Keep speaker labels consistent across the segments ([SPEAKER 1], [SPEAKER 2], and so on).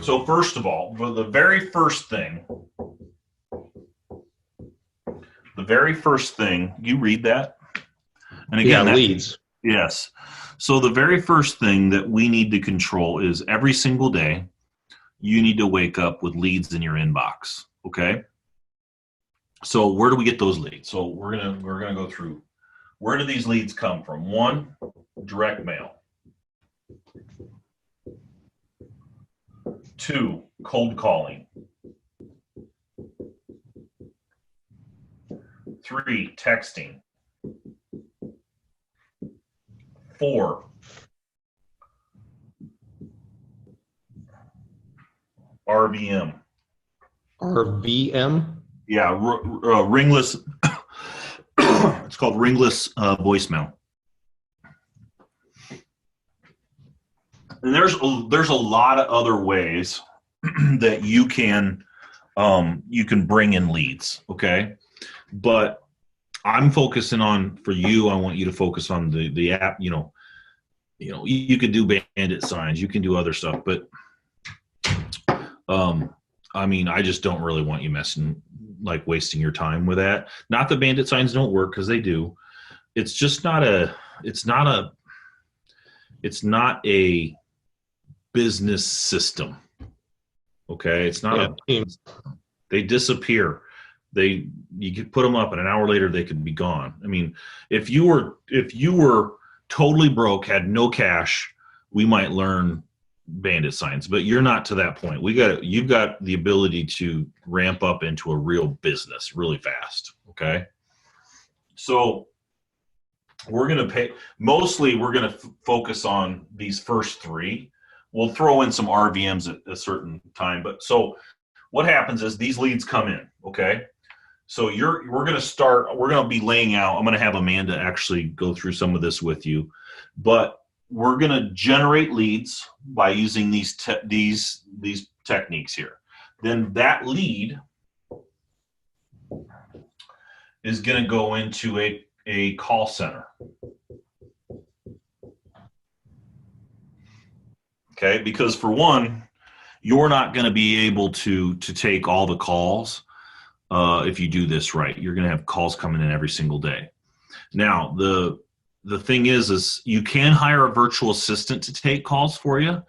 [SPEAKER 1] So first of all, for the very first thing, you read that? And again,
[SPEAKER 2] leads.
[SPEAKER 1] Yes. So the very first thing that we need to control is every single day, you need to wake up with leads in your inbox. Okay. So where do we get those leads? So we're gonna go through. Where do these leads come from? 1, direct mail. 2, cold calling. 3, texting. 4, RVM.
[SPEAKER 2] RVM?
[SPEAKER 1] Yeah, ringless. It's called ringless voicemail. And there's a lot of other ways that you can bring in leads. Okay, but I'm focusing on, for you, I want you to focus on the app. You could do bandit signs, you can do other stuff, but I just don't really want you wasting your time with that. Not that bandit signs don't work, because they do. It's just not a business system. Okay, it's not they disappear. You could put them up and an hour later they could be gone. I mean, if you were totally broke, had no cash, we might learn bandit signs, but you're not to that point. You've got the ability to ramp up into a real business really fast. Okay. So we're going to focus on these first 3. We'll throw in some RVMs at a certain time. But so what happens is these leads come in. Okay. So we're going to be laying out, I'm going to have Amanda actually go through some of this with you, but we're going to generate leads by using these techniques here. Then that lead is going to go into a call center. Okay, because for one, you're not going to be able to take all the calls if you do this right. You're going to have calls coming in every single day. Now, the thing is you can hire a virtual assistant to take calls for you,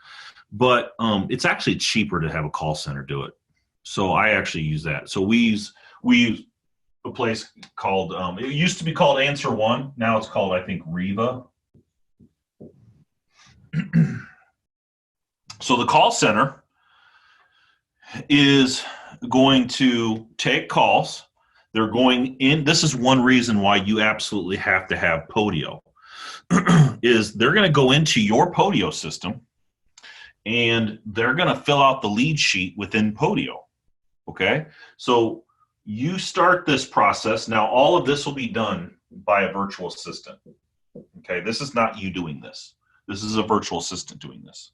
[SPEAKER 1] but it's actually cheaper to have a call center do it. So I actually use that. So we use a place called, it used to be called Answer One. Now it's called, I think, Riva. So the call center is going to take calls. They're going in. This is one reason why you absolutely have to have Podio. Is they're going to go into your Podio system and they're going to fill out the lead sheet within Podio. Okay, so you start this process. Now, all of this will be done by a virtual assistant. Okay, this is not you doing this. This is a virtual assistant doing this.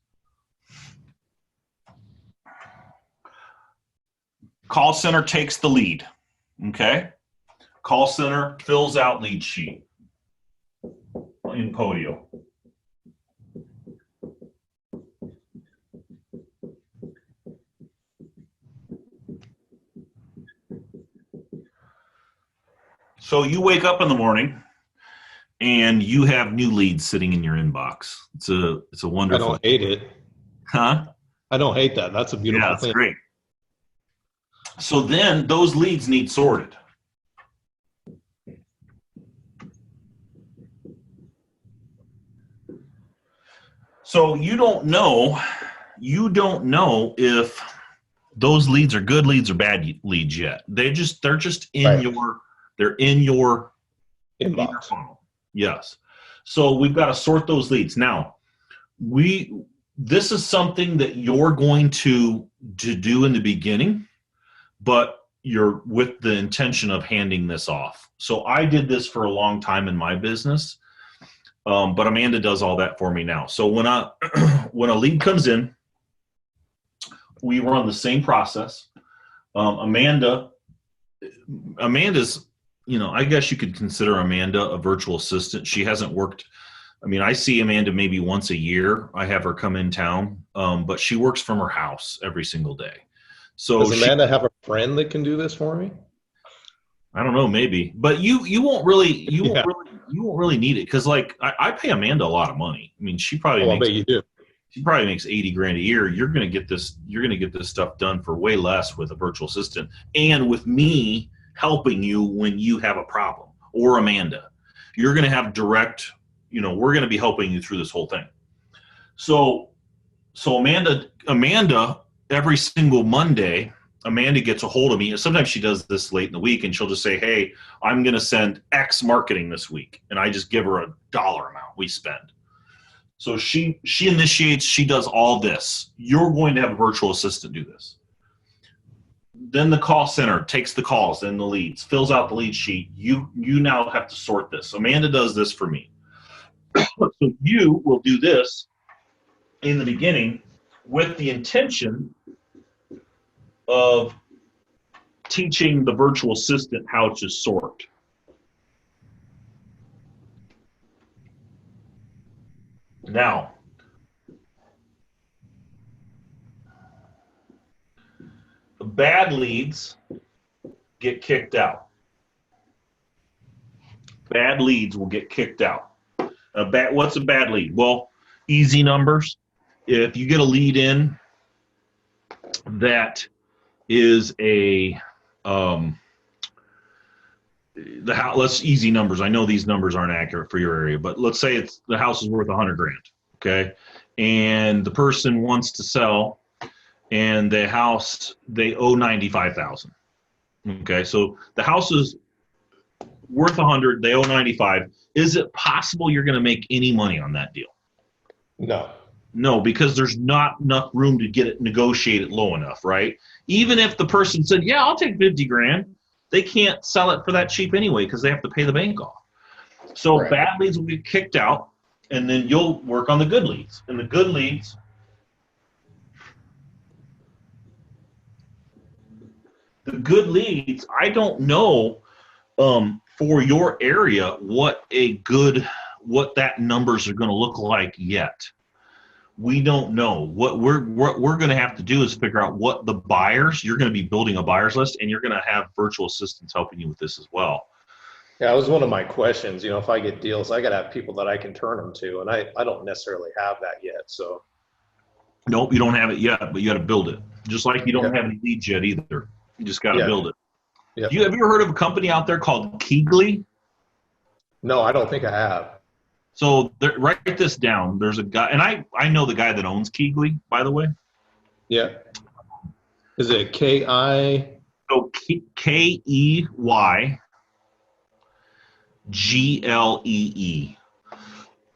[SPEAKER 1] Call center takes the lead. Okay, call center fills out lead sheet in Podio. So you wake up in the morning and you have new leads sitting in your inbox. It's a wonderful.
[SPEAKER 2] I don't hate it.
[SPEAKER 1] Huh?
[SPEAKER 2] I don't hate that. That's a beautiful thing.
[SPEAKER 1] Yeah, that's great. So then those leads need sorted. So you don't know if those leads are good leads or bad leads yet. They're just in your
[SPEAKER 2] inbox.
[SPEAKER 1] Funnel. Yes. So we've got to sort those leads. Now, this is something that you're going to do in the beginning, but you're with the intention of handing this off. So I did this for a long time in my business. But Amanda does all that for me now. So when a lead comes in, we run the same process. Amanda's, I guess you could consider Amanda a virtual assistant. She hasn't worked I mean, I see Amanda maybe once a year. I have her come in town, but she works from her house every single day. So
[SPEAKER 2] does Amanda have a friend that can do this for me?
[SPEAKER 1] I don't know, maybe, but you won't really you won't really need it because like I pay Amanda a lot of money. I mean, she probably
[SPEAKER 2] I bet you do.
[SPEAKER 1] She probably makes 80 grand a year. You're gonna get this stuff done for way less with a virtual assistant and with me helping you when you have a problem, or Amanda. You're gonna have direct, we're gonna be helping you through this whole thing. So Amanda, every single Monday, Amanda gets a hold of me. Sometimes she does this late in the week, and she'll just say, "Hey, I'm going to send X marketing this week," and I just give her a dollar amount we spend. So she initiates. She does all this. You're going to have a virtual assistant do this. Then the call center takes the calls and the leads, fills out the lead sheet. You now have to sort this. Amanda does this for me. So you will do this in the beginning with the intention of teaching the virtual assistant how to sort. Now, bad leads get kicked out. Bad leads will get kicked out. What's a bad lead? Well, easy numbers. If you get a lead in that is let's easy numbers. I know these numbers aren't accurate for your area, but let's say the house is worth 100 grand. Okay. And the person wants to sell and the house, they owe 95,000. Okay. So the house is worth 100. They owe 95. Is it possible you're going to make any money on that deal? No, because there's not enough room to get it negotiated low enough, right? Even if the person said, yeah, I'll take 50 grand, they can't sell it for that cheap anyway because they have to pay the bank off. So right. Bad leads will get kicked out, and then you'll work on the good leads. And the good leads, I don't know for your area what that numbers are going to look like yet. We don't know. What we're going to have to do is figure out what the buyers, you're going to be building a buyers list, and you're going to have virtual assistants helping you with this as well.
[SPEAKER 2] Yeah, that was one of my questions. If I get deals, I got to have people that I can turn them to, and I don't necessarily have that yet. So.
[SPEAKER 1] Nope, you don't have it yet, but you got to build it. Just like you don't have any leads yet either. You just got to build it. Yep. Have you ever heard of a company out there called Keegly?
[SPEAKER 2] No, I don't think I have.
[SPEAKER 1] So write this down. There's a guy, and I know the guy that owns Keegly, by the way.
[SPEAKER 2] Yeah. Is it K-I?
[SPEAKER 1] So KeyGlee.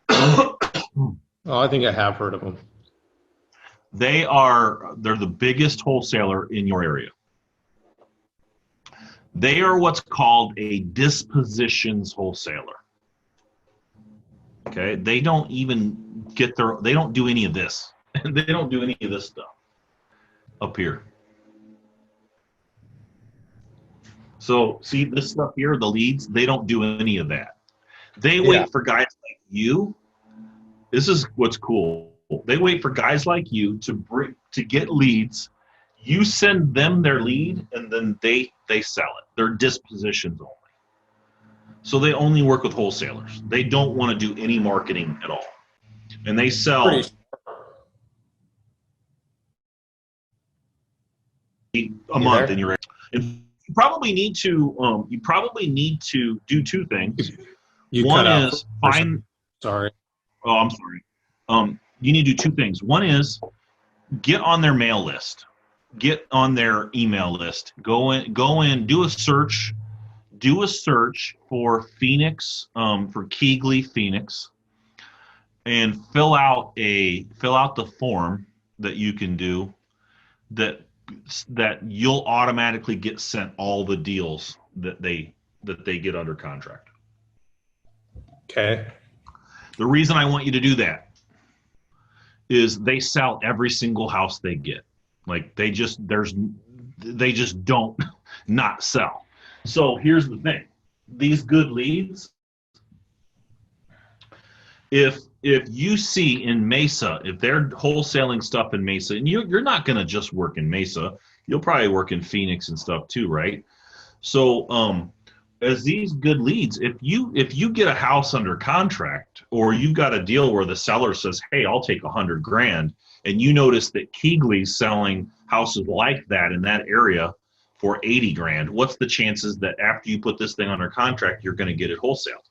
[SPEAKER 2] Oh, I think I have heard of them.
[SPEAKER 1] They're the biggest wholesaler in your area. They are what's called a dispositions wholesaler. Okay, they don't even they don't do any of this. They don't do any of this stuff up here. So see this stuff here, the leads, they don't do any of that. They wait for guys like you. This is what's cool. They wait for guys like you to get leads. You send them their lead, and then they sell it. They're dispositions only. So they only work with wholesalers. They don't want to do any marketing at all. And they sell a month in your area. And you probably need to do two things. One is find
[SPEAKER 2] Sorry.
[SPEAKER 1] Oh, I'm sorry. You need to do two things. One is get on their mail list. Get on their email list. Go in, do a search. Do a search for Phoenix, for Keegly Phoenix, and fill out the form that you can do that you'll automatically get sent all the deals that they get under contract.
[SPEAKER 2] Okay.
[SPEAKER 1] The reason I want you to do that is they sell every single house they get. Like they just don't not sell. So here's the thing. These good leads, if you see in Mesa, if they're wholesaling stuff in Mesa, and you're not going to just work in Mesa, you'll probably work in Phoenix and stuff too, right? So as these good leads, if you get a house under contract, or you've got a deal where the seller says, hey, I'll take 100 grand, and you notice that Keegley's selling houses like that in that area for 80 grand, what's the chances that after you put this thing under contract, you're going to get it wholesale?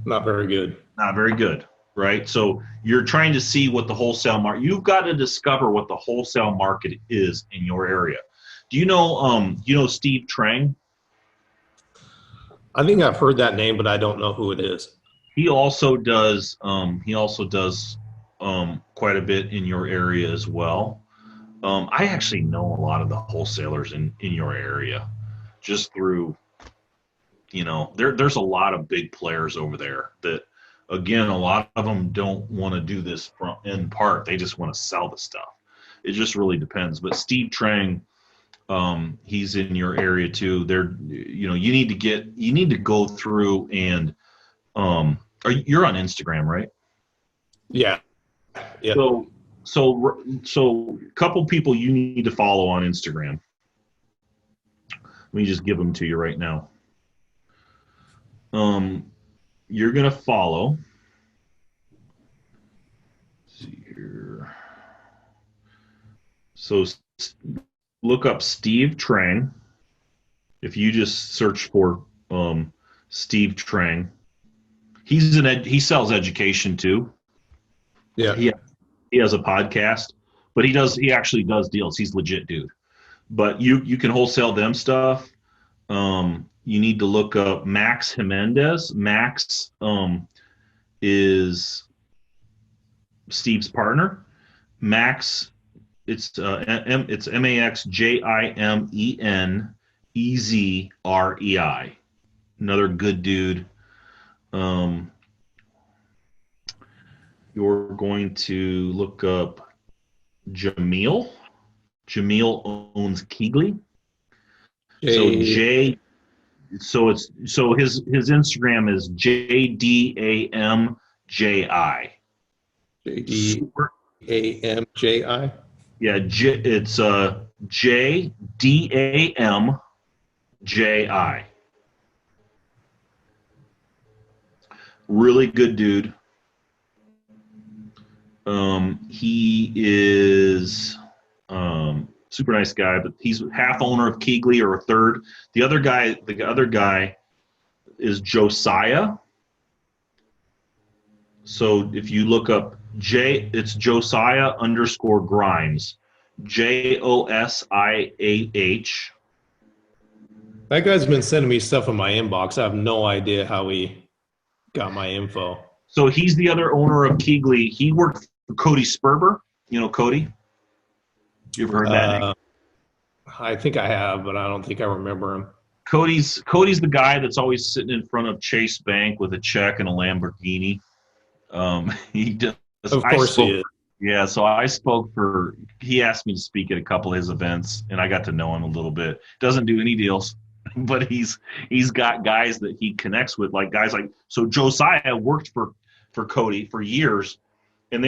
[SPEAKER 2] Not very good.
[SPEAKER 1] Not very good, right? So you're trying to see what the wholesale market, you've got to discover what the wholesale market is in your area. Do you know Steve Trang?
[SPEAKER 2] I think I've heard that name, but I don't know who it is.
[SPEAKER 1] He also does quite a bit in your area as well. I actually know a lot of the wholesalers in your area just through, there's a lot of big players over there that, again, a lot of them don't want to do this in part. They just want to sell the stuff. It just really depends. But Steve Trang, he's in your area too. You need to go through and, you're on Instagram, right?
[SPEAKER 2] Yeah. Yeah.
[SPEAKER 1] So a couple people you need to follow on Instagram. Let me just give them to you right now. You're going to follow. Let's see here. So look up Steve Trang. If you just search for Steve Trang, he sells education too.
[SPEAKER 2] Yeah.
[SPEAKER 1] He has a podcast, but he actually does deals. He's legit dude. But you can wholesale them stuff. You need to look up Max Jimenez. Max is Steve's partner. Max, it's MaxJimenzerei. Another good dude. You're going to look up Jamil. Jamil owns Keegley. So his Instagram is JDAMJI.
[SPEAKER 2] JDAMJI.
[SPEAKER 1] Yeah, it's JDAMJI. Really good dude. He is super nice guy, but he's half owner of Keegley, or a third. The other guy is Josiah. So if you look up it's Josiah _Grimes, JOSIAH.
[SPEAKER 2] That guy's been sending me stuff in my inbox. I have no idea how he got my info.
[SPEAKER 1] So he's the other owner of Keegley. He worked for Cody Sperber. You know Cody? You ever heard that name?
[SPEAKER 2] I think I have, but I don't think I remember him.
[SPEAKER 1] Cody's the guy that's always sitting in front of Chase Bank with a check and a Lamborghini. He does.
[SPEAKER 2] Of course he is.
[SPEAKER 1] Yeah, so he asked me to speak at a couple of his events, and I got to know him a little bit. Doesn't do any deals, but he's got guys that he connects with, like guys like, so Josiah worked for Cody for years, and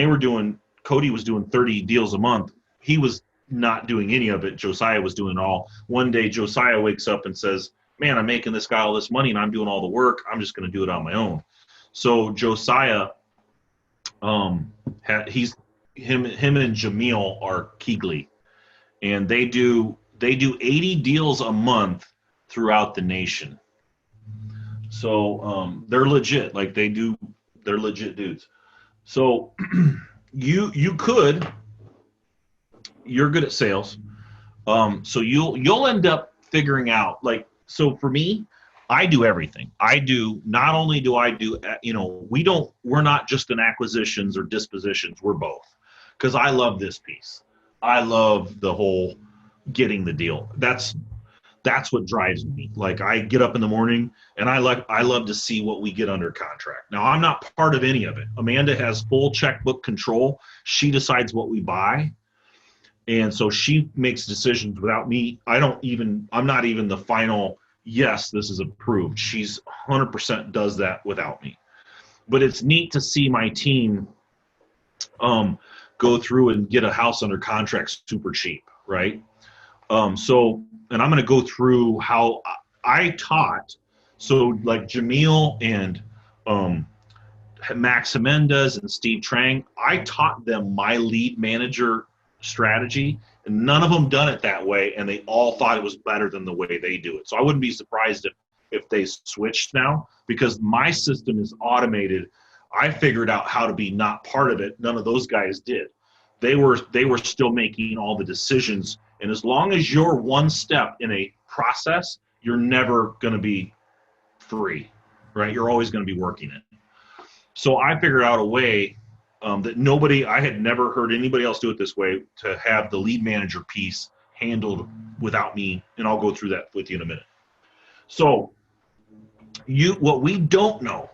[SPEAKER 1] Cody was doing 30 deals a month. He was not doing any of it. Josiah was doing it all. One day Josiah wakes up and says, man, I'm making this guy all this money and I'm doing all the work. I'm just going to do it on my own. So Josiah, him and Jamil are Keegley, and they do 80 deals a month throughout the nation. So they're legit. Like they're legit dudes. So you're good at sales. So you'll end up figuring out, like, so for me, I do everything. Not only do I do, we're not just in acquisitions or dispositions. We're both. Because I love this piece. I love the whole getting the deal. That's what drives me. Like, I get up in the morning and I love to see what we get under contract. Now, I'm not part of any of it. Amanda has full checkbook control. She decides what we buy. And so she makes decisions without me. I'm not even the final, yes, this is approved. She's 100% does that without me. but it's neat to see my team go through and get a house under contract super cheap, right? And I'm going to go through how I taught. So like Jamil and Max Mendez and Steve Trang, I taught them my lead manager strategy, and none of them done it that way, and they all thought it was better than the way they do it. So I wouldn't be surprised if they switched now, because my system is automated. I figured out how to be not part of it. None of those guys did. They were still making all the decisions, and as long as you're one step in a process, you're never going to be free, right? You're always going to be working it. So I figured out a way that I had never heard anybody else do it this way, to have the lead manager piece handled without me, and I'll go through that with you in a minute. So what we don't know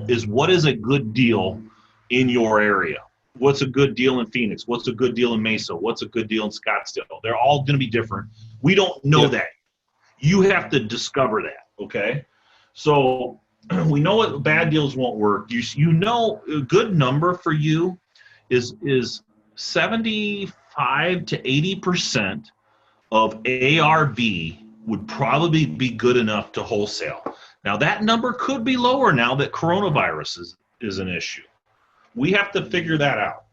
[SPEAKER 1] is what is a good deal in your area. What's a good deal in Phoenix? What's a good deal in Mesa? What's a good deal in Scottsdale? They're all going to be different. We don't know that. You have to discover that, okay? So we know what bad deals won't work. You know a good number for you is 75 to 80% of ARV would probably be good enough to wholesale. Now that number could be lower now that coronavirus is an issue. We have to figure that out.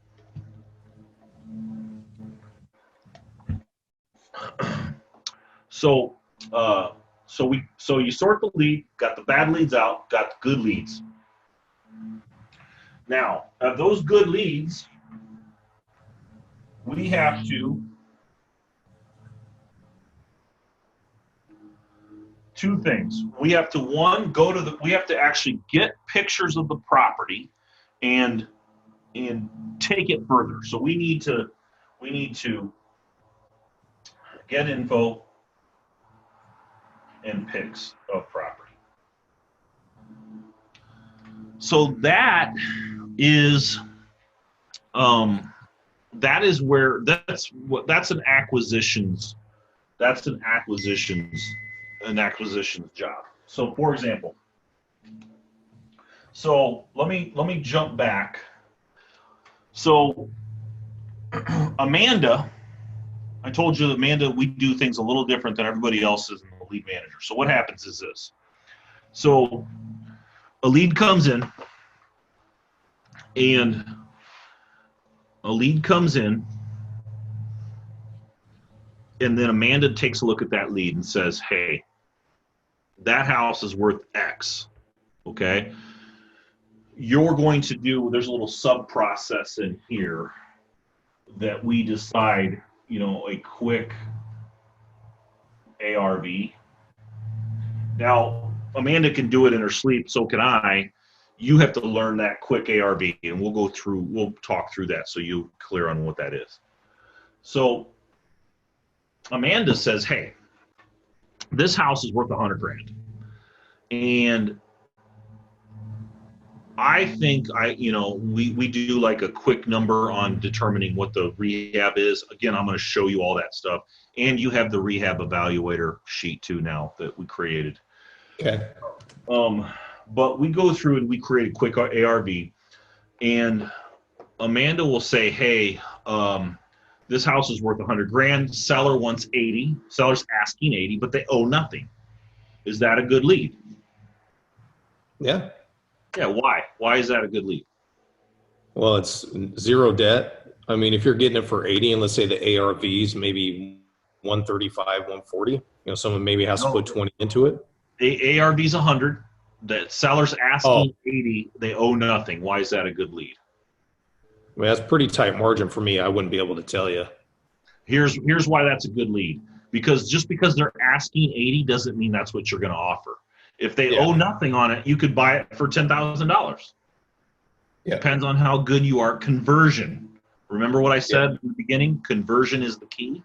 [SPEAKER 1] So you sort the lead, got the bad leads out, got the good leads. Now, of those good leads, we have to two things. We have to we have to actually get pictures of the property and take it further. So we need to get info and pics of property. So that's an acquisitions job. So for example, let me jump back. So Amanda, I told you, Amanda, we do things a little different than everybody else is in the lead manager. So what happens is this. So a lead comes in, and then Amanda takes a look at that lead and says, hey, that house is worth X, okay? You're going to there's a little sub-process in here that we decide, a quick ARV. Now, Amanda can do it in her sleep, so can I. You have to learn that quick ARV, and we'll talk through that so you're clear on what that is. So Amanda says, hey, this house is worth $100,000. And I think we do like a quick number on determining what the rehab is. Again, I'm going to show you all that stuff. And you have the rehab evaluator sheet too now that we created.
[SPEAKER 2] Okay.
[SPEAKER 1] But we go through and we create a quick ARV, and Amanda will say, hey, this house is worth $100,000. Seller wants 80. Seller's asking 80, but they owe nothing. Is that a good lead?
[SPEAKER 2] Yeah.
[SPEAKER 1] Yeah, why? Why is that a good lead?
[SPEAKER 2] Well, it's zero debt. I mean, if you're getting it for 80, and let's say the ARV's maybe 135, 140, someone maybe has to put 20 into it.
[SPEAKER 1] The ARV's 100. The seller's asking 80. They owe nothing. Why is that a good lead?
[SPEAKER 2] I mean, that's pretty tight margin for me. I wouldn't be able to tell you.
[SPEAKER 1] Here's why that's a good lead. Because just because they're asking 80 doesn't mean that's what you're going to offer. If they owe nothing on it, you could buy it for $10,000. Depends on how good you are. Conversion. Remember what I said in the beginning? Conversion is the key.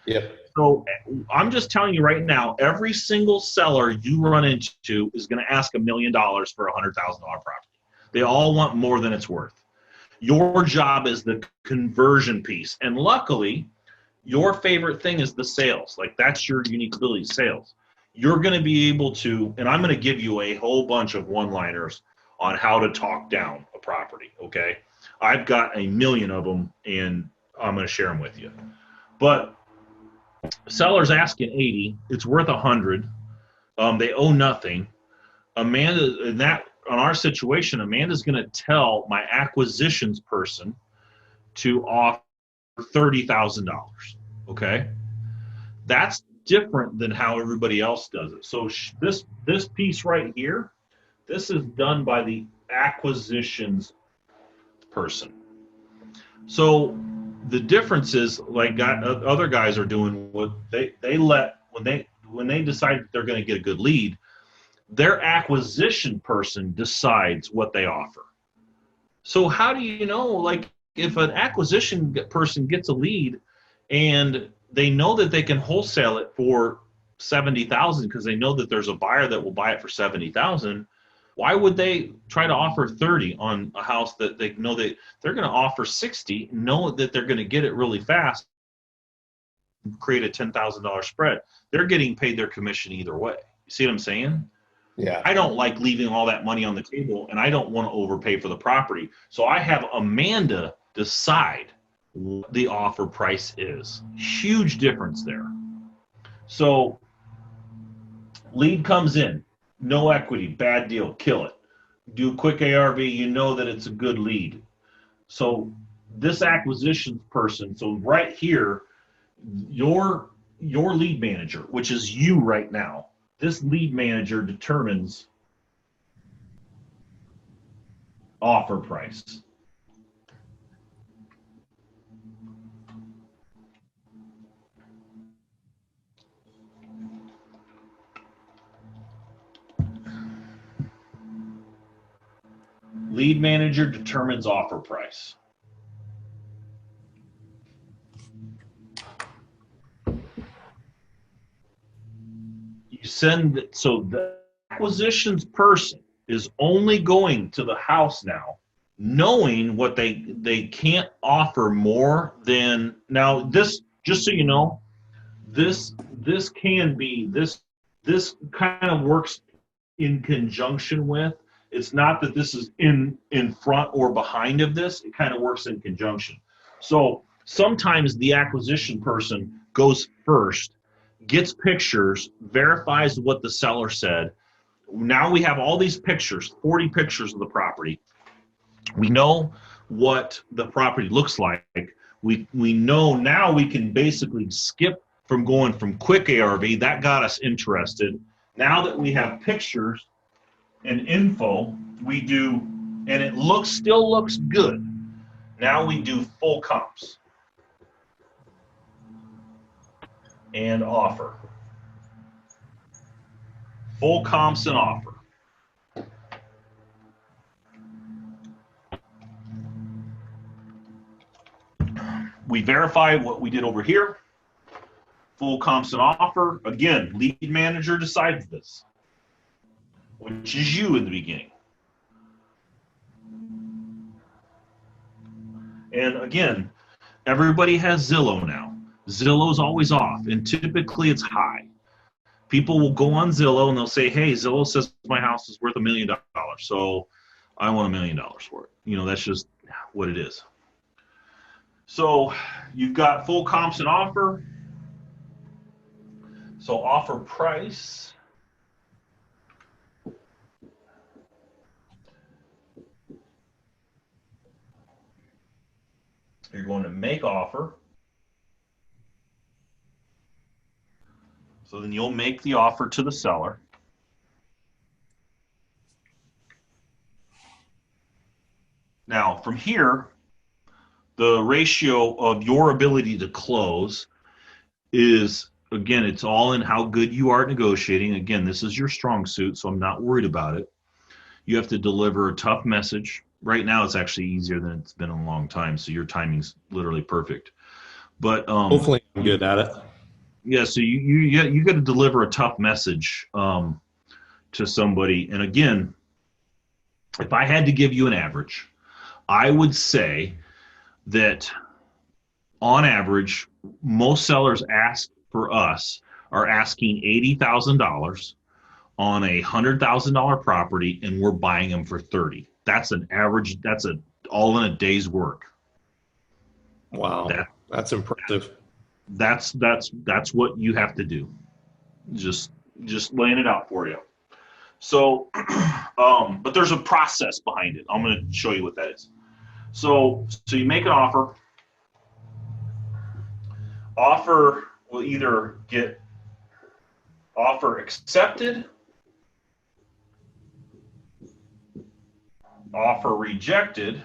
[SPEAKER 2] Yep.
[SPEAKER 1] So I'm just telling you right now, every single seller you run into is going to ask $1 million for a $100,000 property. They all want more than it's worth. Your job is the conversion piece. And luckily, your favorite thing is the sales. Like, that's your unique ability, sales. You're going to be able to, and I'm going to give you a whole bunch of one-liners on how to talk down a property, okay? I've got a million of them, and I'm going to share them with you. But seller's asking 80, it's worth 100. They owe nothing. Amanda, in that, on our situation, Amanda's going to tell my acquisitions person to offer $30,000. Okay, that's different than how everybody else does it. So this piece right here, this is done by the acquisitions person. So the difference is, like other guys are doing, what they let, when they decide that they're going to get a good lead, their acquisition person decides what they offer. So how do you know, like, if an acquisition person gets a lead and they know that they can wholesale it for 70,000 because they know that there's a buyer that will buy it for 70,000, why would they try to offer 30 on a house that they know that they're going to offer 60, know that they're going to get it really fast, create a $10,000 spread? They're getting paid their commission either way. You see what I'm saying?
[SPEAKER 2] Yeah.
[SPEAKER 1] I don't like leaving all that money on the table, and I don't want to overpay for the property. So I have Amanda decide what the offer price is. Huge difference there. So lead comes in, no equity, bad deal, kill it. Do a quick ARV, you know that it's a good lead. So this acquisitions person, so right here, your lead manager, which is you right now, this lead manager determines offer price. Lead manager determines offer price. You send, so the acquisitions person is only going to the house now, knowing what they can't offer more than, now this, just so you know, this can be, this kind of works in conjunction with, it's not that this is in front or behind of this, it kind of works in conjunction. So sometimes the acquisition person goes first, gets pictures, verifies what the seller said. Now we have all these pictures, 40 pictures of the property. We know what the property looks like. We know now we can basically skip from going from quick ARV, that got us interested. Now that we have pictures and info, we do, and it still looks good. Now we do full comps and offer. Full comps and offer. We verify what we did over here. Full comps and offer. Again, lead manager decides this, which is you in the beginning. And again, everybody has Zillow now. Zillow's always off, and typically it's high. People will go on Zillow and they'll say, hey, Zillow says my house is worth $1 million, so I want $1 million for it. You know, that's just what it is. So you've got full comps and offer. So offer price. You're going to make offer. So then you'll make the offer to the seller. Now from here, the ratio of your ability to close is, again, it's all in how good you are at negotiating. Again, this is your strong suit, so I'm not worried about it. You have to deliver a tough message. Right now, it's actually easier than it's been in a long time, so your timing's literally perfect. But
[SPEAKER 2] hopefully I'm good at it.
[SPEAKER 1] Yeah, so you got to deliver a tough message to somebody. And again, if I had to give you an average, I would say that on average, most sellers ask for us are asking $80,000 on a $100,000 property and we're buying them for 30. That's an average. That's all in a day's work.
[SPEAKER 2] Wow, that's impressive.
[SPEAKER 1] That's what you have to do. Just laying it out for you. So, but there's a process behind it. I'm going to show you what that is. So you make an offer. Offer will either get offer accepted, offer rejected,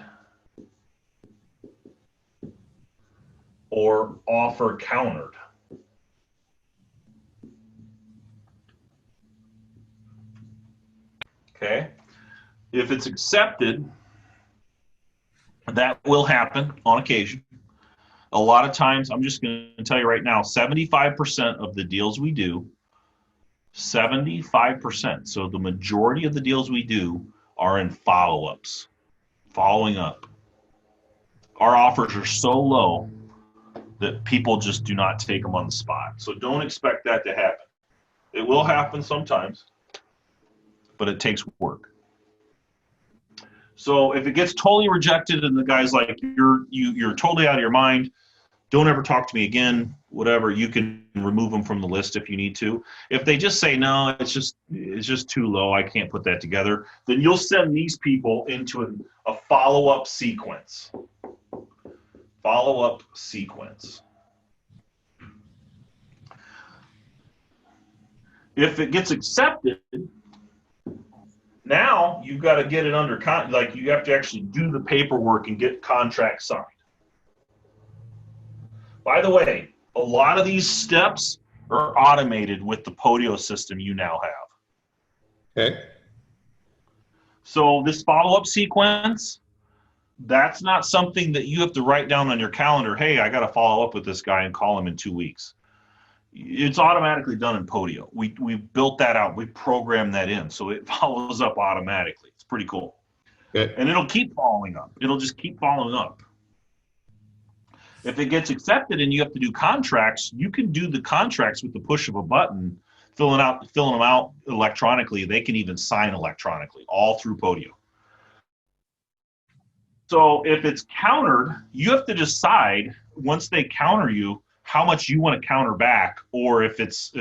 [SPEAKER 1] or offer countered. Okay. If it's accepted, that will happen on occasion. A lot of times, I'm just going to tell you right now, 75% of the deals we do, 75%. So the majority of the deals we do are in follow-ups, following up. Our offers are so low that people just do not take them on the spot. So don't expect that to happen. It will happen sometimes, but it takes work. So if it gets totally rejected and the guy's like, you're totally out of your mind, don't ever talk to me again, whatever, you can remove them from the list if you need to. If they just say, no, it's just too low, I can't put that together, then you'll send these people into a follow-up sequence. Follow-up sequence. If it gets accepted, now you've got to get it under like you have to actually do the paperwork and get contracts signed. By the way, a lot of these steps are automated with the Podio system you now have.
[SPEAKER 2] Okay.
[SPEAKER 1] So this follow-up sequence, that's not something that you have to write down on your calendar. Hey, I got to follow up with this guy and call him in 2 weeks. It's automatically done in Podio. We built that out. We programmed that in, so it follows up automatically. It's pretty cool.
[SPEAKER 2] Good.
[SPEAKER 1] And it'll keep following up. It'll just keep following up. If it gets accepted and you have to do contracts, you can do the contracts with the push of a button, filling them out electronically. They can even sign electronically, all through Podio. So if it's countered, you have to decide once they counter you how much you want to counter back, or if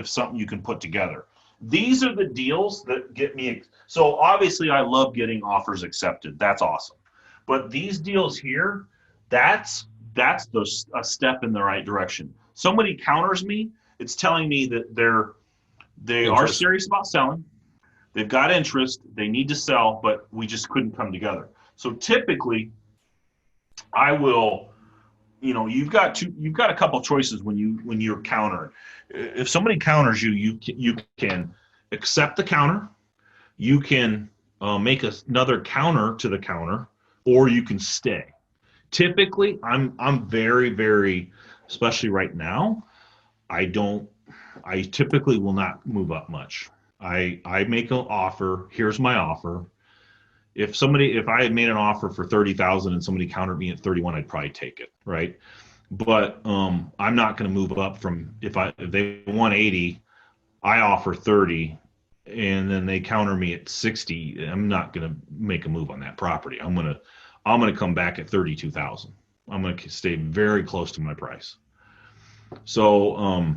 [SPEAKER 1] something you can put together. These are the deals that get me. So obviously I love getting offers accepted. That's awesome. But these deals here, that's a step in the right direction. Somebody counters me, it's telling me that they are serious about selling. They've got interest. They need to sell, but we just couldn't come together. So typically I will, you've got a couple choices when you're countering. If somebody counters you, you can accept the counter, you can make another counter to the counter, or you can stay. Typically, I'm very, very, especially right now, I typically will not move up much. I make an offer. Here's my offer. If I had made an offer for 30,000 and somebody countered me at 31, I'd probably take it, right? But I'm not going to move up from if they want 80, I offer 30, and then they counter me at 60. I'm not going to make a move on that property. I'm going to come back at 32,000. I'm going to stay very close to my price. So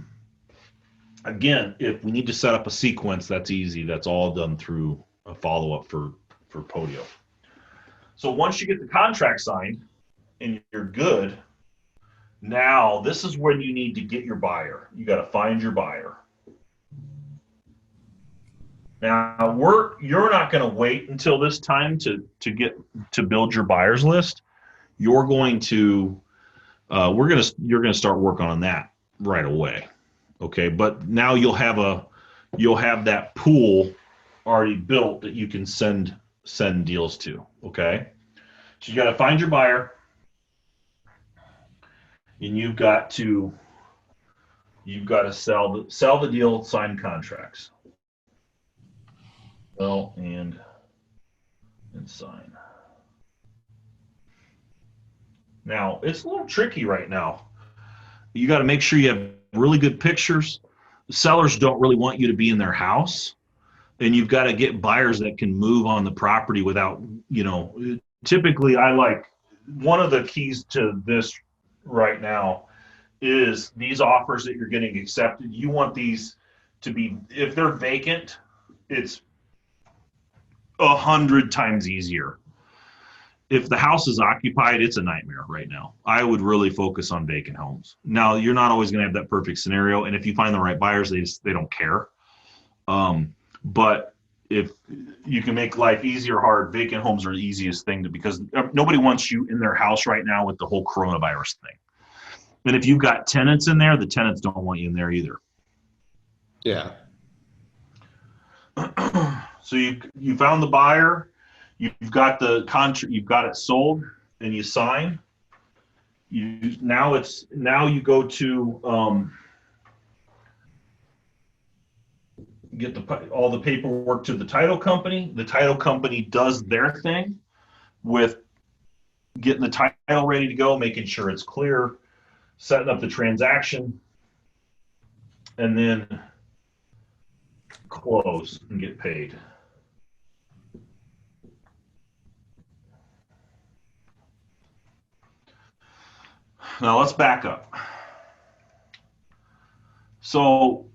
[SPEAKER 1] again, if we need to set up a sequence, that's easy. That's all done through a follow-up for Podio. So once you get the contract signed and you're good, now this is when you need to get your buyer. You got to find your buyer. Now you're not going to wait until this time to build your buyers list. You're going to you're going to start working on that right away. Okay, but now you'll have that pool already built that you can send deals to. Okay, so you got to find your buyer, and you've got to sell the deal, sign contracts. Well, and sign. Now it's a little tricky right now. You got to make sure you have really good pictures. The sellers don't really want you to be in their house. and you've got to get buyers that can move on the property without, typically I like, one of the keys to this right now is these offers that you're getting accepted. You want these to be, if they're vacant, it's 100 times easier. If the house is occupied, it's a nightmare right now. I would really focus on vacant homes. Now, you're not always going to have that perfect scenario, and if you find the right buyers, they don't care. But if you can make life easy or hard, vacant homes are the easiest thing because nobody wants you in their house right now with the whole coronavirus thing. And if you've got tenants in there, the tenants don't want you in there either.
[SPEAKER 2] Yeah.
[SPEAKER 1] So you found the buyer, you've got the contract, you've got it sold, and you sign. Now you go to get all the paperwork to the title company. The title company does their thing with getting the title ready to go, making sure it's clear, setting up the transaction, and then close and get paid. Now let's back up. So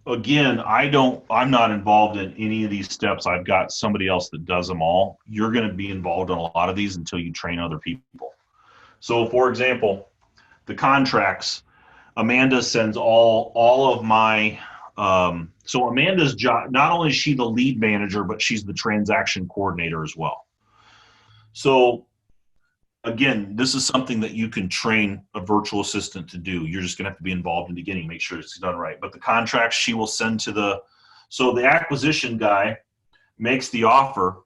[SPEAKER 1] again, I'm not involved in any of these steps. I've got somebody else that does them all. You're going to be involved in a lot of these until you train other people. So for example, the contracts, Amanda sends all of my, so Amanda's job, not only is she the lead manager, but she's the transaction coordinator as well. So again, this is something that you can train a virtual assistant to do. You're just going to have to be involved in the beginning, make sure it's done right. But the contracts she will send to so the acquisition guy makes the offer.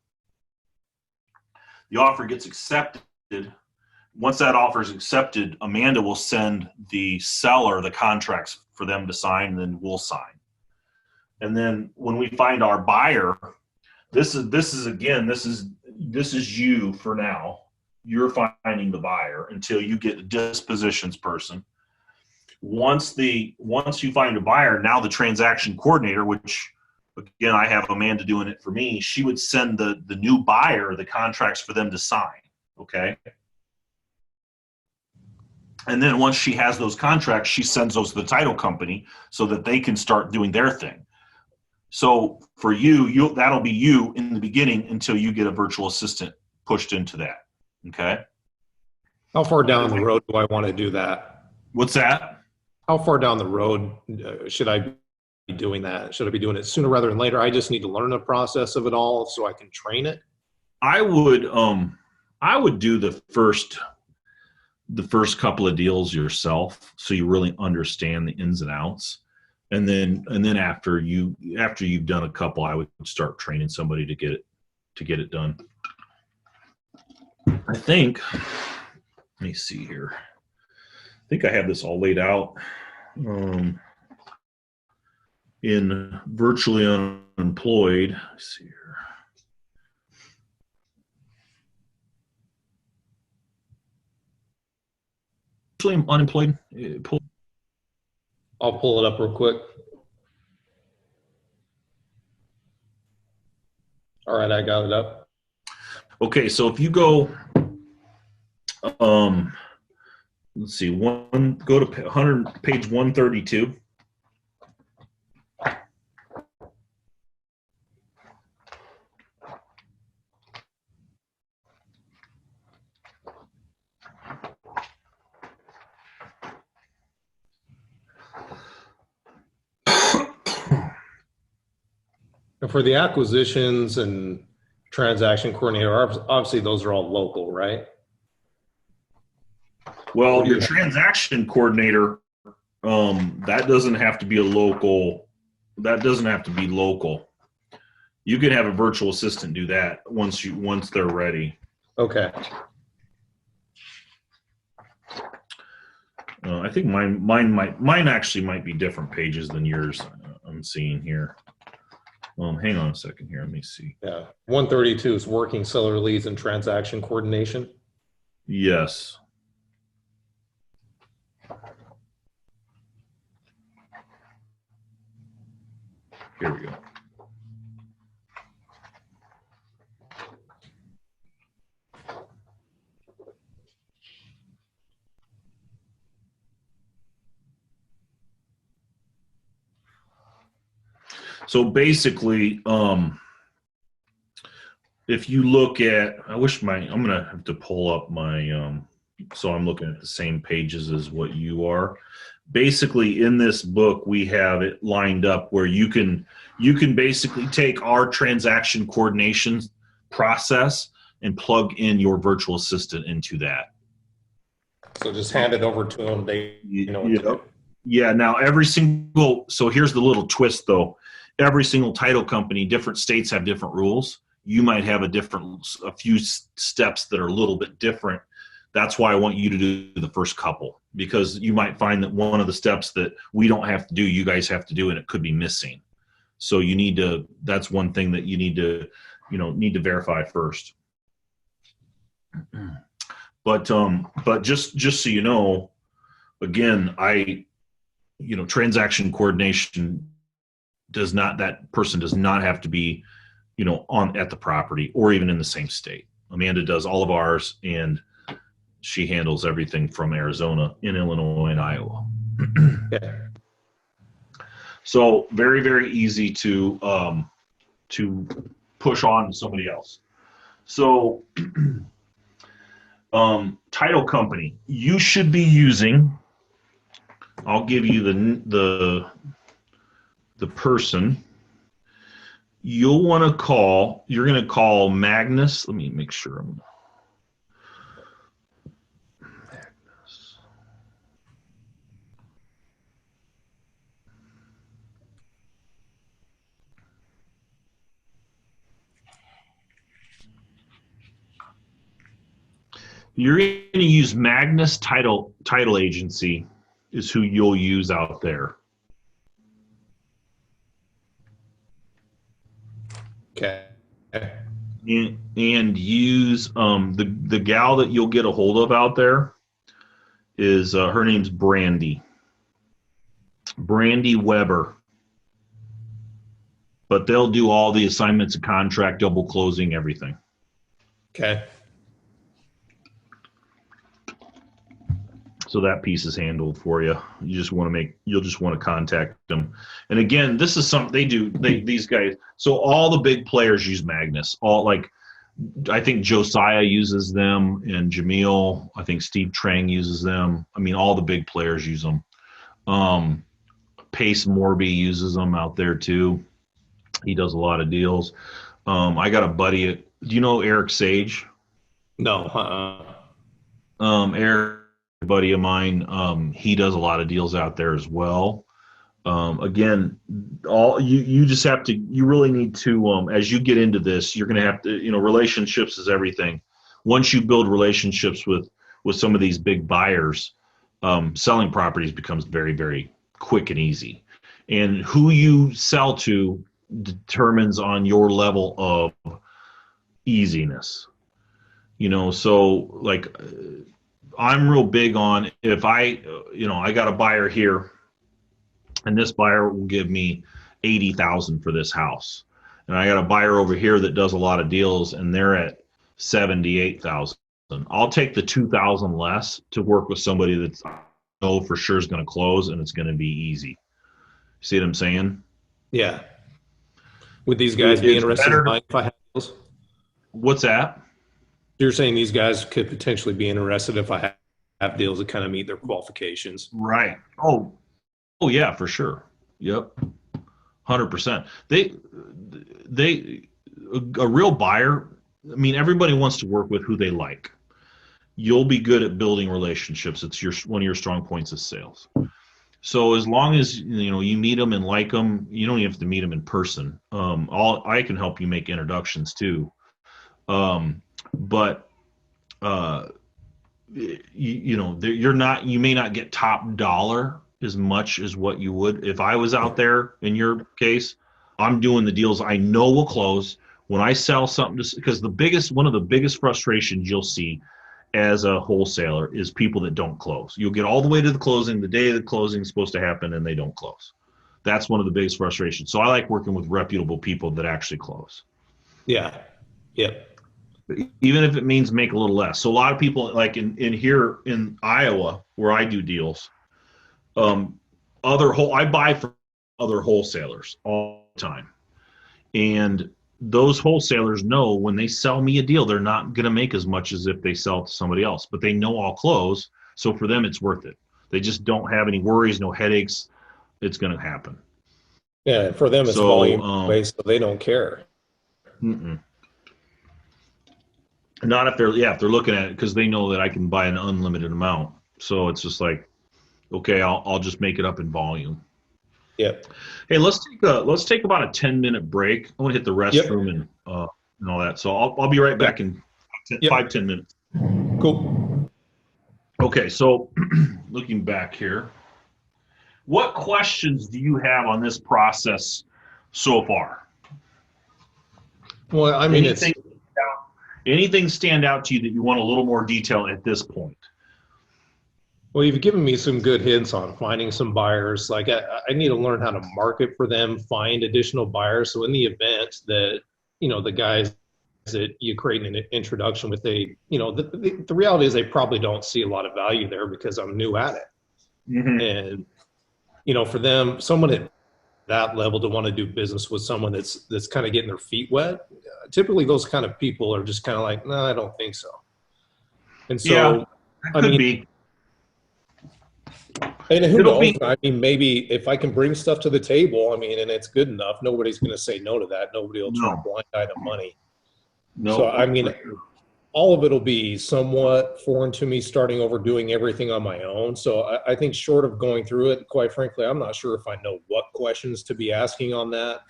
[SPEAKER 1] The offer gets accepted. Once that offer is accepted, Amanda will send the seller the contracts for them to sign, and then we'll sign. And then when we find our buyer, this is you for now. You're finding the buyer until you get a dispositions person. Once you find a buyer, now the transaction coordinator, which again I have Amanda doing it for me, she would send the new buyer the contracts for them to sign. Okay. And then once she has those contracts, she sends those to the title company so that they can start doing their thing. So for you, that'll be you in the beginning until you get a virtual assistant pushed into that. Okay.
[SPEAKER 2] How far down the road do I want to do that?
[SPEAKER 1] What's that?
[SPEAKER 2] How far down the road should I be doing that? Should I be doing it sooner rather than later? I just need to learn the process of it all so I can train it.
[SPEAKER 1] I would do the first couple of deals yourself so you really understand the ins and outs. And then after you've done a couple, I would start training somebody to get it done. I think, let me see here. I think I have this all laid out in virtually unemployed. Let's see here. Virtually unemployed.
[SPEAKER 2] I'll pull it up real quick. All right, I got it up.
[SPEAKER 1] Okay, so if you go, let's see, go to page 132.
[SPEAKER 2] And for the acquisitions and transaction coordinator, obviously those are all local, right?
[SPEAKER 1] Well, your transaction coordinator, that doesn't have to be local. You can have a virtual assistant do that once they're ready.
[SPEAKER 2] Okay.
[SPEAKER 1] I think mine actually might be different pages than yours. I'm seeing here. Hang on a second here. Let me see.
[SPEAKER 2] Yeah. 132 is working seller leads and transaction coordination.
[SPEAKER 1] Yes. Here we go. So basically, if you look at, I'm gonna have to pull up my, so I'm looking at the same pages as what you are. Basically, in this book, we have it lined up where you can basically take our transaction coordination process and plug in your virtual assistant into that.
[SPEAKER 2] So just hand it over to them. They know what to do.
[SPEAKER 1] Yeah. Now so here's the little twist though. Every single title company, different states have different rules. You might have a few steps that are a little bit different. That's why I want you to do the first couple, because you might find that one of the steps that we don't have to do, you guys have to do, and it could be missing. So that's one thing that you need to verify first. But just so you know, again, transaction coordination that person does not have to be, at the property or even in the same state. Amanda does all of ours, and she handles everything from Arizona, in Illinois, and Iowa.
[SPEAKER 2] Yeah.
[SPEAKER 1] So very, very easy to push on to somebody else. So title company, you should be using, I'll give you the person. You're going to call Magnus. Let me make sure Magnus. You're going to use Magnus Title Agency is who you'll use out there.
[SPEAKER 2] Okay.
[SPEAKER 1] And use the gal that you'll get a hold of out there is her name's Brandy Weber. But they'll do all the assignments of contract, double closing, everything.
[SPEAKER 2] Okay.
[SPEAKER 1] So that piece is handled for you. You'll just want to contact them. And again, this is something they do. These guys. So all the big players use Magnus. I think Josiah uses them, and Jamil. I think Steve Trang uses them. I mean, all the big players use them. Pace Morby uses them out there too. He does a lot of deals. I got a buddy. Do you know Eric Sage?
[SPEAKER 2] No.
[SPEAKER 1] Eric, a buddy of mine, he does a lot of deals out there as well. Again, you just have to. You really need to. As you get into this, you're going to have to. Relationships is everything. Once you build relationships with some of these big buyers, selling properties becomes very, very quick and easy. And who you sell to determines on your level of easiness. So like I'm real big on, if I got a buyer here and this buyer will give me $80,000 for this house, and I got a buyer over here that does a lot of deals and they're at $78,000. I'll take the $2,000 less to work with somebody that's I know for sure is going to close and it's going to be easy. See what I'm saying?
[SPEAKER 2] Yeah. Would these guys be interested in buying if I have deals?
[SPEAKER 1] What's that?
[SPEAKER 2] You're saying these guys could potentially be interested if I have deals that kind of meet their qualifications.
[SPEAKER 1] Right. Oh yeah, for sure. Yep. 100%. A real buyer, I mean, everybody wants to work with who they like. You'll be good at building relationships. It's one of your strong points of sales. So as long as you meet them and like them, you don't even have to meet them in person. I can help you make introductions too. But you may not get top dollar as much as what you would if I was out there. In your case, I'm doing the deals I know will close. When I sell something, because one of the biggest frustrations you'll see as a wholesaler is people that don't close. You'll get all the way to the closing, the day the closing is supposed to happen, and they don't close. That's one of the biggest frustrations. So I like working with reputable people that actually close.
[SPEAKER 2] Yeah. Yep.
[SPEAKER 1] Even if it means make a little less. So a lot of people, like in here in Iowa, where I do deals, I buy from other wholesalers all the time. And those wholesalers know when they sell me a deal, they're not going to make as much as if they sell it to somebody else, but they know I'll close. So for them, it's worth it. They just don't have any worries, no headaches. It's going to happen.
[SPEAKER 2] Yeah, for them it's volume based, so they don't care.
[SPEAKER 1] Not if they're looking at it because they know that I can buy an unlimited amount. So it's just like, okay, I'll just make it up in volume.
[SPEAKER 2] Yep.
[SPEAKER 1] Hey, let's take about a 10-minute break. I want to hit the restroom and all that. So I'll be right back in 5-10 minutes.
[SPEAKER 2] Cool.
[SPEAKER 1] Okay, so looking back here, what questions do you have on this process so far?
[SPEAKER 2] Well, I mean,
[SPEAKER 1] anything stand out to you that you want a little more detail at this point?
[SPEAKER 2] Well, you've given me some good hints on finding some buyers. Like I need to learn how to market for them, find additional buyers. So in the event that, the guys that you create an introduction with, the reality is they probably don't see a lot of value there because I'm new at it.
[SPEAKER 1] Mm-hmm.
[SPEAKER 2] And, for them, someone at that level to want to do business with someone that's kind of getting their feet wet, typically those kind of people are just kind of like, no, I don't think so. And so,
[SPEAKER 1] that could be.
[SPEAKER 2] And who knows? I mean, maybe if I can bring stuff to the table, and it's good enough, nobody's going to say no to that. Nobody will turn a blind eye to money.
[SPEAKER 1] No.
[SPEAKER 2] So, all of it will be somewhat foreign to me starting over doing everything on my own. So I think short of going through it, quite frankly, I'm not sure if I know what questions to be asking on that.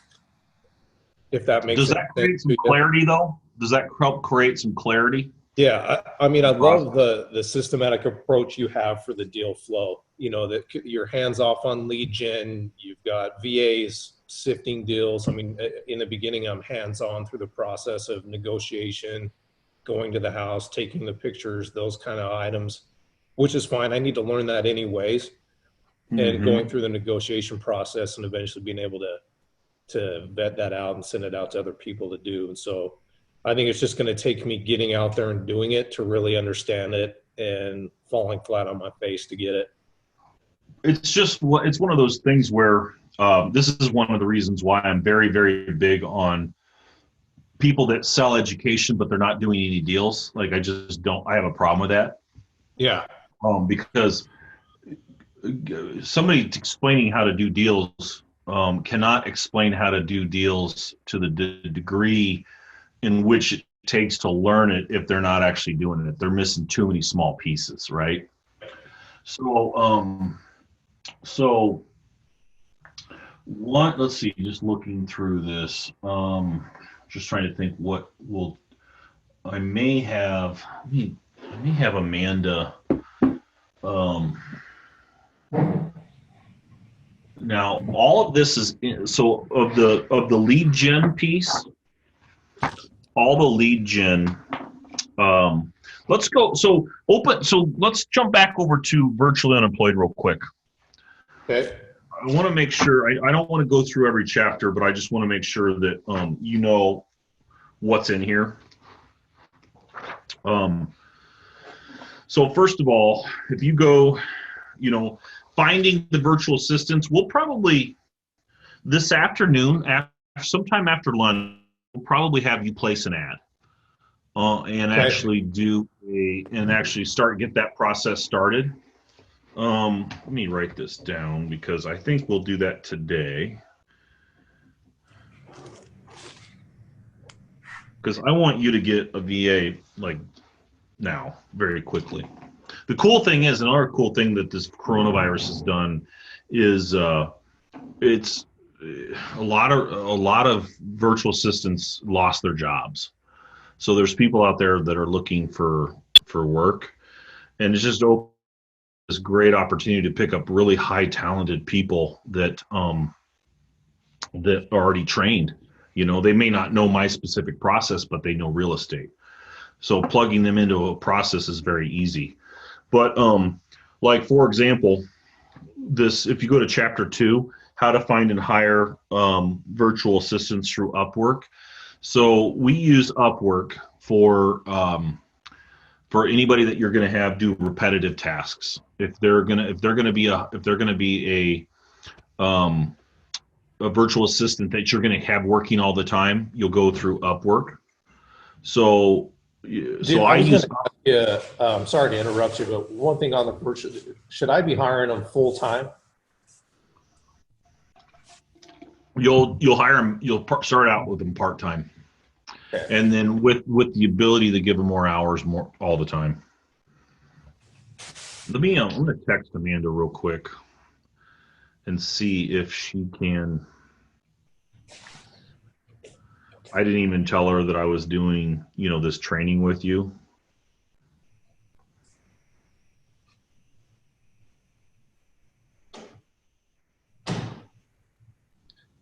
[SPEAKER 2] If that makes sense.
[SPEAKER 1] Does that create some clarity, though? Does that help create some clarity?
[SPEAKER 2] Yeah, I love the systematic approach you have for the deal flow. That you're hands off on lead gen. You've got VAs sifting deals. In the beginning, I'm hands on through the process of negotiation, going to the house, taking the pictures, those kind of items, which is fine. I need to learn that anyways, and going through the negotiation process and eventually being able to vet that out and send it out to other people to do. And so I think it's just going to take me getting out there and doing it to really understand it and falling flat on my face to get it.
[SPEAKER 1] It's one of those things where this is one of the reasons why I'm very, very big on people that sell education, but they're not doing any deals. Like I have a problem with that.
[SPEAKER 2] Yeah.
[SPEAKER 1] Because somebody explaining how to do deals cannot explain how to do deals to the degree in which it takes to learn it if they're not actually doing it. They're missing too many small pieces, right? So let's see, just looking through this, just trying to think I may have Amanda, now all of this is, so of the lead gen piece, all the lead gen, let's jump back over to virtually unemployed real quick.
[SPEAKER 2] Okay.
[SPEAKER 1] I want to make sure, I don't want to go through every chapter, but I just want to make sure that you know what's in here. So first of all, if you go, finding the virtual assistants, we'll probably, this afternoon, sometime after lunch, we'll probably have you place an ad and actually get that process started. Let me write this down because I think we'll do that today. Because I want you to get a VA like now, very quickly. The cool thing is, another cool thing that this coronavirus has done is it's a lot of virtual assistants lost their jobs. So there's people out there that are looking for work, and it's just this great opportunity to pick up really high talented people that are already trained. They may not know my specific process, but they know real estate. So plugging them into a process is very easy. But like for example, if you go to chapter 2, how to find and hire virtual assistants through Upwork. So we use Upwork for anybody that you're going to have do repetitive tasks. If they're going to be a a virtual assistant that you're going to have working all the time, you'll go through Upwork. So I use.
[SPEAKER 2] Yeah, sorry to interrupt you, but one thing on the virtual, should I be hiring them full time?
[SPEAKER 1] You'll hire them. You'll start out with them part time,
[SPEAKER 2] Okay.
[SPEAKER 1] and then with the ability to give them more hours, more all the time. I'm going to text Amanda real quick and see if she can. I didn't even tell her that I was doing, this training with you.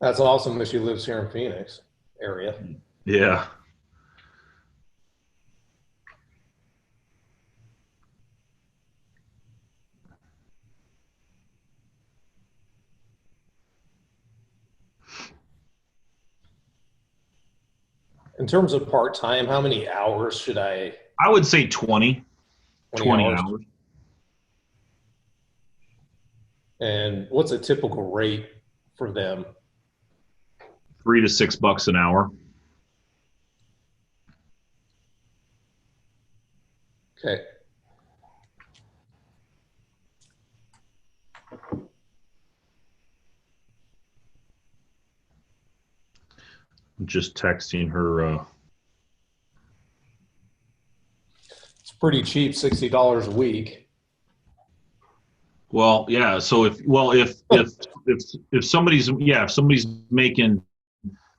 [SPEAKER 2] That's awesome that she lives here in Phoenix area.
[SPEAKER 1] Yeah.
[SPEAKER 2] In terms of part-time, how many hours should I
[SPEAKER 1] would say 20
[SPEAKER 2] hours?
[SPEAKER 1] hours.
[SPEAKER 2] And what's a typical rate for them?
[SPEAKER 1] $3 to $6 an hour.
[SPEAKER 2] Okay.
[SPEAKER 1] I'm just texting her.
[SPEAKER 2] It's pretty cheap, $60 a week.
[SPEAKER 1] Well, yeah. So if somebody's making,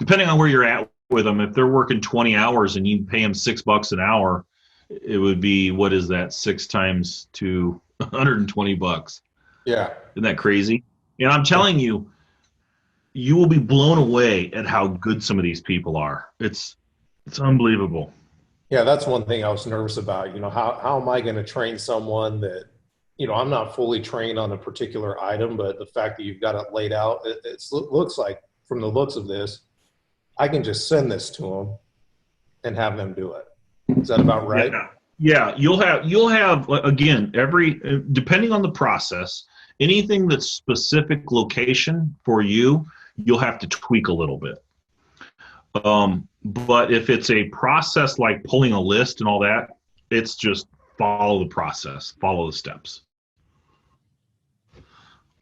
[SPEAKER 1] depending on where you're at with them, if they're working 20 hours and you pay them $6 an hour, it would be, what is that? 6 times to $120.
[SPEAKER 2] Yeah.
[SPEAKER 1] Isn't that crazy? And I'm telling you, you will be blown away at how good some of these people are. It's unbelievable.
[SPEAKER 2] Yeah, that's one thing I was nervous about. How am I going to train someone that, I'm not fully trained on a particular item, but the fact that you've got it laid out, it looks like, from the looks of this, I can just send this to them and have them do it. Is that about right?
[SPEAKER 1] Yeah. You'll have again, depending on the process, anything that's specific location for you, you'll have to tweak a little bit. But if it's a process like pulling a list and all that, it's just follow the process, follow the steps.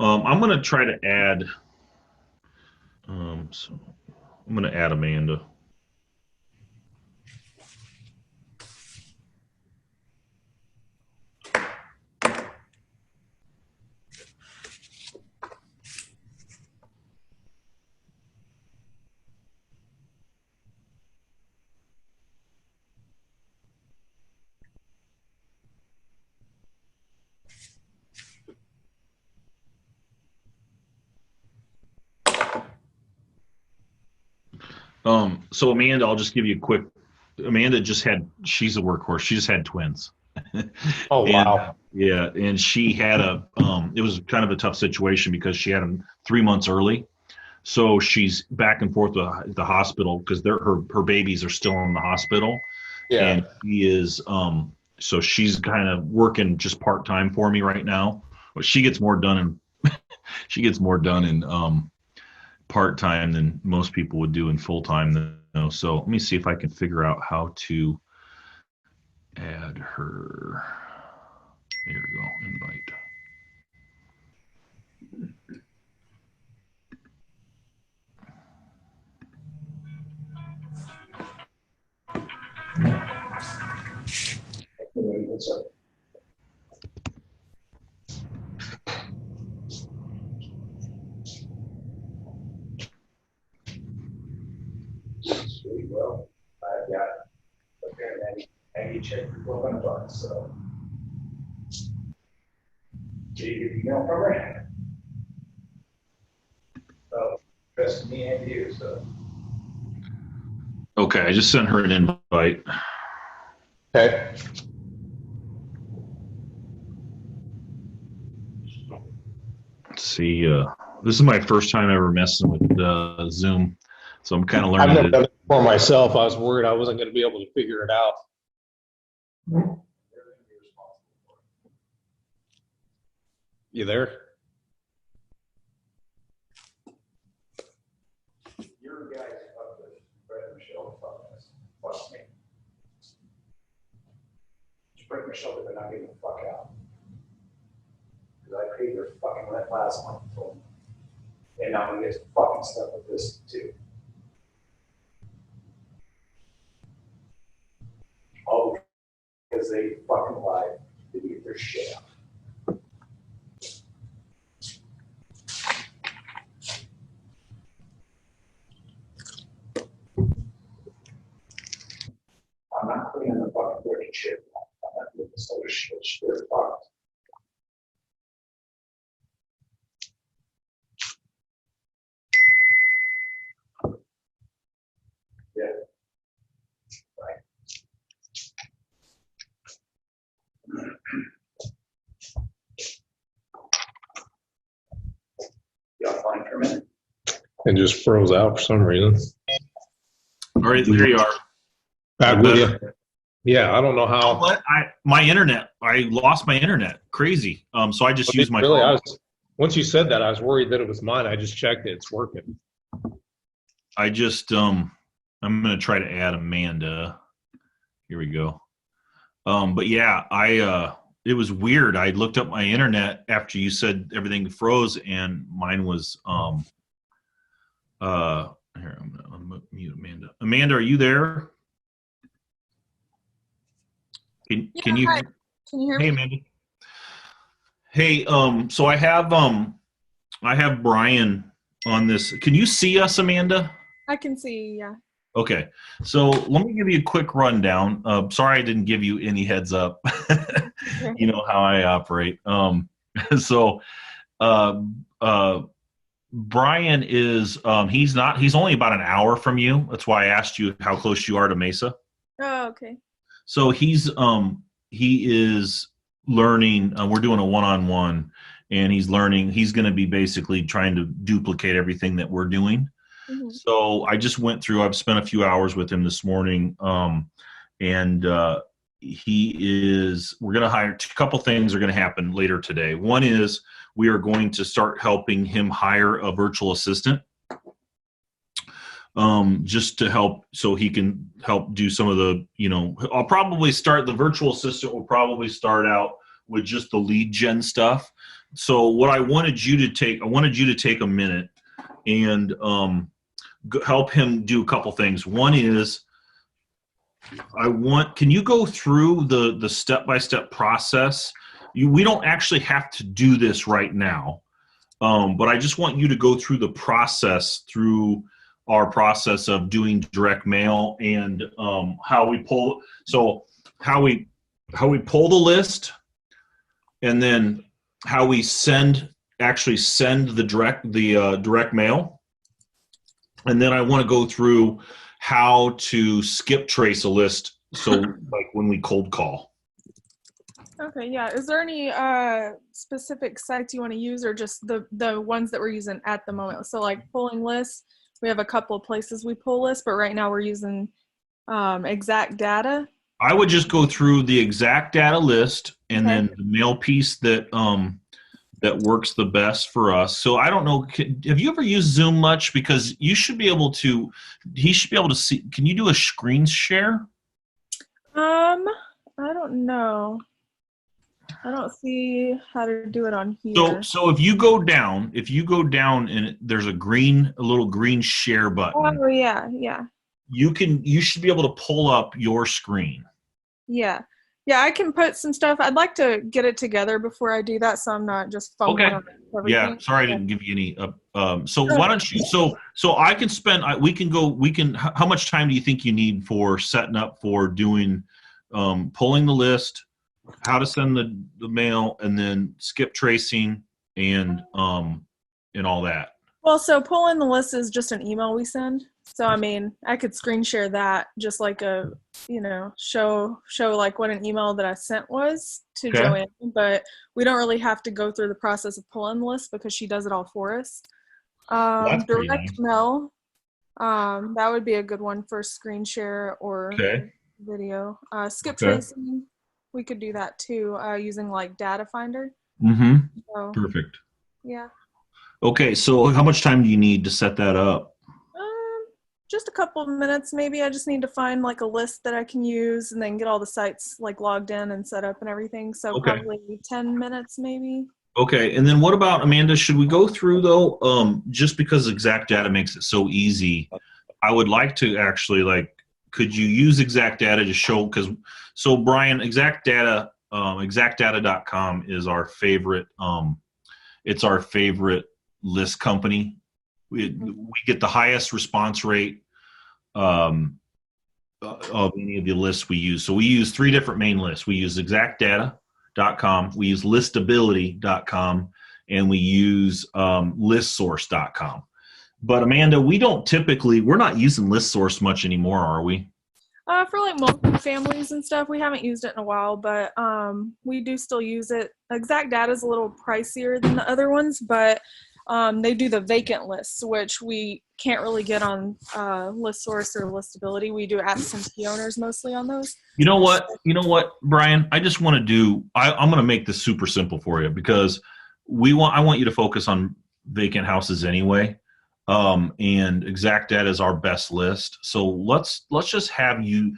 [SPEAKER 1] I'm going to try to add. So I'm going to add Amanda. So Amanda, I'll just give you a quick. Amanda she's a workhorse. She just had twins.
[SPEAKER 2] Oh, wow.
[SPEAKER 1] Yeah, and she had it was kind of a tough situation because she had them 3 months early. So she's back and forth with the hospital because her babies are still in the hospital.
[SPEAKER 2] Yeah.
[SPEAKER 1] And she is, so she's kind of working just part-time for me right now. But she gets more done in part-time than most people would do in full-time. So let me see if I can figure out how to add her. There we go, invite.
[SPEAKER 2] What's up? Sweet. Well, I've got a pair of Aggie check for $1200, so. Did you get the email from her? Oh, trust me and you, so.
[SPEAKER 1] Okay, I just sent her an invite.
[SPEAKER 2] Okay.
[SPEAKER 1] Let's see. This is my first time ever messing with Zoom, so I'm kind of learning.
[SPEAKER 2] I've never done it for myself. I was worried I wasn't going to be able to figure it out. You there?
[SPEAKER 3] on that last one. And now we get fucking stuff with this too. All because they fucking lied to get their shit out. I'm not putting in the fucking dirty shit. I'm not doing this other shit. They're fucked. Yeah. Right. Y'all fine for a minute?
[SPEAKER 2] It just froze out for some reason.
[SPEAKER 1] All right, there you are.
[SPEAKER 2] Back with you. Yeah, I don't know how.
[SPEAKER 1] What? I lost my internet. Crazy. So I just used my
[SPEAKER 2] really,
[SPEAKER 1] phone.
[SPEAKER 2] Once you said that, I was worried that it was mine. I just checked it. It's working.
[SPEAKER 1] I just I'm gonna try to add Amanda. Here we go. But yeah, it was weird. I looked up my internet after you said everything froze, and mine was here, I'm gonna mute Amanda. Amanda, are you there? Can you
[SPEAKER 4] hi. Can you hear me?
[SPEAKER 1] Hey Amanda. Hey, so I have Brian on this. Can you see us, Amanda?
[SPEAKER 4] I can see, yeah.
[SPEAKER 1] Okay, so let me give you a quick rundown. Sorry I didn't give you any heads up. You know how I operate. So Brian is he's only about an hour from you. That's why I asked you how close you are to Mesa.
[SPEAKER 4] Oh, okay.
[SPEAKER 1] So he is learning. We're doing a one-on-one, and he's learning. He's going to be basically trying to duplicate everything that we're doing. Mm-hmm. So I just went through. I've spent a few hours with him this morning, and he is. We're going to hire. A couple things are going to happen later today. One is we are going to start helping him hire a virtual assistant. Just to help, so he can help do some of the, I'll probably start, the virtual assistant will probably start out with just the lead gen stuff. So what I wanted you to take a minute and help him do a couple things. One is, can you go through the step-by-step process? We don't actually have to do this right now, but I just want you to go through the process, through our process of doing direct mail and how we pull the list, and then how we actually send the direct mail, and then I want to go through how to skip trace a list, so like when we cold call.
[SPEAKER 4] Okay, yeah. Is there any specific sites you want to use, or just the ones that we're using at the moment? So like pulling lists, we have a couple of places we pull lists, but right now we're using exact data.
[SPEAKER 1] I would just go through the exact data list, and then the mail piece that works the best for us. So I don't know, have you ever used Zoom much? Because he should be able to see. Can you do a screen share?
[SPEAKER 4] I don't know. I don't see how to do it on here.
[SPEAKER 1] So if you go down and there's a little green share button.
[SPEAKER 4] Oh yeah.
[SPEAKER 1] You should be able to pull up your screen.
[SPEAKER 4] Yeah, I can put some stuff. I'd like to get it together before I do that, so I'm not just fumbling on everything.
[SPEAKER 1] Yeah, sorry I didn't give you any. So why don't you? So I can spend. We can. How much time do you think you need for setting up for doing, pulling the list, how to send the mail, and then skip tracing and all that?
[SPEAKER 4] Well, so pulling the list is just an email we send. So, I mean, I could screen share that, just like show like what an email that I sent was to Joanne, but we don't really have to go through the process of pulling the list because she does it all for us. Direct mail, that would be a good one for screen share or video. Skip tracing, we could do that too, using like Data Finder.
[SPEAKER 1] Mm-hmm.
[SPEAKER 4] So,
[SPEAKER 1] perfect.
[SPEAKER 4] Yeah.
[SPEAKER 1] Okay, so how much time do you need to set that up?
[SPEAKER 4] Just a couple of minutes, maybe. I just need to find like a list that I can use and then get all the sites like logged in and set up and everything. So probably 10 minutes, maybe.
[SPEAKER 1] Okay, and then what about Amanda? Should we go through though? Just because exact data makes it so easy, I would like to actually like. Could you use exact data to show? Because so Brian, exact data, exactdata.com is our favorite. It's our favorite list company. We get the highest response rate of any of the lists we use. So we use 3 different main lists. We use exactdata.com, we use listability.com, and we use listsource.com. But Amanda, we're not using listsource much anymore, are we?
[SPEAKER 4] For like multi-families and stuff, we haven't used it in a while, but we do still use it. Exact data is a little pricier than the other ones, but they do the vacant lists, which we can't really get on ListSource or Listability. We do absentee owners mostly on those.
[SPEAKER 1] You know what, Brian? I just want to do. I'm going to make this super simple for you because I want you to focus on vacant houses anyway. And exact data is our best list. So let's just have you.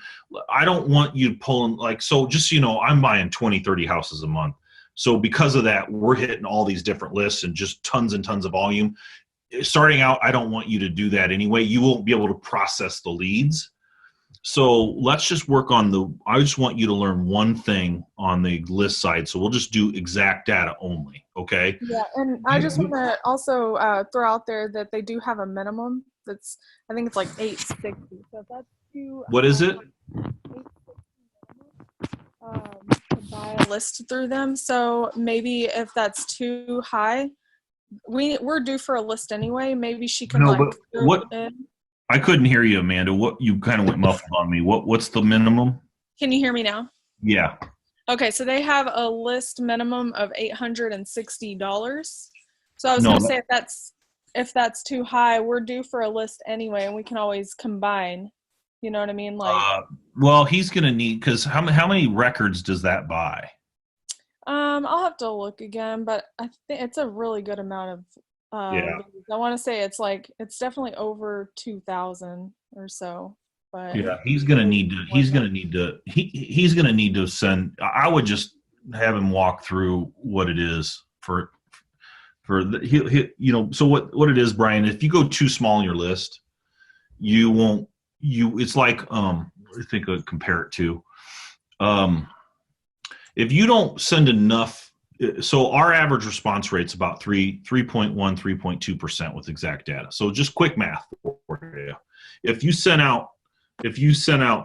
[SPEAKER 1] I don't want you pulling just so you know, I'm buying 20, 30 houses a month. So because of that, we're hitting all these different lists and just tons and tons of volume. Starting out, I don't want you to do that anyway. You won't be able to process the leads. So let's just work on I just want you to learn one thing on the list side. So we'll just do exact data only. Okay.
[SPEAKER 4] Yeah. And I just want to also throw out there that they do have a minimum I think it's like 860. So if that's too.
[SPEAKER 1] What is it?
[SPEAKER 4] To buy a list through them. So maybe if that's too high, we're due for a list anyway. Maybe she can
[SPEAKER 1] I couldn't hear you, Amanda. What, you kind of went muffled on me. What's the minimum?
[SPEAKER 4] Can you hear me now?
[SPEAKER 1] Yeah.
[SPEAKER 4] Okay, so they have a list minimum of $860. So I was going to say if that's too high, we're due for a list anyway, and we can always combine. You know what I mean?
[SPEAKER 1] Well, he's going to need, because how many records does that buy?
[SPEAKER 4] I'll have to look again, but I think it's a really good amount of. I want to say it's definitely over 2,000 or so. But
[SPEAKER 1] yeah, he's going to need to send. I would just have him walk through what it is for So what it is, Brian. If you go too small in your list, you won't. It's like I think I'd compare it to if you don't send enough. So our average response rate's about 3.2% with exact data. So just quick math for you. If you sent out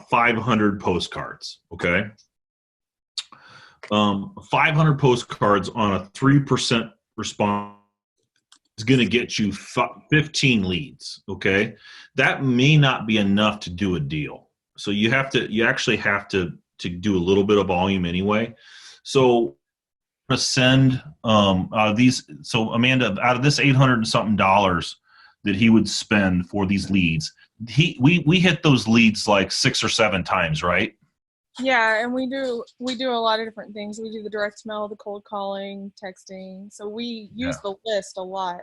[SPEAKER 1] 500 postcards, okay, 500 postcards on a 3% response is going to get you 15 leads. Okay, that may not be enough to do a deal. So you actually have to do a little bit of volume anyway. So I'm going to send these. So Amanda, out of this $800 and something that he would spend for these leads, we hit those leads like 6 or 7 times, right?
[SPEAKER 4] Yeah, and we do a lot of different things. We do the direct mail, the cold calling, texting. So we use the list a lot.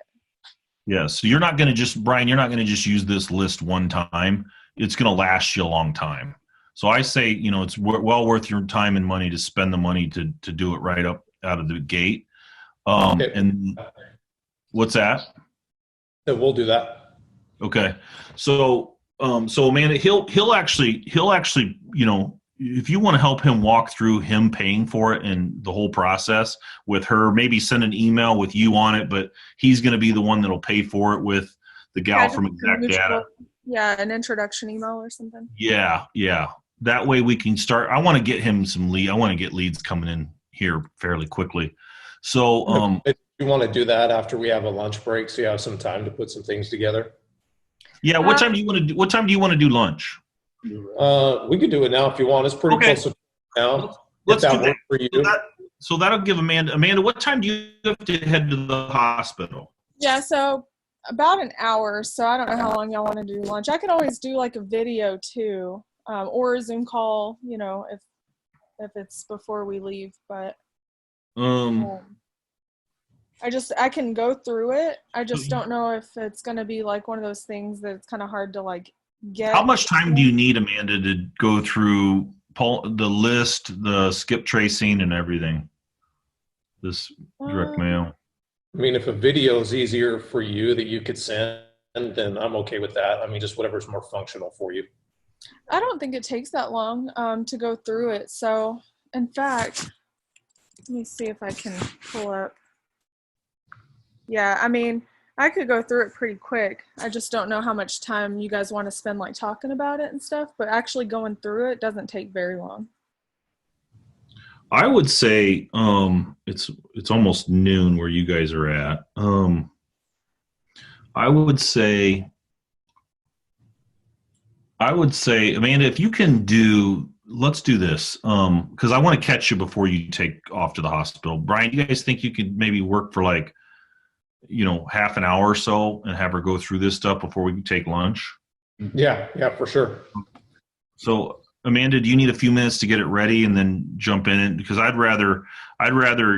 [SPEAKER 1] Yeah, so you're not going to Brian, you're not going to just use this list one time. It's going to last you a long time. So I say, it's well worth your time and money to spend the money to do it right up out of the gate.
[SPEAKER 2] Okay.
[SPEAKER 1] And what's that?
[SPEAKER 2] So we'll do that.
[SPEAKER 1] Okay. So Amanda, he'll actually, if you want to help him walk through him paying for it and the whole process with her, maybe send an email with you on it, but he's going to be the one that'll pay for it with the gal from Exact Data.
[SPEAKER 4] Yeah, an introduction email or something.
[SPEAKER 1] Yeah. That way we can start. I want to get him some lead. I want to get leads coming in here fairly quickly. So
[SPEAKER 2] you want to do that after we have a lunch break, so you have some time to put some things together?
[SPEAKER 1] Yeah. What time do you want to do lunch?
[SPEAKER 2] We could do it now if you want. It's pretty close to now.
[SPEAKER 1] Let's do that.
[SPEAKER 2] Work for you.
[SPEAKER 1] So that'll give Amanda. Amanda, what time do you have to head to the hospital?
[SPEAKER 4] Yeah, so about an hour. So I don't know how long y'all want to do lunch. I can always do like a video too, or a Zoom call. If it's before we leave, but I can go through it. I just don't know if it's going to be like one of those things that it's kind of hard to like get.
[SPEAKER 1] How much time do you need, Amanda, to go through the list, the skip tracing, and everything? this direct mail.
[SPEAKER 2] I mean, if a video is easier for you that you could send, then I'm okay with that. I mean, just whatever's more functional for you.
[SPEAKER 4] I don't think it takes that long to go through it. So, in fact, let me see if I can pull up. Yeah, I mean, I could go through it pretty quick. I just don't know how much time you guys want to spend like talking about it and stuff, but actually going through it doesn't take very long.
[SPEAKER 1] I would say it's almost noon where you guys are at. I would say, Amanda, if you can let's do this, because I want to catch you before you take off to the hospital. Brian, do you guys think you could maybe work for like, half an hour or so and have her go through this stuff before we take lunch?
[SPEAKER 2] Yeah, for sure.
[SPEAKER 1] So, Amanda, do you need a few minutes to get it ready and then jump in it? Because I'd rather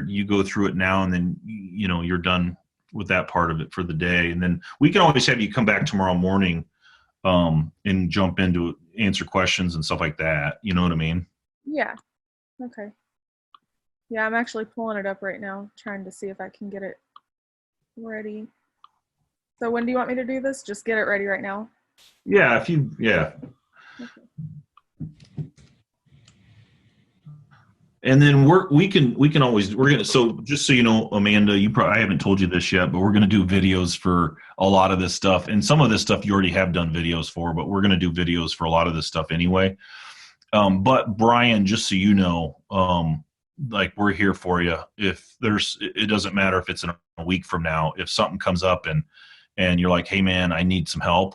[SPEAKER 1] you go through it now and then you're done with that part of it for the day, and then we can always have you come back tomorrow morning and jump into answer questions and stuff like that. You know what I mean?
[SPEAKER 4] Yeah. Okay. Yeah, I'm actually pulling it up right now, trying to see if I can get it ready. So when do you want me to do this? Just get it ready right now?
[SPEAKER 1] Yeah,
[SPEAKER 4] Okay.
[SPEAKER 1] And then we're gonna, so just so you know, Amanda, I haven't told you this yet, but we're gonna do videos for a lot of this stuff, and some of this stuff you already have done videos for, but we're gonna do videos for a lot of this stuff anyway. But Brian, just so you know, like, we're here for you. It doesn't matter if it's in a week from now. If something comes up and you're like, hey man, I need some help,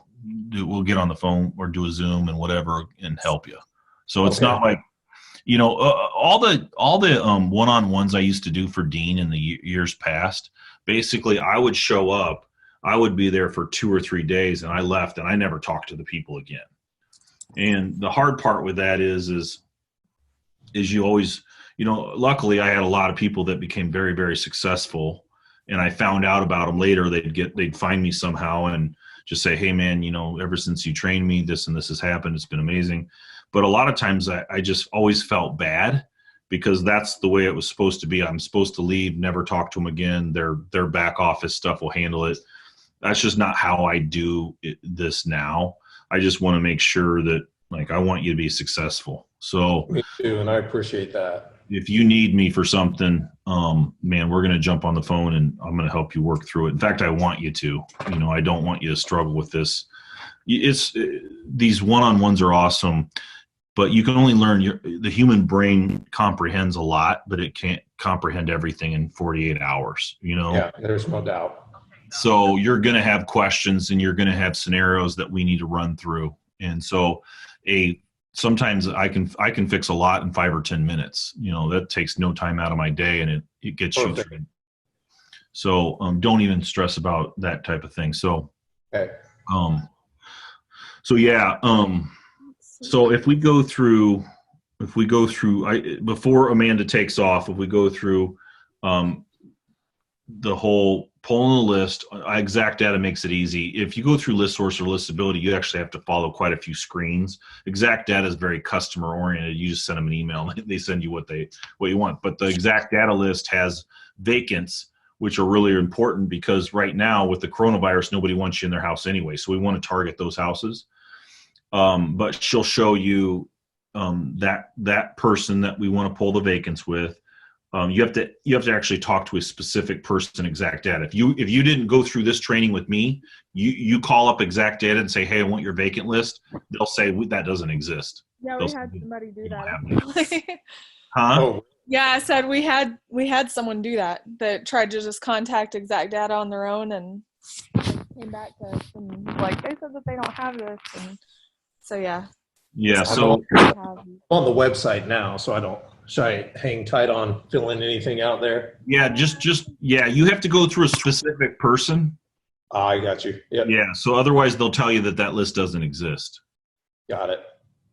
[SPEAKER 1] we'll get on the phone or do a Zoom and whatever and help you. So it's not like, all the one-on-ones I used to do for Dean in the years past, basically I would show up, I would be there for 2 or 3 days, and I left and I never talked to the people again. And the hard part with that is you always, luckily I had a lot of people that became very, very successful, and I found out about them later. They'd find me somehow and just say, hey man, ever since you trained me, this and this has happened. It's been amazing. But a lot of times I just always felt bad, because that's the way it was supposed to be. I'm supposed to leave, never talk to them again. Their back office stuff will handle it. That's just not how I do this now. I just want to make sure that, like, I want you to be successful. So
[SPEAKER 2] me too, and I appreciate that. If
[SPEAKER 1] you need me for something, man, we're going to jump on the phone and I'm going to help you work through it. In fact, I want you to. I don't want you to struggle with this. These one-on-ones are awesome, but you can only learn. The human brain comprehends a lot, but it can't comprehend everything in 48 hours.
[SPEAKER 2] Yeah, there's no doubt.
[SPEAKER 1] So you're going to have questions and you're going to have scenarios that we need to run through. And so sometimes I can fix a lot in 5 or 10 minutes. That takes no time out of my day, and it gets you through. So don't even stress about that type of thing. So,
[SPEAKER 2] okay.
[SPEAKER 1] So yeah. So if we go through, before Amanda takes off, if we go through the whole pulling the list, Exact Data makes it easy. If you go through list source or listability, you actually have to follow quite a few screens. Exact Data is very customer oriented. You just send them an email and they send you what you want. But the Exact Data list has vacants, which are really important, because right now with the coronavirus, nobody wants you in their house anyway. So we want to target those houses. But she'll show you that person that we want to pull the vacants with. You have to actually talk to a specific person, Exact Data. If you didn't go through this training with me, you call up Exact Data and say, hey, I want your vacant list. They'll say that doesn't exist.
[SPEAKER 4] Yeah,
[SPEAKER 1] we
[SPEAKER 4] had somebody do that.
[SPEAKER 1] Huh?
[SPEAKER 2] Oh.
[SPEAKER 4] Yeah, I said we had someone do that tried to just contact Exact Data on their own, and came back to us and like they said that they don't have this, and so yeah.
[SPEAKER 1] Yeah, so
[SPEAKER 2] I'm on the website now, so should I hang tight on filling anything out there?
[SPEAKER 1] Yeah, you have to go through a specific person.
[SPEAKER 2] I got you. Yep.
[SPEAKER 1] Yeah, so otherwise they'll tell you that list doesn't exist.
[SPEAKER 2] Got it.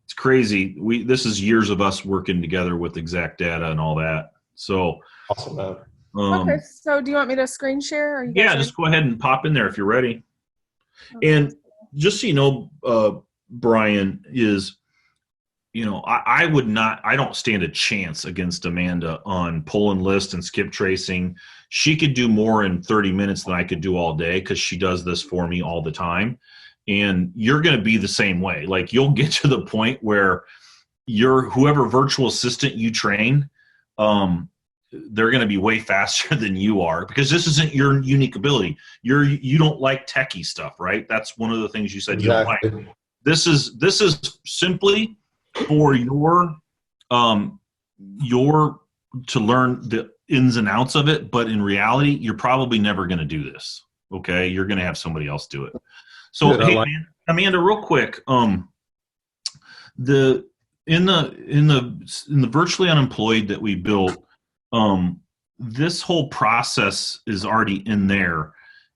[SPEAKER 1] It's crazy. This is years of us working together with Exact Data and all that. So
[SPEAKER 2] awesome, man.
[SPEAKER 4] Okay, so do you want me to screen share? Or
[SPEAKER 1] just go ahead and pop in there if you're ready. Okay. And just so you know, Brian, is I don't stand a chance against Amanda on pull and list and skip tracing. She could do more in 30 minutes than I could do all day because she does this for me all the time. And you're going to be the same way. Like, you'll get to the point where whoever virtual assistant you train, they're going to be way faster than you are, because this isn't your unique ability. You don't like techie stuff, right? That's one of the things you said
[SPEAKER 2] Exactly.
[SPEAKER 1] you don't like. This is simply for your to learn the ins and outs of it, but in reality, you're probably never going to do this. Okay, you're going to have somebody else do it. So,
[SPEAKER 2] Good,
[SPEAKER 1] hey, Amanda, real quick, the in the virtually unemployed that we built, this whole process is already in there.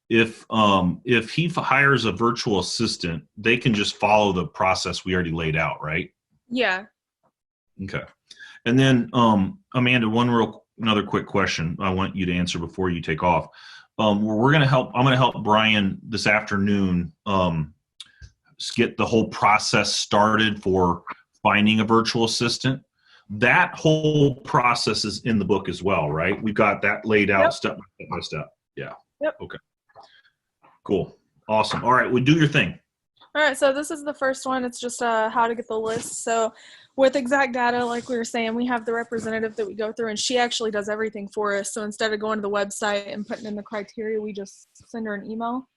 [SPEAKER 1] If he hires a virtual assistant, they can just follow the process we already laid out, right?
[SPEAKER 4] Yeah.
[SPEAKER 1] Okay. And then, Amanda, another quick question I want you to answer before you take off. I'm going to help Brian this afternoon get the whole process started for finding a virtual assistant. That whole process is in the book as well, right? We've got that laid out step by step. Yeah.
[SPEAKER 4] Yep.
[SPEAKER 1] Okay. Cool. Awesome. All right. Well, do your thing.
[SPEAKER 4] All right, so this is the first one. It's just how to get the list. So with exact data, like we were saying, we have the representative that we go through, and she actually does everything for us. So instead of going to the website and putting in the criteria, we just send her an email,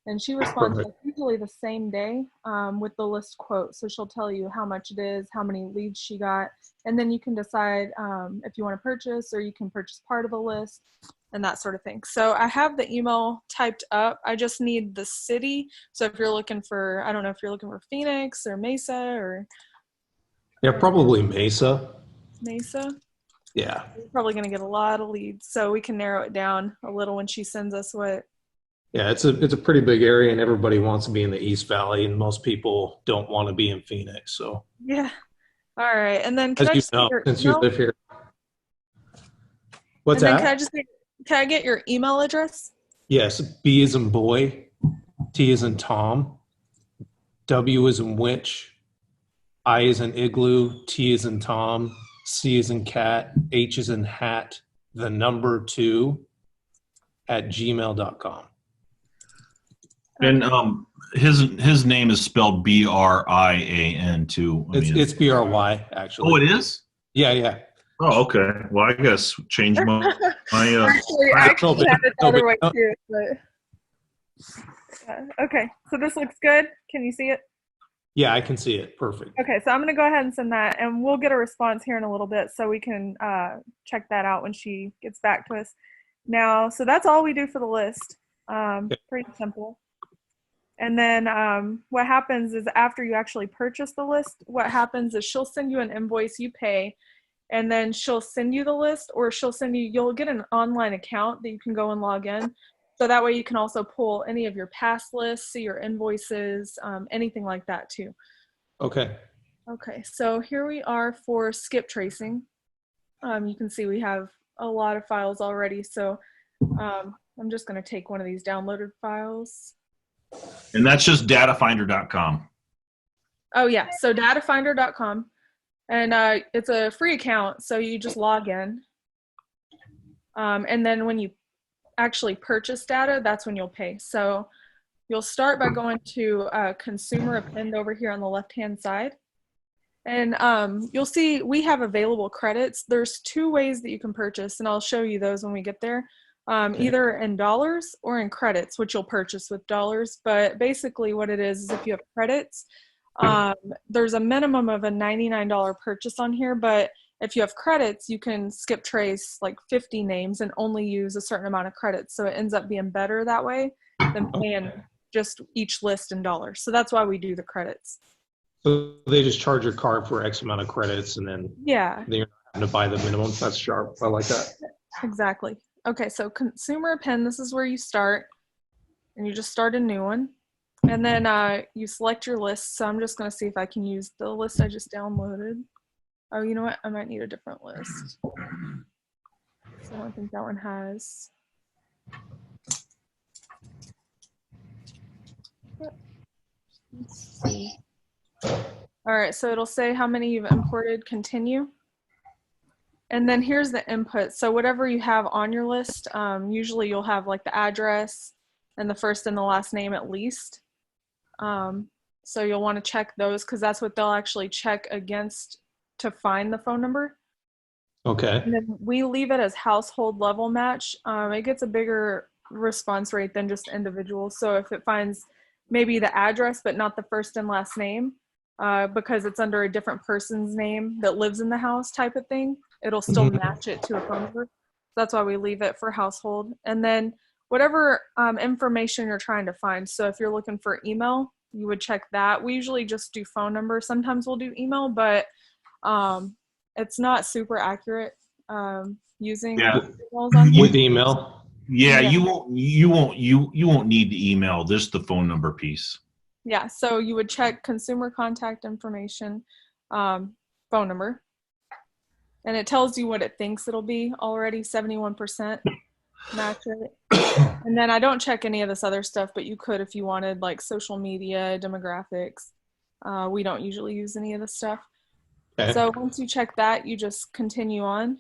[SPEAKER 4] and she responds like usually the same day with the list quote. So she'll tell you how much it is, how many leads she got, and then you can decide if you want to purchase, or you can purchase part of a list and that sort of thing. So I have the email typed up. I just need the city. So if you're looking for, I don't know if you're looking for Phoenix or Mesa or.
[SPEAKER 2] Yeah, probably Mesa.
[SPEAKER 4] Mesa?
[SPEAKER 2] Yeah.
[SPEAKER 4] We're probably going to get a lot of leads. So we can narrow it down a little when she sends us what.
[SPEAKER 2] Yeah, it's a pretty big area, and everybody wants to be in the East Valley, and most people don't want to be in Phoenix. So.
[SPEAKER 4] Yeah. All right. And then
[SPEAKER 2] as you know, since you live here. What's that?
[SPEAKER 4] Can I get your email address?
[SPEAKER 2] Yes, B as in boy, T as in Tom, W as in witch, I as in igloo, T as in Tom, C as in cat, H as in hat, the number 2 at gmail.com.
[SPEAKER 1] And his name is spelled Brian too.
[SPEAKER 2] It's BRY actually.
[SPEAKER 1] Oh, it is?
[SPEAKER 2] Yeah.
[SPEAKER 1] Oh, okay. Well, I guess change my
[SPEAKER 4] actually had it the other way too, but okay. So this looks good. Can you see it?
[SPEAKER 2] Yeah, I can see it. Perfect.
[SPEAKER 4] Okay, so I'm going to go ahead and send that, and we'll get a response here in a little bit, so we can check that out when she gets back to us. Now, so that's all we do for the list. Pretty simple. And then what happens is after you actually purchase the list, what happens is she'll send you an invoice, you pay, and then she'll send you the list, or you'll get an online account that you can go and log in. So that way you can also pull any of your past lists, see your invoices, anything like that too.
[SPEAKER 2] Okay.
[SPEAKER 4] Okay, so here we are for skip tracing. You can see we have a lot of files already. So I'm just going to take one of these downloaded files.
[SPEAKER 1] And that's just datafinder.com.
[SPEAKER 4] Oh yeah, so datafinder.com. And it's a free account, so you just log in. And then when you actually purchase data, that's when you'll pay. So you'll start by going to consumer append over here on the left-hand side. And you'll see we have available credits. There's 2 ways that you can purchase, and I'll show you those when we get there. Either in dollars or in credits, which you'll purchase with dollars. But basically what it is if you have credits, there's a minimum of a $99 purchase on here, but if you have credits, you can skip trace like 50 names and only use a certain amount of credits. So it ends up being better that way than paying just each list in dollars. So that's why we do the credits.
[SPEAKER 2] So they just charge your card for X amount of credits, and then you're not having to buy the minimum. That's sharp. I like that.
[SPEAKER 4] Exactly. Okay, so consumer append, this is where you start, and you just start a new one. And then you select your list. So I'm just going to see if I can use the list I just downloaded. Oh, you know what? I might need a different list. So I don't think that one has. Let's see. All right, so it'll say how many you've imported, continue. And then here's the input. So whatever you have on your list, usually you'll have like the address and the first and the last name at least. So you'll want to check those because that's what they'll actually check against to find the phone number.
[SPEAKER 2] Okay.
[SPEAKER 4] And then we leave it as household level match. It gets a bigger response rate than just individuals. So if it finds maybe the address but not the first and last name, because it's under a different person's name that lives in the house type of thing, it'll still match it to a phone number. That's why we leave it for household. And then whatever information you're trying to find. So if you're looking for email, you would check that. We usually just do phone number. Sometimes we'll do email, but it's not super accurate using emails on here.
[SPEAKER 2] With email.
[SPEAKER 1] Yeah, you won't need the email. Just the phone number piece.
[SPEAKER 4] Yeah, so you would check consumer contact information, phone number, and it tells you what it thinks it'll be already, 71% match rate. And then I don't check any of this other stuff, but you could if you wanted, like social media, demographics. We don't usually use any of this stuff. Okay. So once you check that, you just continue on,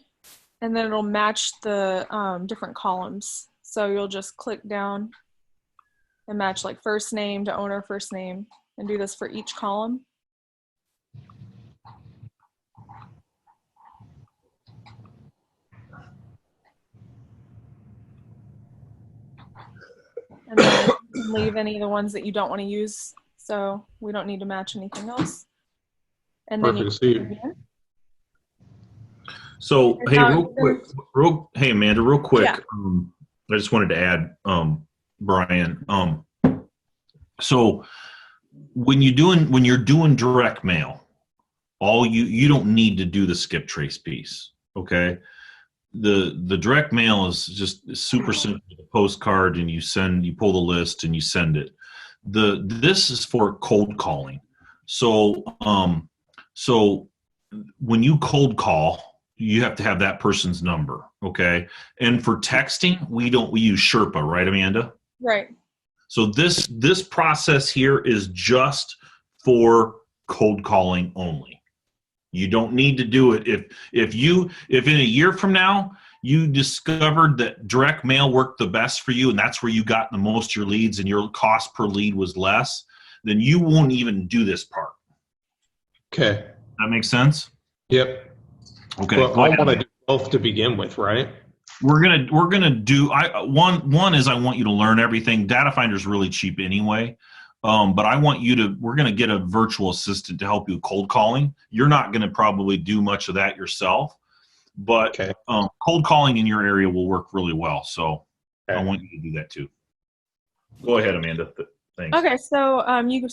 [SPEAKER 4] and then it'll match the different columns. So you'll just click down and match like first name to owner first name and do this for each column. And then you can leave any of the ones that you don't want to use. So we don't need to match anything else. And then
[SPEAKER 1] so hey, hey Amanda, real quick. Yeah. I just wanted to add, Brian. So when you're doing direct mail, you don't need to do the skip trace piece. Okay. The direct mail is just super simple. The postcard, and you pull the list and you send it. This is for cold calling. So when you cold call, you have to have that person's number. Okay. And for texting, we use Sherpa, right, Amanda?
[SPEAKER 4] Right.
[SPEAKER 1] So this process here is just for cold calling only. You don't need to do it if in a year from now you discovered that direct mail worked the best for you and that's where you got the most of your leads and your cost per lead was less, then you won't even do this part. Okay. That makes sense?
[SPEAKER 2] Yep.
[SPEAKER 1] Okay.
[SPEAKER 2] Well, I want to do both to begin with, right?
[SPEAKER 1] We're gonna do one is I want you to learn everything. Data Finder is really cheap anyway. But I want we're going to get a virtual assistant to help you with cold calling. You're not going to probably do much of that yourself, but cold calling in your area will work really well. So I want you to do that too. Go ahead, Amanda. Thanks.
[SPEAKER 4] Okay, so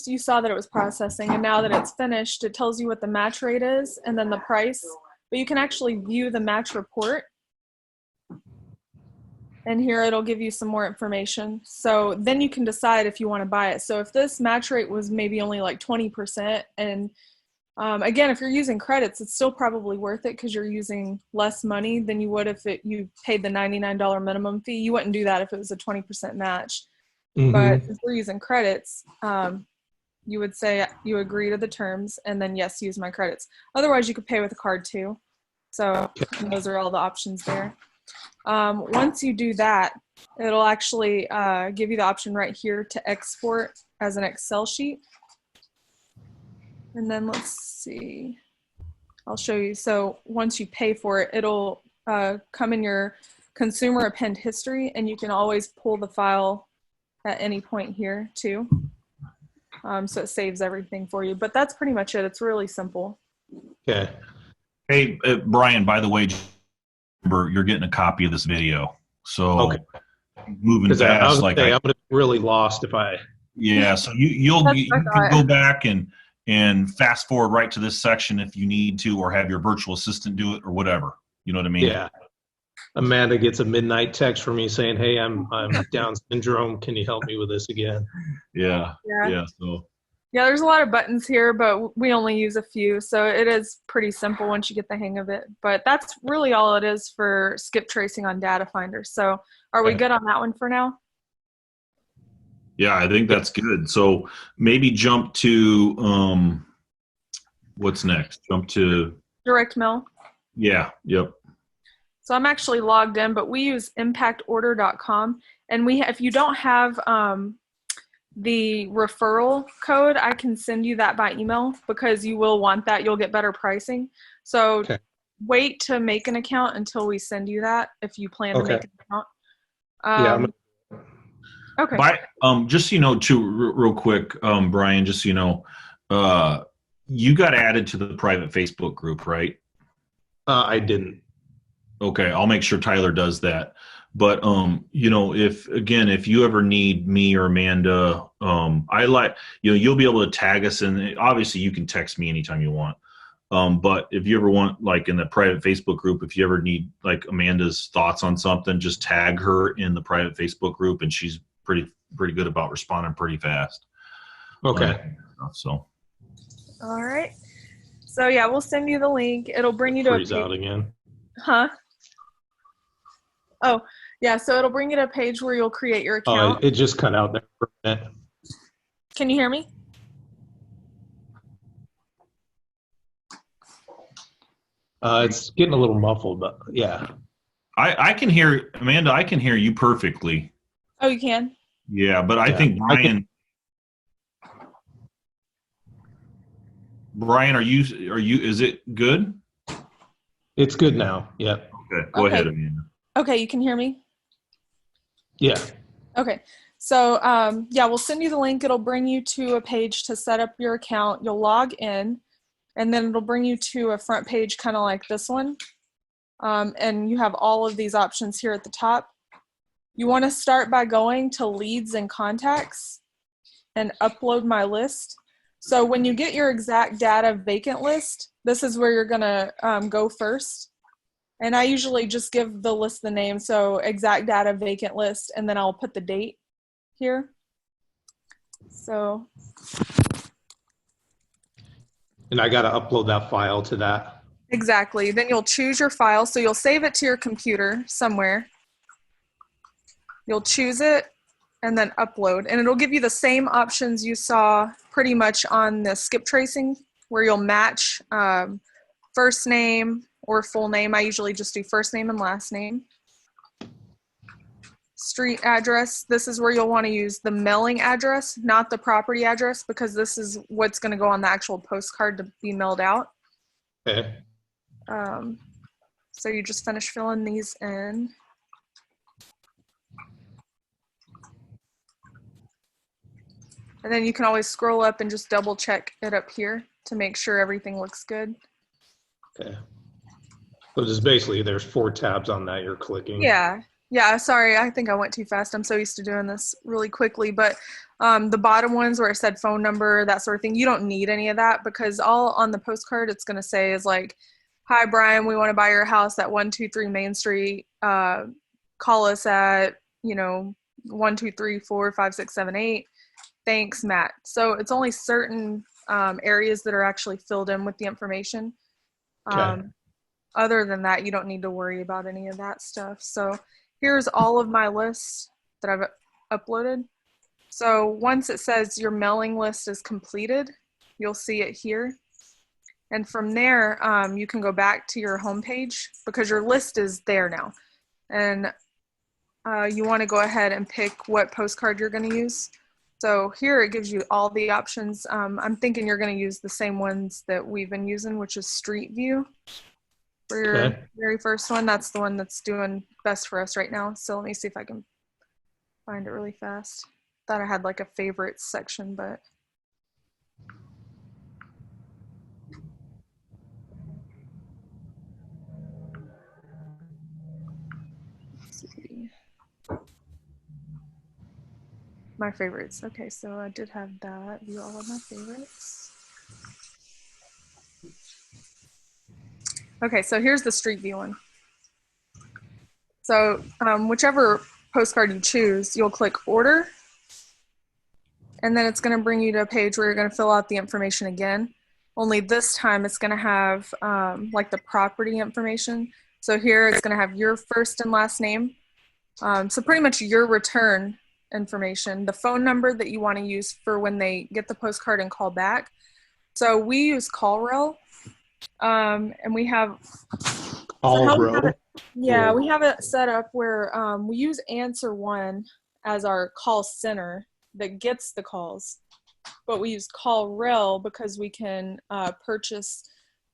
[SPEAKER 4] you saw that it was processing, and now that it's finished, it tells you what the match rate is and then the price. But you can actually view the match report. And here it'll give you some more information. So then you can decide if you want to buy it. So if this match rate was maybe only like 20%, and again, if you're using credits, it's still probably worth it because you're using less money than you would if you paid the $99 minimum fee. You wouldn't do that if it was a 20% match. Mm-hmm. But if we're using credits, you would say you agree to the terms and then yes, use my credits. Otherwise, you could pay with a card too. So those are all the options there. Once you do that, it'll actually give you the option right here to export as an Excel sheet. And then let's see, I'll show you. So once you pay for it, it'll come in your consumer append history, and you can always pull the file at any point here too. So it saves everything for you, but that's pretty much it. It's really simple.
[SPEAKER 1] Okay. Hey, Brian, by the way, you're getting a copy of this video. So moving fast,
[SPEAKER 2] I'm gonna be really lost if I.
[SPEAKER 1] Yeah, so you can go back and fast forward right to this section if you need to, or have your virtual assistant do it or whatever. You know what I mean?
[SPEAKER 2] Yeah. Amanda gets a midnight text from me saying, "Hey, I'm Down syndrome. Can you help me with this again?"
[SPEAKER 1] Yeah. So.
[SPEAKER 4] Yeah, there's a lot of buttons here, but we only use a few, so it is pretty simple once you get the hang of it. But that's really all it is for skip tracing on Data Finder. So are we good on that one for now?
[SPEAKER 1] Yeah, I think that's good. So maybe jump to What's next? Jump to
[SPEAKER 4] direct mail.
[SPEAKER 1] Yeah. Yep.
[SPEAKER 4] So I'm actually logged in, but we use impactorder.com, and if you don't have the referral code, I can send you that by email because you will want that. You'll get better pricing. So wait to make an account until we send you that if you plan to make an account. Okay.
[SPEAKER 1] Just so you know, too, real quick, Brian, just so you know, you got added to the private Facebook group, right?
[SPEAKER 2] I didn't.
[SPEAKER 1] Okay, I'll make sure Tyler does that. But if you ever need me or Amanda, you'll be able to tag us, and obviously you can text me anytime you want. But if you ever want, like in the private Facebook group, if you ever need like Amanda's thoughts on something, just tag her in the private Facebook group, and she's pretty good about responding pretty fast.
[SPEAKER 2] Okay.
[SPEAKER 1] So.
[SPEAKER 4] All right. So yeah, we'll send you the link. It'll bring you to
[SPEAKER 2] freeze out again.
[SPEAKER 4] Huh? Oh, yeah. So it'll bring you to a page where you'll create your account.
[SPEAKER 2] It just cut out there for a minute.
[SPEAKER 4] Can you hear me?
[SPEAKER 2] It's getting a little muffled, but yeah.
[SPEAKER 1] I can hear, Amanda, I can hear you perfectly.
[SPEAKER 4] Oh, you can?
[SPEAKER 1] Yeah, but I think Brian, are you, is it good?
[SPEAKER 2] It's good now. Yep.
[SPEAKER 1] Okay. Go ahead, Amanda.
[SPEAKER 4] Okay. You can hear me?
[SPEAKER 2] Yeah.
[SPEAKER 4] Okay. So, we'll send you the link. It'll bring you to a page to set up your account. You'll log in, and then it'll bring you to a front page kind of like this one. And you have all of these options here at the top. You want to start by going to leads and contacts and upload my list. So when you get your exact data vacant list, this is where you're going to go first. And I usually just give the list the name. So exact data vacant list, and then I'll put the date here. So.
[SPEAKER 2] And I got to upload that file to that.
[SPEAKER 4] Exactly. Then you'll choose your file. So you'll save it to your computer somewhere. You'll choose it and then upload. And it'll give you the same options you saw pretty much on the skip tracing, where you'll match first name or full name. I usually just do first name and last name. Street address. This is where you'll want to use the mailing address, not the property address, because this is what's going to go on the actual postcard to be mailed out.
[SPEAKER 2] Okay.
[SPEAKER 4] So you just finish filling these in. And then you can always scroll up and just double check it up here to make sure everything looks good.
[SPEAKER 2] Okay. So just basically there's 4 tabs on that you're clicking.
[SPEAKER 4] Yeah. Yeah, sorry, I think I went too fast. I'm so used to doing this really quickly. But the bottom ones where it said phone number, that sort of thing, you don't need any of that, because all on the postcard it's going to say is like, hi, Brian, we want to buy your house at 123 Main Street. Call us at, 1-2-3-4-5-6-7-8. Thanks, Matt. So it's only certain areas that are actually filled in with the information.
[SPEAKER 2] Okay.
[SPEAKER 4] Other than that, you don't need to worry about any of that stuff. So here's all of my lists that I've uploaded. So once it says your mailing list is completed, you'll see it here. And from there, you can go back to your homepage because your list is there now. And you want to go ahead and pick what postcard you're going to use. So here it gives you all the options. I'm thinking you're going to use the same ones that we've been using, which is Street View for your very first one. That's the one that's doing best for us right now. So let me see if I can find it really fast. Thought I had like a favorites section, but. Let's see. My favorites. Okay, so I did have that. View all of my favorites. Okay, so here's the Street View one. So whichever postcard you choose, you'll click order. And then it's going to bring you to a page where you're going to fill out the information again. Only this time it's going to have like the property information. So here it's going to have your first and last name. So pretty much your return information, the phone number that you want to use for when they get the postcard and call back, So we use CallRail, and we have
[SPEAKER 2] CallRail.
[SPEAKER 4] Yeah, we have it set up where we use Answer One as our call center that gets the calls, but we use CallRail because we can purchase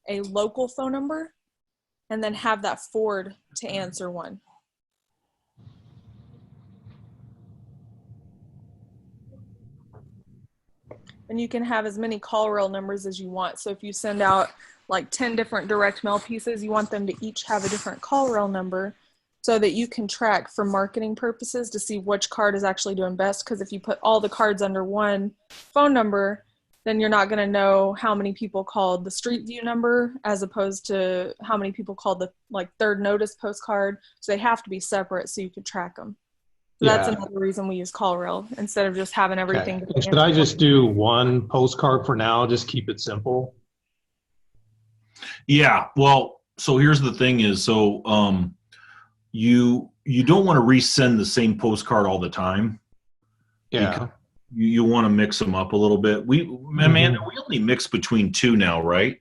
[SPEAKER 4] a local phone number and then have that forward to Answer One. And you can have as many CallRail numbers as you want. So if you send out like 10 different direct mail pieces, you want them to each have a different CallRail number so that you can track for marketing purposes to see which card is actually doing best. Because if you put all the cards under one phone number, then you're not going to know how many people called the Street View number as opposed to how many people called the like third notice postcard. So they have to be separate so you can track them. So that's another reason we use CallRail instead of just having everything.
[SPEAKER 2] Okay. Should I just do one postcard for now? Just keep it simple.
[SPEAKER 1] Yeah. Well, so here's the thing is, so you don't want to resend the same postcard all the time.
[SPEAKER 2] Yeah.
[SPEAKER 1] You want to mix them up a little bit. Amanda, we only mix between two now, right?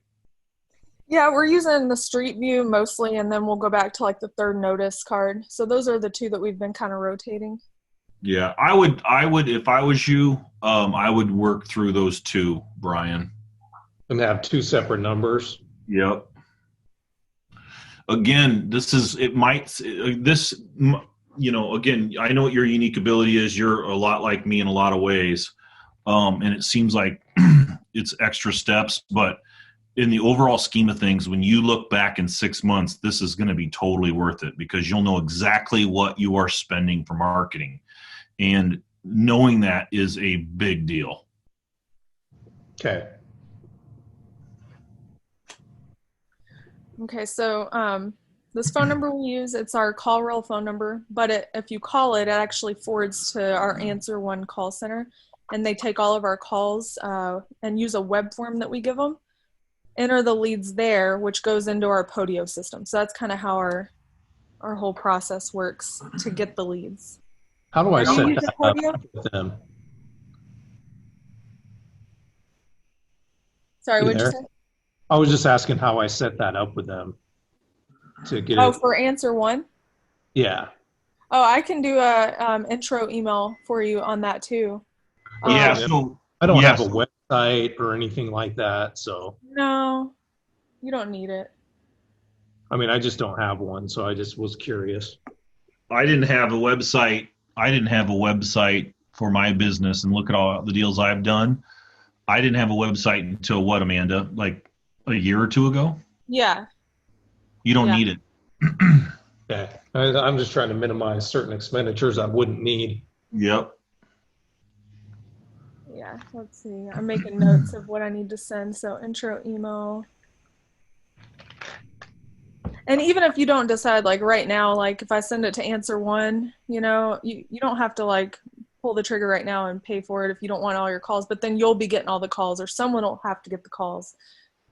[SPEAKER 4] Yeah, we're using the Street View mostly, and then we'll go back to like the third notice card. So those are the two that we've been kind of rotating.
[SPEAKER 1] Yeah, I would if I was you, I would work through those two, Brian.
[SPEAKER 2] And have two separate numbers.
[SPEAKER 1] Yep. Again, again, I know what your unique ability is. You're a lot like me in a lot of ways. And it seems like it's extra steps, but in the overall scheme of things, when you look back in 6 months, this is going to be totally worth it because you'll know exactly what you are spending for marketing. And knowing that is a big deal.
[SPEAKER 2] Okay.
[SPEAKER 4] Okay, so this phone number we use, it's our CallRail phone number, but if you call it, it actually forwards to our Answer One call center, and they take all of our calls and use a web form that we give them. Enter the leads there, which goes into our Podio system. So that's kind of how our whole process works to get the leads.
[SPEAKER 2] How do I set that up with them?
[SPEAKER 4] Sorry, what'd you say?
[SPEAKER 2] I was just asking how I set that up with them to get it.
[SPEAKER 4] For Answer One?
[SPEAKER 2] Yeah.
[SPEAKER 4] Oh, I can do a intro email for you on that too.
[SPEAKER 1] Yeah, so
[SPEAKER 2] I don't have a website or anything like that, so.
[SPEAKER 4] No, you don't need it.
[SPEAKER 2] I mean, I just don't have one, so I just was curious.
[SPEAKER 1] I didn't have a website. For my business, and look at all the deals I've done. I didn't have a website until what, Amanda? Like a year or two ago?
[SPEAKER 4] Yeah.
[SPEAKER 1] You don't need it.
[SPEAKER 2] Okay. I'm just trying to minimize certain expenditures I wouldn't need.
[SPEAKER 1] Yep.
[SPEAKER 4] Yeah, let's see. I'm making notes of what I need to send. So intro email. And even if you don't decide like right now, like if I send it to Answer One, you don't have to like pull the trigger right now and pay for it if you don't want all your calls, but then you'll be getting all the calls or someone will have to get the calls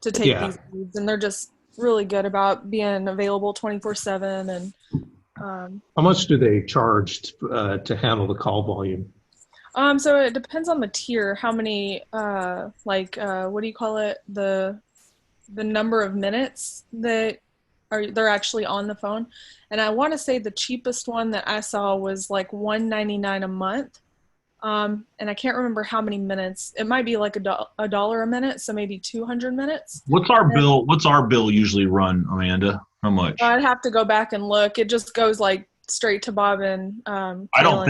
[SPEAKER 4] to take these leads. And they're just really good about being available 24/7. And
[SPEAKER 2] how much do they charge to handle the call volume?
[SPEAKER 4] So it depends on the tier, how many, what do you call it? The number of minutes that they're actually on the phone. And I want to say the cheapest one that I saw was like $1.99 a month. And I can't remember how many minutes. It might be like $1 a minute, so maybe 200 minutes.
[SPEAKER 1] What's our bill? What's our bill usually run, Amanda? How much?
[SPEAKER 4] I'd have to go back and look. It just goes like straight to Bob and
[SPEAKER 1] I don't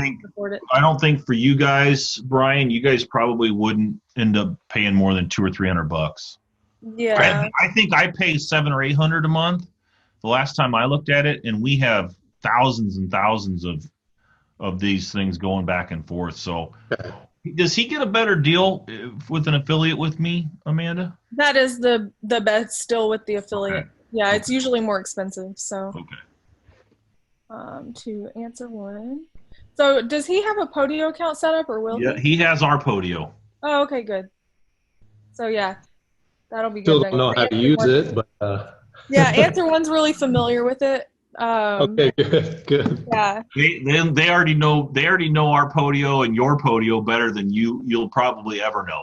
[SPEAKER 1] think for you guys, Brian, you guys probably wouldn't end up paying more than $200 or $300.
[SPEAKER 4] Yeah.
[SPEAKER 1] I think I pay $700 or $800 a month. The last time I looked at it, and we have thousands and thousands of these things going back and forth. So does he get a better deal with an affiliate with me, Amanda?
[SPEAKER 4] That is the best still with the affiliate. Okay. Yeah, it's usually more expensive. So to Answer One. So does he have a Podio account set up or will he?
[SPEAKER 1] Yeah, he has our Podio.
[SPEAKER 4] Oh, okay, good. So yeah, that'll be good.
[SPEAKER 2] Still don't know how to use it, but
[SPEAKER 4] yeah, Answer One's really familiar with it.
[SPEAKER 2] Okay, good.
[SPEAKER 4] Yeah.
[SPEAKER 1] They already know our Podio and your Podio better than you'll probably ever know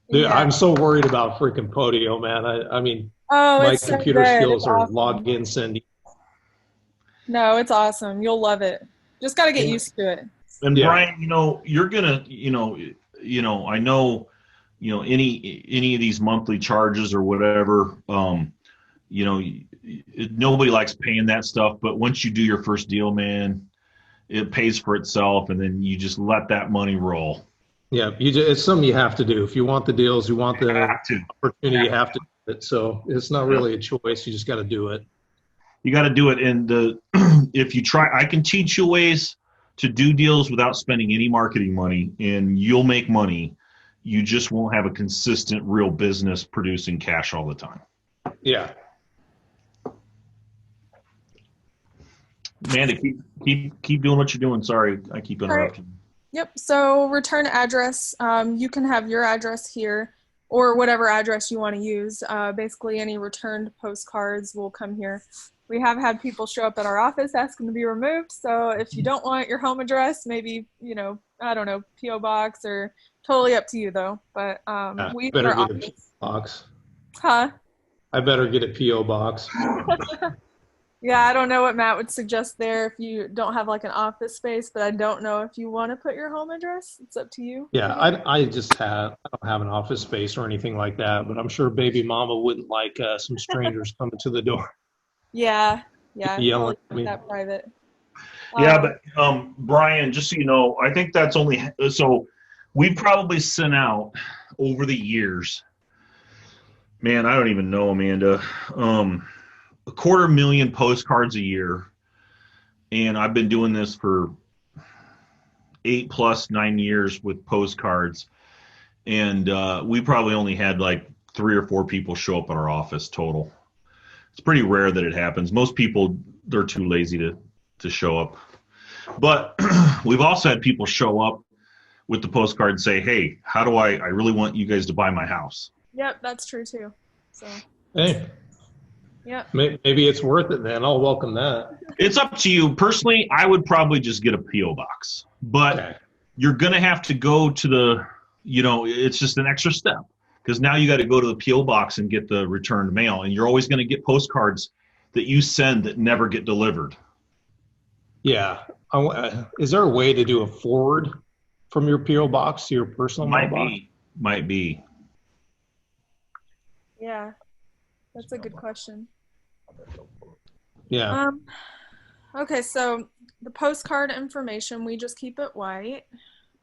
[SPEAKER 1] it.
[SPEAKER 2] Dude,
[SPEAKER 4] Yeah.
[SPEAKER 2] I'm so worried about freaking Podio, man. I mean,
[SPEAKER 4] Oh,
[SPEAKER 2] my
[SPEAKER 4] it's so
[SPEAKER 2] computer
[SPEAKER 4] good.
[SPEAKER 2] skills
[SPEAKER 4] It's
[SPEAKER 2] are
[SPEAKER 4] awesome.
[SPEAKER 2] log in, send.
[SPEAKER 4] No, it's awesome. You'll love it. Just got to get
[SPEAKER 2] Yeah.
[SPEAKER 4] used to it.
[SPEAKER 1] And
[SPEAKER 2] Yeah.
[SPEAKER 1] Brian, you're gonna, I know, any of these monthly charges or whatever, nobody likes paying that stuff. But once you do your first deal, man, it pays for itself, and then you just let that money roll.
[SPEAKER 2] Yeah, it's something you have to do. If you want the deals, you want the
[SPEAKER 1] Have to.
[SPEAKER 2] opportunity, you have to do it. So it's not really a choice. You just got to do it.
[SPEAKER 1] You got to do it. And if you try, I can teach you ways to do deals without spending any marketing money, and you'll make money. You just won't have a consistent, real business producing cash all the time.
[SPEAKER 2] Yeah.
[SPEAKER 1] Amanda, keep doing what you're doing. Sorry, I keep interrupting.
[SPEAKER 4] Right. Yep. So return address. You can have your address here or whatever address you want to use. Basically, any returned postcards will come here. We have had people show up at our office asking to be removed. So if you don't want your home address, maybe, I don't know, P.O. box, or totally up to you though. But we
[SPEAKER 2] better
[SPEAKER 4] our
[SPEAKER 2] get
[SPEAKER 4] office.
[SPEAKER 2] a P.O. box.
[SPEAKER 4] Huh?
[SPEAKER 2] I better get a P.O. box.
[SPEAKER 4] Yeah, I don't know what Matt would suggest there if you don't have like an office space, but I don't know if you want to put your home address. It's up to you.
[SPEAKER 2] Yeah, I don't have an office space or anything like that, but I'm sure baby mama wouldn't like some strangers coming to the door.
[SPEAKER 4] Yeah,
[SPEAKER 2] Yelling at me.
[SPEAKER 4] that private.
[SPEAKER 1] Yeah, but Brian, just so you know, I think that's only so. We probably sent out over the years. Man, I don't even know, Amanda. 250,000 postcards a year, and I've been doing this for 9 years with postcards, and we probably only had like 3 or 4 people show up at our office total. It's pretty rare that it happens. Most people, they're too lazy to show up. But we've also had people show up with the postcard and say, hey, how do I really want you guys to buy my house.
[SPEAKER 4] Yep, that's true too. So.
[SPEAKER 2] Hey.
[SPEAKER 4] Yeah.
[SPEAKER 2] Maybe it's worth it then. I'll welcome that.
[SPEAKER 1] It's up to you. Personally, I would probably just get a P.O. box. But You're going to have to go to the, it's just an extra step. Because now you got to go to the P.O. box and get the returned mail. And you're always going to get postcards that you send that never get delivered.
[SPEAKER 2] Yeah. Is there a way to do a forward from your P.O. box to your personal mailbox?
[SPEAKER 1] Might be.
[SPEAKER 4] Yeah. That's a good question.
[SPEAKER 2] Yeah.
[SPEAKER 4] Okay, so the postcard information, we just keep it white.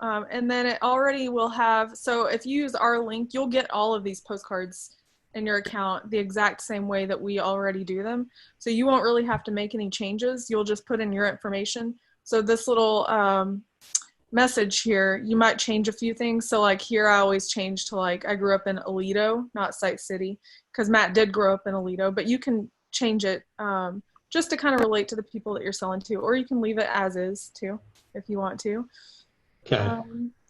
[SPEAKER 4] And then it already will have, so if you use our link, you'll get all of these postcards in your account the exact same way that we already do them. So you won't really have to make any changes. You'll just put in your information. So this little message here, you might change a few things. So like here, I always change to like, I grew up in Aledo, not Site City, because Matt did grow up in Aledo, but you can change it just to kind of relate to the people that you're selling to, or you can leave it as is too, if you want to.
[SPEAKER 2] Okay.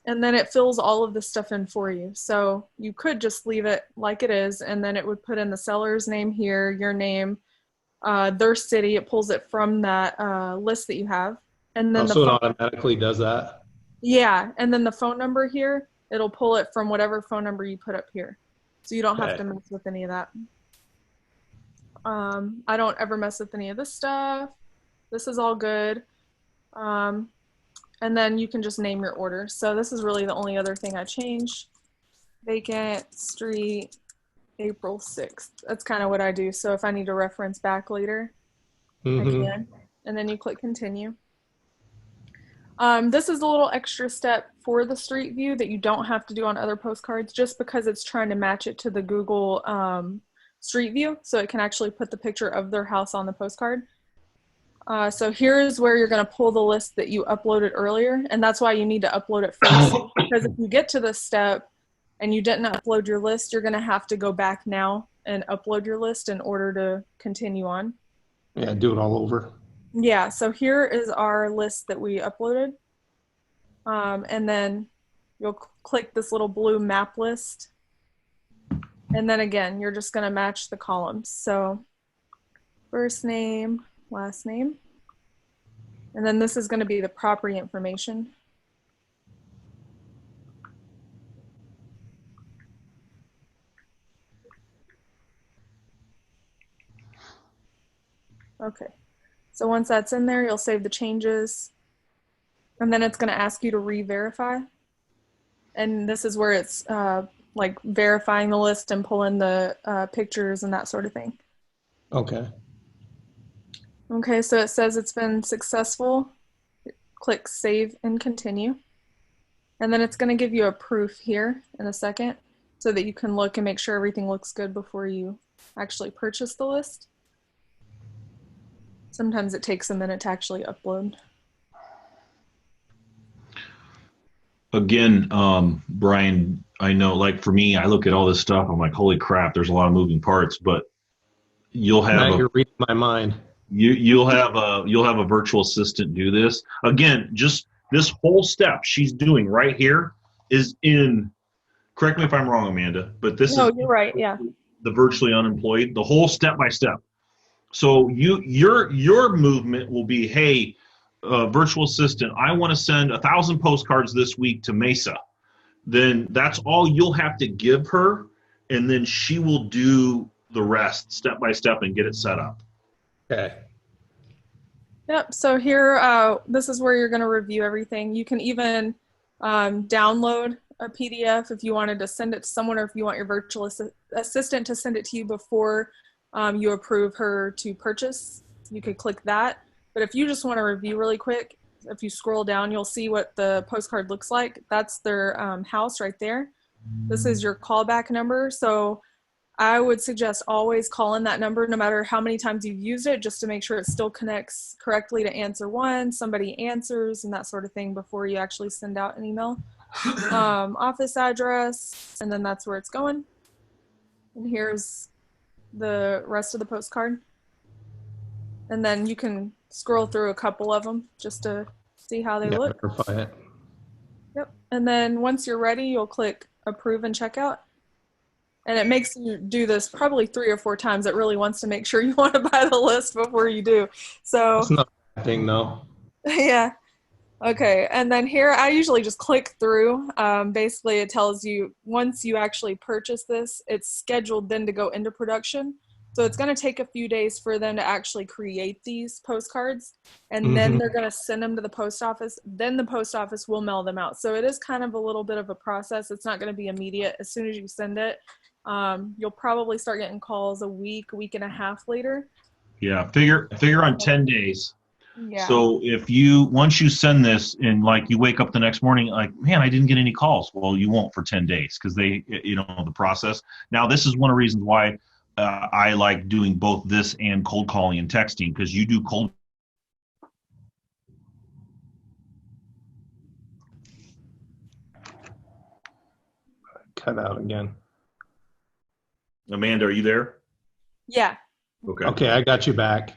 [SPEAKER 4] And then it fills all of the stuff in for you. So you could just leave it like it is, and then it would put in the seller's name here, your name, their city. It pulls it from that list that you have. And then
[SPEAKER 2] so it automatically does that?
[SPEAKER 4] Yeah, and then the phone number here, it'll pull it from whatever phone number you put up here. So you don't have to mess with any of that. I don't ever mess with any of this stuff. This is all good. And then you can just name your order. So this is really the only other thing I changed. Vacant street, April 6th. That's kind of what I do. So if I need to reference back later, I can. And then you click continue. This is a little extra step for the street view that you don't have to do on other postcards, just because it's trying to match it to the Google Street View, so it can actually put the picture of their house on the postcard. So here's where you're going to pull the list that you uploaded earlier, and that's why you need to upload it first, because if you get to this step and you didn't upload your list, you're going to have to go back now and upload your list in order to continue on.
[SPEAKER 2] Yeah, do it all over.
[SPEAKER 4] Yeah, so here is our list that we uploaded. And then you'll click this little blue map list. And then again, you're just going to match the columns. So first name, last name. And then this is going to be the property information. Okay. So once that's in there, you'll save the changes. And then it's going to ask you to re-verify. And this is where it's like verifying the list and pulling the pictures and that sort of thing.
[SPEAKER 2] Okay.
[SPEAKER 4] Okay, so it says it's been successful. Click Save and Continue. And then it's going to give you a proof here in a second so that you can look and make sure everything looks good before you actually purchase the list. Sometimes it takes a minute to actually upload.
[SPEAKER 1] Again, Brian, I know, like for me, I look at all this stuff, I'm like, holy crap, there's a lot of moving parts, but you'll have
[SPEAKER 2] you're reading my mind.
[SPEAKER 1] You'll have a virtual assistant do this. Again, just this whole step she's doing right here is in, correct me if I'm wrong, Amanda, but this
[SPEAKER 4] No,
[SPEAKER 1] is
[SPEAKER 4] you're right, yeah.
[SPEAKER 1] the virtually unemployed, the whole step by step. So your movement will be, hey, virtual assistant, I want to send 1,000 postcards this week to Mesa. Then that's all you'll have to give her, and then she will do the rest step by step and get it set up.
[SPEAKER 2] Okay.
[SPEAKER 4] Yep, so here, this is where you're going to review everything. You can even download a PDF if you wanted to send it to someone, or if you want your virtual assistant to send it to you before you approve her to purchase, you could click that. But if you just want to review really quick, if you scroll down, you'll see what the postcard looks like. That's their house right there. This is your callback number. So I would suggest always calling that number no matter how many times you've used it, just to make sure it still connects correctly to answer one, somebody answers, and that sort of thing before you actually send out an email. Office address, and then that's where it's going. And here's the rest of the postcard. And then you can scroll through a couple of them just to see how they look.
[SPEAKER 2] Verify it.
[SPEAKER 4] Yep. And then once you're ready, you'll click Approve and Checkout. And it makes you do this probably 3 or 4 times. It really wants to make sure you want to buy the list before you do. So
[SPEAKER 2] it's not a bad thing, though.
[SPEAKER 4] Yeah. Okay. And then here, I usually just click through. Basically, it tells you once you actually purchase this, it's scheduled then to go into production. So it's going to take a few days for them to actually create these postcards. And then they're going to send them to the post office. Then the post office will mail them out. So it is kind of a little bit of a process. It's not going to be immediate. As soon as you send it, you'll probably start getting calls a week and a half later.
[SPEAKER 1] Yeah, figure on 10 days.
[SPEAKER 4] Yeah.
[SPEAKER 1] So once you send this and like you wake up the next morning, like, man, I didn't get any calls. Well, you won't for 10 days because they, the process. Now, this is one of the reasons why I like doing both this and cold calling and texting, because you do cold.
[SPEAKER 2] Cut out again.
[SPEAKER 1] Amanda, are you there?
[SPEAKER 4] Yeah.
[SPEAKER 2] Okay, I got you back.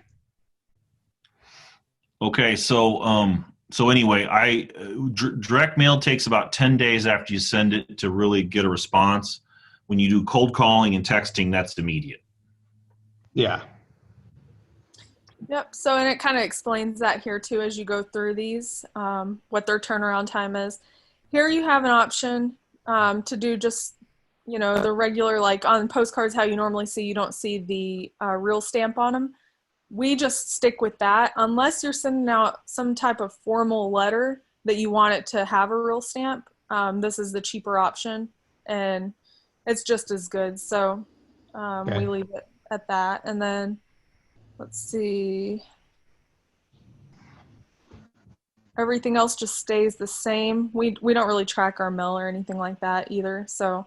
[SPEAKER 1] Okay, so anyway, direct mail takes about 10 days after you send it to really get a response. When you do cold calling and texting, that's immediate.
[SPEAKER 2] Yeah.
[SPEAKER 4] Yep. So, and it kind of explains that here too as you go through these, what their turnaround time is. Here you have an option to do just, the regular, like on postcards, how you normally see, you don't see the real stamp on them. We just stick with that unless you're sending out some type of formal letter that you want it to have a real stamp. This is the cheaper option, and it's just as good. So we leave it at that. And then let's see. Everything else just stays the same. We don't really track our mail or anything like that either. So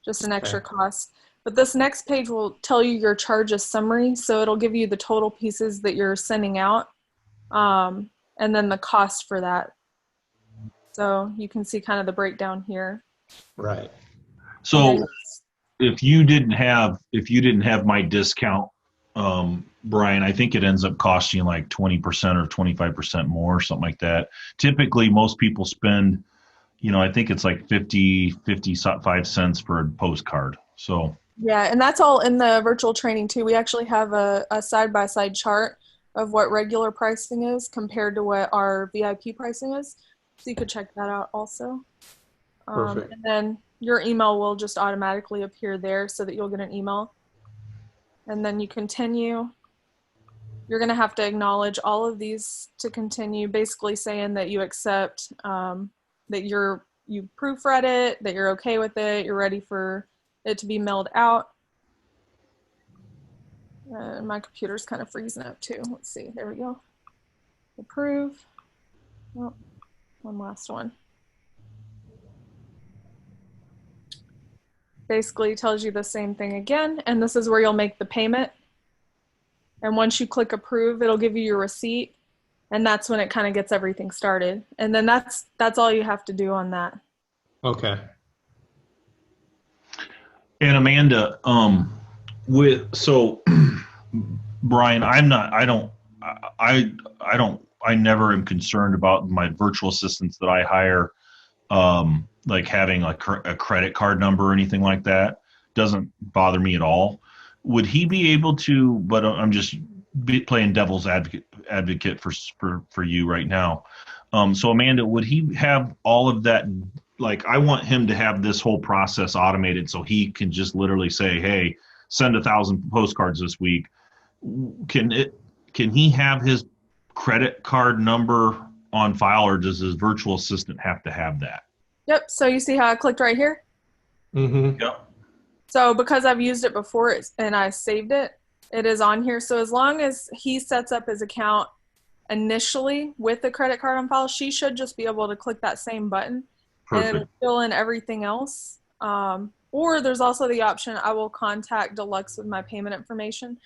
[SPEAKER 4] just an extra cost. But this next page will tell you your charges summary. So it'll give you the total pieces that you're sending out, and then the cost for that. So you can see kind of the breakdown here.
[SPEAKER 2] Right.
[SPEAKER 1] So if you didn't have my discount, Brian, I think it ends up costing like 20% or 25% more, something like that. Typically, most people spend, I think it's like 55 cents for a postcard. So
[SPEAKER 4] yeah, and that's all in the virtual training too. We actually have a side-by-side chart of what regular pricing is compared to what our VIP pricing is. So you could check that out also.
[SPEAKER 2] Perfect.
[SPEAKER 4] And then your email will just automatically appear there so that you'll get an email. And then you continue. you're going to have to acknowledge all of these to continue, basically saying that you accept, that you proofread it, that you're okay with it, you're ready for it to be mailed out. My computer's kind of freezing up too. Let's see, there we go. Approve. Oh, one last one. Basically tells you the same thing again, and this is where you'll make the payment. And once you click approve, it'll give you your receipt, and that's when it kind of gets everything started. And then that's all you have to do on that.
[SPEAKER 2] Okay.
[SPEAKER 1] And Amanda, Brian, I never am concerned about my virtual assistants that I hire, like having a credit card number or anything like that. Doesn't bother me at all. Would he be able to, but I'm just playing devil's advocate for you right now. So Amanda, would he have all of that? Like, I want him to have this whole process automated so he can just literally say, hey, send 1,000 postcards this week. Can he have his credit card number on file, or does his virtual assistant have to have that?
[SPEAKER 4] Yep. So you see how I clicked right here?
[SPEAKER 2] Mm-hmm.
[SPEAKER 1] Yep.
[SPEAKER 4] So because I've used it before and I saved it, it is on here. So as long as he sets up his account initially with the credit card on file, she should just be able to click that same button.
[SPEAKER 1] Perfect.
[SPEAKER 4] And it'll fill in everything else. Or there's also the option, I will contact Deluxe with my payment information.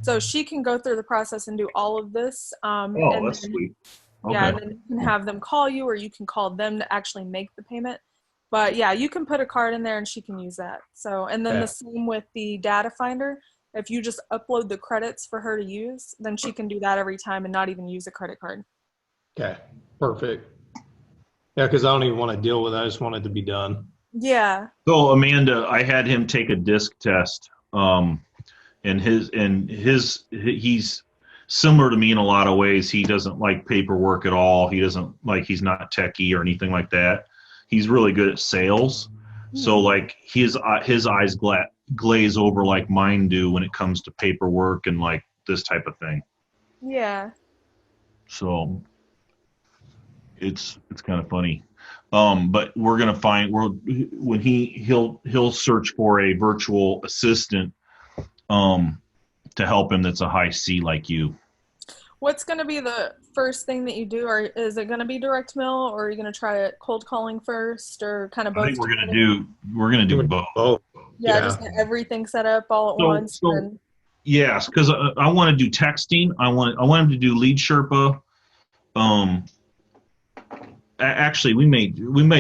[SPEAKER 4] So she can go through the process and do all of this.
[SPEAKER 1] That's sweet. Okay.
[SPEAKER 4] Yeah, and then you can have them call you, or you can call them to actually make the payment. But yeah, you can put a card in there and she can use that. So, and then the same with the data finder. If you just upload the credits for her to use, then she can do that every time and not even use a credit card.
[SPEAKER 2] Okay, perfect. Yeah, because I don't even want to deal with it. I just want it to be done.
[SPEAKER 4] Yeah.
[SPEAKER 1] So Amanda, I had him take a disc test, and he's similar to me in a lot of ways. He doesn't like paperwork at all. He's not techie or anything like that. He's really good at sales. So like his eyes glaze over like mine do when it comes to paperwork and like this type of thing.
[SPEAKER 4] Yeah.
[SPEAKER 1] So it's kind of funny. But we're gonna find when he'll search for a virtual assistant to help him that's a high C like you.
[SPEAKER 4] What's going to be the first thing that you do? Or is it going to be direct mail, or are you going to try it cold calling first, or kind of both?
[SPEAKER 1] I think we're gonna do both.
[SPEAKER 4] Yeah, just get everything set up all at once.
[SPEAKER 1] Yes, because I want to do texting. I want him to do lead Sherpa. Actually, we may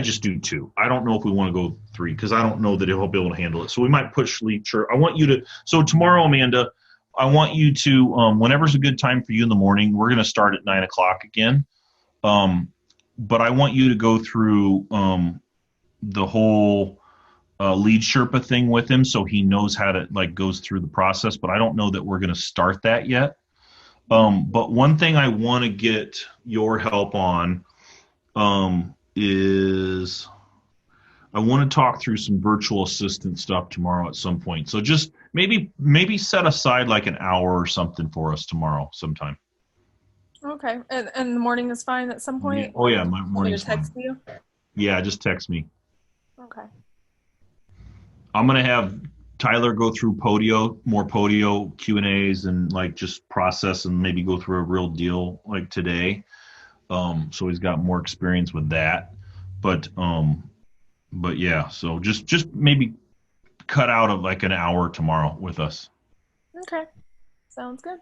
[SPEAKER 1] just do 2. I don't know if we want to go 3 because I don't know that he'll be able to handle it. So we might push lead Sherpa. I want you to. So tomorrow, Amanda, I want you to. Whenever's a good time for you in the morning, we're going to start at 9 o'clock again. But I want you to go through the whole lead Sherpa thing with him, so he knows how to goes through the process. But I don't know that we're going to start that yet. But one thing I want to get your help on is I want to talk through some virtual assistant stuff tomorrow at some point. So just maybe set aside like an hour or something for us tomorrow sometime.
[SPEAKER 4] Okay. And the morning is fine at some point?
[SPEAKER 1] Oh yeah, my morning's fine.
[SPEAKER 4] Text you?
[SPEAKER 1] Yeah, just text me.
[SPEAKER 4] Okay.
[SPEAKER 1] I'm going to have Tyler go through more Podio Q&As and just process and maybe go through a real deal like today. So he's got more experience with that. But yeah, so just maybe cut out of an hour tomorrow with us.
[SPEAKER 4] Okay. Sounds good.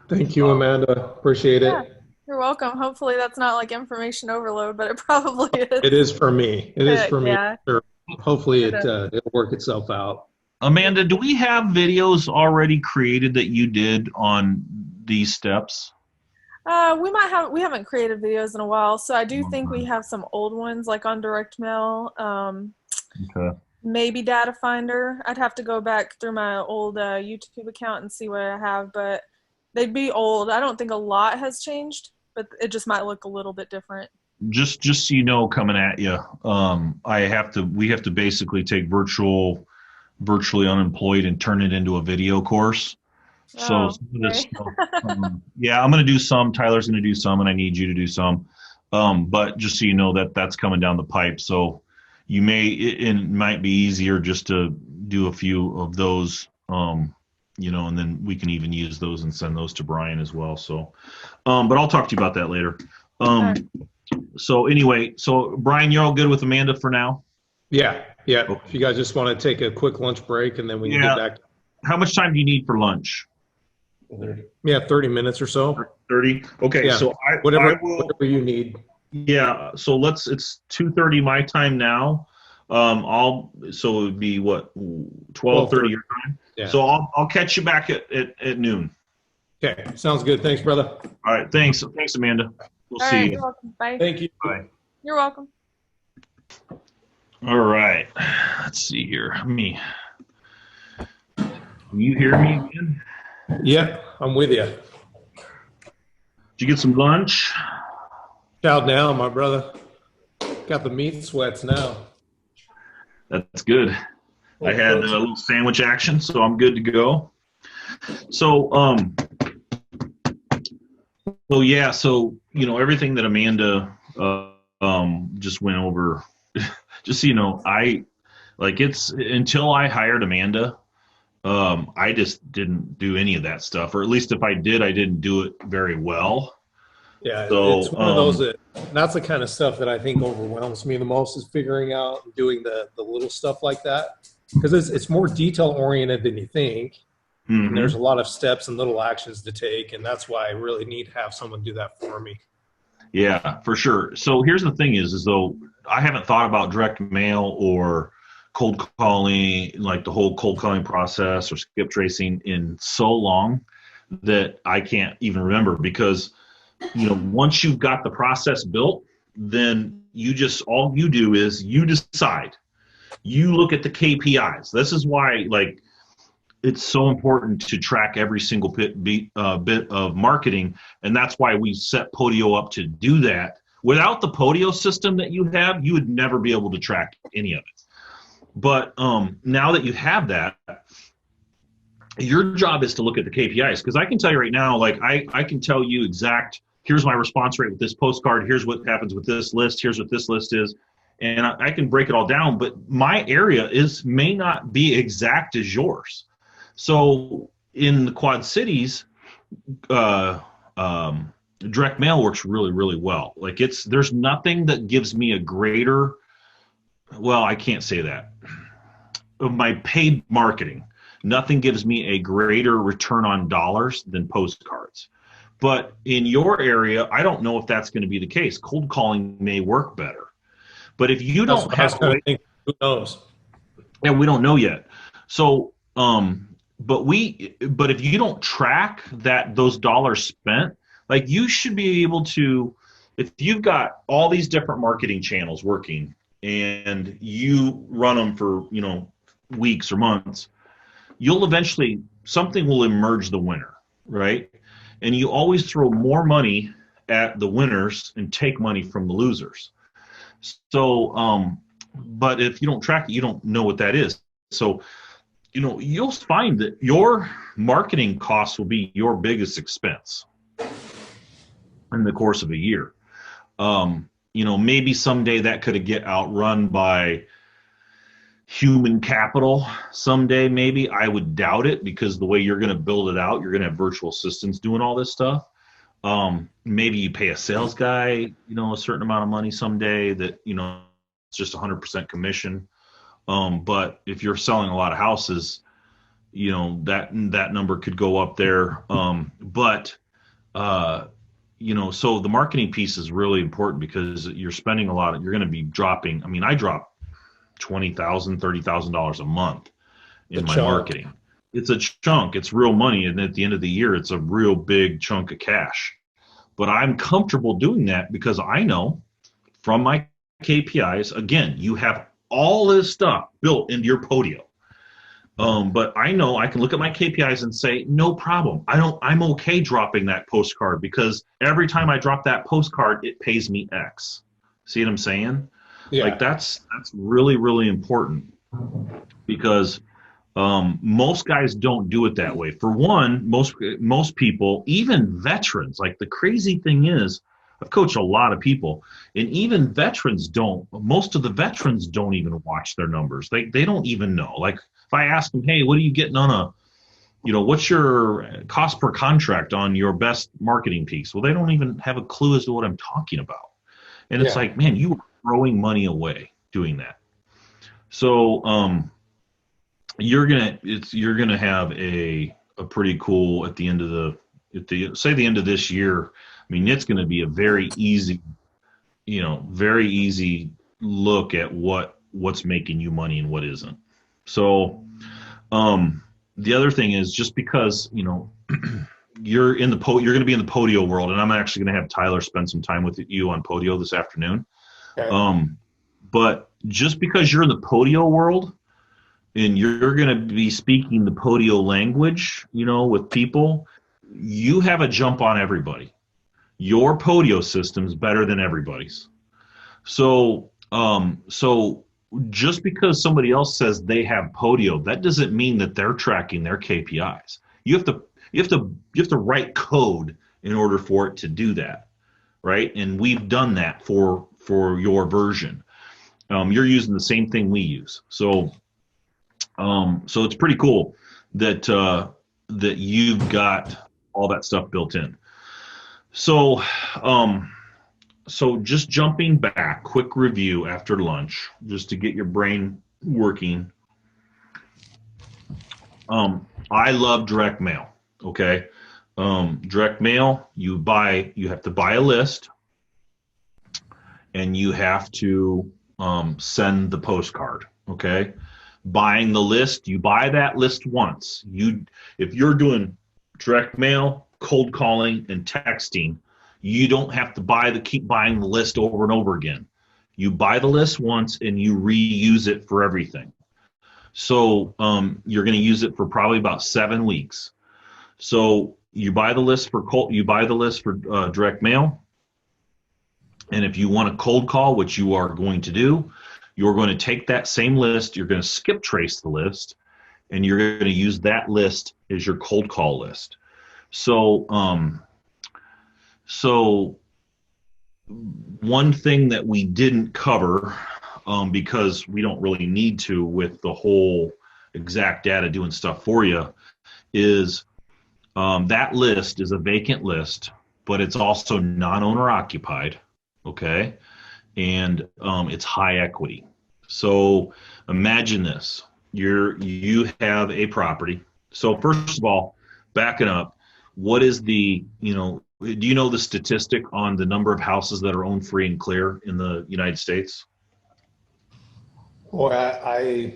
[SPEAKER 2] Thank you, Amanda. Appreciate it.
[SPEAKER 4] You're welcome. Hopefully that's not information overload, but it probably is.
[SPEAKER 2] It is for me. It is for me.
[SPEAKER 4] Yeah.
[SPEAKER 2] Sure. Hopefully it'll work itself out.
[SPEAKER 1] Amanda, do we have videos already created that you did on these steps?
[SPEAKER 4] We haven't created videos in a while, so I do think we have some old ones on direct mail.
[SPEAKER 1] Okay.
[SPEAKER 4] Maybe data finder. I'd have to go back through my old YouTube account and see what I have, but they'd be old. I don't think a lot has changed, but it just might look a little bit different.
[SPEAKER 1] Just so you know, coming at you, we have to basically take virtually unemployed and turn it into a video course. So
[SPEAKER 4] Oh,
[SPEAKER 1] some of this
[SPEAKER 4] okay.
[SPEAKER 1] stuff, yeah, I'm going to do some. Tyler's going to do some, and I need you to do some. But just so you know that that's coming down the pipe. So you may, it might be easier just to do a few of those, and then we can even use those and send those to Brian as well. So, but I'll talk to you about that later.
[SPEAKER 4] All right.
[SPEAKER 1] So anyway, so Brian, you're all good with Amanda for now?
[SPEAKER 2] Yeah.
[SPEAKER 1] Okay.
[SPEAKER 2] If you guys just want to take a quick lunch break and then we can
[SPEAKER 1] Yeah.
[SPEAKER 2] get back.
[SPEAKER 1] How much time do you need for lunch?
[SPEAKER 2] Yeah, 30 minutes or so.
[SPEAKER 1] 30. Okay.
[SPEAKER 2] Yeah.
[SPEAKER 1] So
[SPEAKER 2] Whatever
[SPEAKER 1] I will.
[SPEAKER 2] you need.
[SPEAKER 1] Yeah. So it's 2:30 my time now. So it would be what, 12:30 your time.
[SPEAKER 2] Yeah.
[SPEAKER 1] So I'll catch you back at noon.
[SPEAKER 2] Okay. Sounds good. Thanks, brother.
[SPEAKER 1] All right. Thanks, Amanda. We'll
[SPEAKER 4] All
[SPEAKER 1] see
[SPEAKER 4] right.
[SPEAKER 1] you.
[SPEAKER 4] You're welcome. Bye.
[SPEAKER 2] Thank you.
[SPEAKER 1] Bye.
[SPEAKER 4] You're welcome.
[SPEAKER 1] All right. Let's see here. Can you hear me again?
[SPEAKER 2] Yeah, I'm with you.
[SPEAKER 1] Did you get some lunch?
[SPEAKER 2] Chow down, my brother. Got the meat sweats now.
[SPEAKER 1] That's good. I had a little sandwich action, so I'm good to go. So, everything that Amanda just went over, just so you know, it's until I hired Amanda, I just didn't do any of that stuff, or at least if I did, I didn't do it very well.
[SPEAKER 2] Yeah,
[SPEAKER 1] so,
[SPEAKER 2] it's one of those that's the kind of stuff that I think overwhelms me the most, is figuring out and doing the little stuff like that, because it's more detail oriented than you think.
[SPEAKER 1] Mm-hmm.
[SPEAKER 2] And there's a lot of steps and little actions to take, and that's why I really need to have someone do that for me.
[SPEAKER 1] Yeah, for sure. So here's the thing is though I haven't thought about direct mail or cold calling, like the whole cold calling process or skip tracing, in so long that I can't even remember, because once you've got the process built, then all you do is you decide. You look at the KPIs. This is why, it's so important to track every single bit of marketing, and that's why we set Podio up to do that. Without the Podio system that you have, you would never be able to track any of it. But now that you have that, your job is to look at the KPIs, because I can tell you right now, I can tell you here's my response rate with this postcard, here's what happens with this list, here's what this list is, and I can break it all down, but my area may not be exact as yours. So in the Quad Cities, direct mail works really, really well. There's nothing that gives me a greater, well, I can't say that, of my paid marketing, nothing gives me a greater return on dollars than postcards. But in your area, I don't know if that's going to be the case. Cold calling may work better. But if you don't have,
[SPEAKER 2] who knows?
[SPEAKER 1] Yeah, we don't know yet. So, but if you don't track those dollars spent, you should be able to, if you've got all these different marketing channels working and you run them for, weeks or months, something will emerge the winner, right? And you always throw more money at the winners and take money from the losers. So, but if you don't track it, you don't know what that is. So, you'll find that your marketing costs will be your biggest expense in the course of a year. Maybe someday that could get outrun by human capital someday, maybe. I would doubt it, because the way you're going to build it out, you're going to have virtual assistants doing all this stuff. Maybe you pay a sales guy, a certain amount of money someday that, it's just 100% commission. But if you're selling a lot of houses, that number could go up there. So the marketing piece is really important, because you're spending a lot. You're going to be dropping. I drop $20,000, $30,000 a month in my marketing. It's a chunk. It's real money, and at the end of the year, it's a real big chunk of cash. But I'm comfortable doing that because I know from my KPIs. Again, you have all this stuff built into your Podio. But I know I can look at my KPIs and say, no problem. I'm okay dropping that postcard, because every time I drop that postcard, it pays me X. See what I'm saying?
[SPEAKER 2] Yeah.
[SPEAKER 1] That's really, really important, because Most guys don't do it that way. For one, most people, even veterans, like the crazy thing is, I've coached a lot of people, and even veterans don't. Most of the veterans don't even watch their numbers. They don't even know. Like if I ask them, hey, what are you getting on a, what's your cost per contract on your best marketing piece? Well, they don't even have a clue as to what I'm talking about. And it's like, man, you are throwing money away doing that. So you're gonna have a pretty cool at the end of the end of this year. I mean, it's gonna be a very easy look at what's making you money and what isn't. So the other thing is, just because you're going to be in the Podio world, and I'm actually going to have Tyler spend some time with you on Podio this afternoon. Okay. But just because you're in the Podio world and you're going to be speaking the Podio language, with people, you have a jump on everybody. Your Podio system's better than everybody's. So just because somebody else says they have Podio, that doesn't mean that they're tracking their KPIs. You have to write code in order for it to do that, right? And we've done that for your version. You're using the same thing we use, so it's pretty cool that you've got all that stuff built in. So just jumping back, quick review after lunch, just to get your brain working. I love direct mail. Okay. Direct mail, you have to buy a list, and you have to send the postcard. Okay. Buying the list, you buy that list once. If you're doing direct mail, cold calling, and texting, you don't have to keep buying the list over and over again. You buy the list once and you reuse it for everything. So you're going to use it for probably about 7 weeks. So you buy the list for direct mail, and if you want a cold call, which you are going to do, you're going to take that same list, you're going to skip trace the list, and you're going to use that list as your cold call list. So one thing that we didn't cover, because we don't really need to with the whole exact data doing stuff for you, is that list is a vacant list, but it's also non-owner occupied, okay? And it's high equity. So imagine this. You have a property. So first of all, backing up, what is do you know the statistic on the number of houses that are owned free and clear in the United States?
[SPEAKER 2] Well, I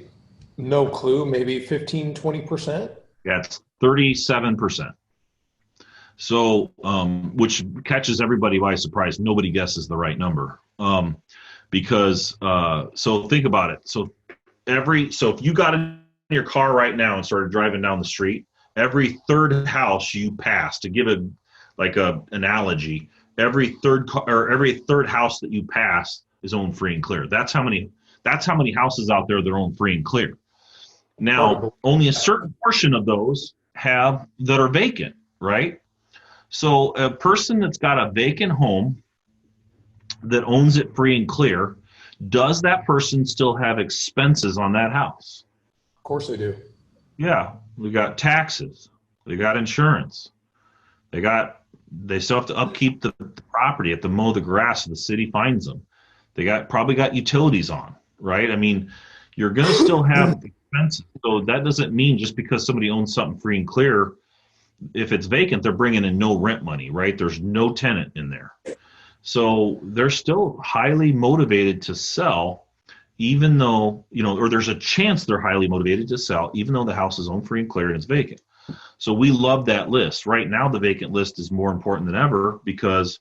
[SPEAKER 2] no clue, maybe 15, 20%?
[SPEAKER 1] Yeah, it's 37%. So, which catches everybody by surprise. Nobody guesses the right number. Because so think about it. So if you got in your car right now and started driving down the street, every third house you pass, to give a analogy, every third house that you pass is owned free and clear. That's how many houses out there that are owned free and clear. Now, only a certain portion of those that are vacant, right? So a person that's got a vacant home that owns it free and clear, does that person still have expenses on that house?
[SPEAKER 2] Of course they do.
[SPEAKER 1] Yeah, we got taxes, they got insurance, they still have to upkeep the property, have to mow the grass so the city finds them. They probably got utilities on, right? I mean, you're going to still have expenses. So that doesn't mean just because somebody owns something free and clear, if it's vacant, they're bringing in no rent money, right? There's no tenant in there. So they're still highly motivated to sell, even though, or there's a chance they're highly motivated to sell, even though the house is owned free and clear and it's vacant. So we love that list. Right now, the vacant list is more important than ever because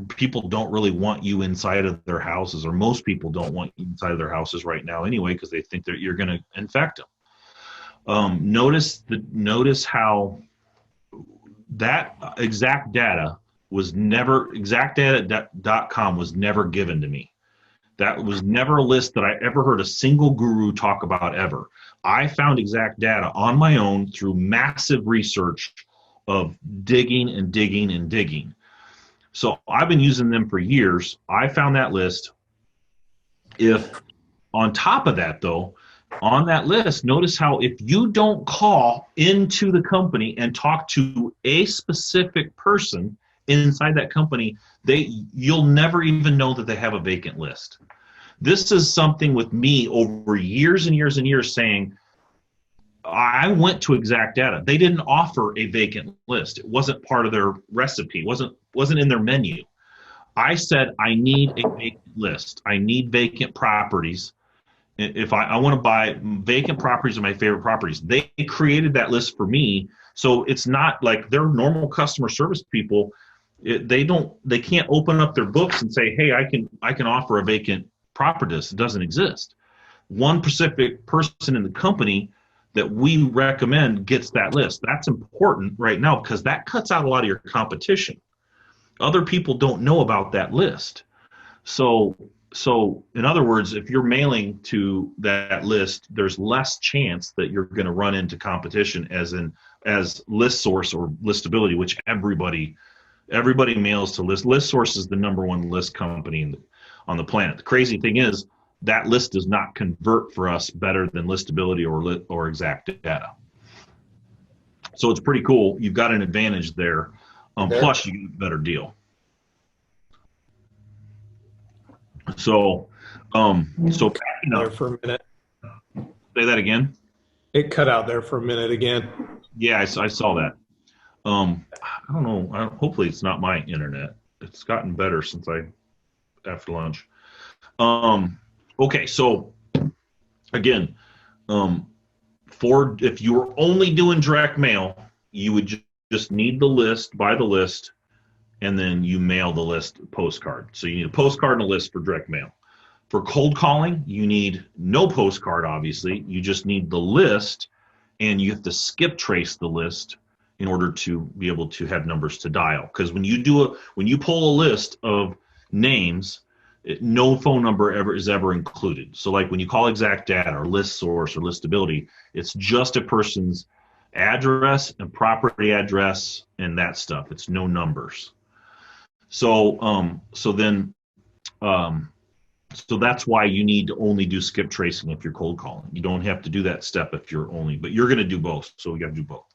[SPEAKER 1] people don't really want you inside of their houses, or most people don't want you inside of their houses right now anyway, because they think that you're going to infect them. Notice how that exact data was never, exactdata.com was never given to me. That was never a list that I ever heard a single guru talk about ever. I found exact data on my own through massive research of digging and digging and digging. So I've been using them for years. I found that list. If on top of that, though, on that list, notice how if you don't call into the company and talk to a specific person inside that company, you'll never even know that they have a vacant list. This is something with me over years and years and years saying, I went to Exact Data. They didn't offer a vacant list. It wasn't part of their recipe. Wasn't in their menu. I said, I need a vacant list. I need vacant properties. If I want to buy vacant properties are my favorite properties. They created that list for me. So it's not like they're normal customer service people. They can't open up their books and say, hey, I can offer a vacant property list. It doesn't exist. One specific person in the company that we recommend gets that list. That's important right now because that cuts out a lot of your competition. Other people don't know about that list. So in other words, if you're mailing to that list, there's less chance that you're going to run into competition as ListSource or Listability, which everybody mails to list. ListSource is the #1 list company on the planet. The crazy thing is that list does not convert for us better than Listability or Exact Data. So it's pretty cool. You've got an advantage there. Plus, you get a better deal. So backing up,
[SPEAKER 2] there for a minute.
[SPEAKER 1] Say that again.
[SPEAKER 2] It cut out there for a minute again.
[SPEAKER 1] Yeah, I saw that. I don't know. Hopefully, it's not my internet. It's gotten better since after lunch. Okay, so again, if you were only doing direct mail, you would just need the list, buy the list, and then you mail the list postcard. So you need a postcard and a list for direct mail. For cold calling, you need no postcard, obviously. You just need the list, and you have to skip trace the list in order to be able to have numbers to dial. Because when you pull a list of names, no phone number is ever included. So like when you call Exact Data or ListSource or Listability, it's just a person's address and property address and that stuff. It's no numbers. So that's why you need to only do skip tracing if you're cold calling. You don't have to do that step if you're only, but you're going to do both. So we got to do both.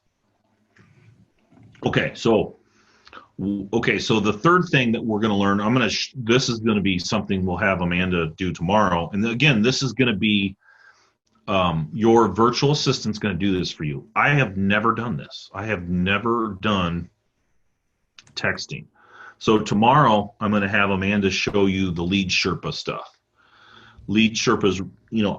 [SPEAKER 1] Okay, so the third thing that we're going to learn, this is going to be something we'll have Amanda do tomorrow. And again, this is going to be your virtual assistant's going to do this for you. I have never done this. I have never done texting. So tomorrow I'm going to have Amanda show you the Lead Sherpa stuff. Lead Sherpas,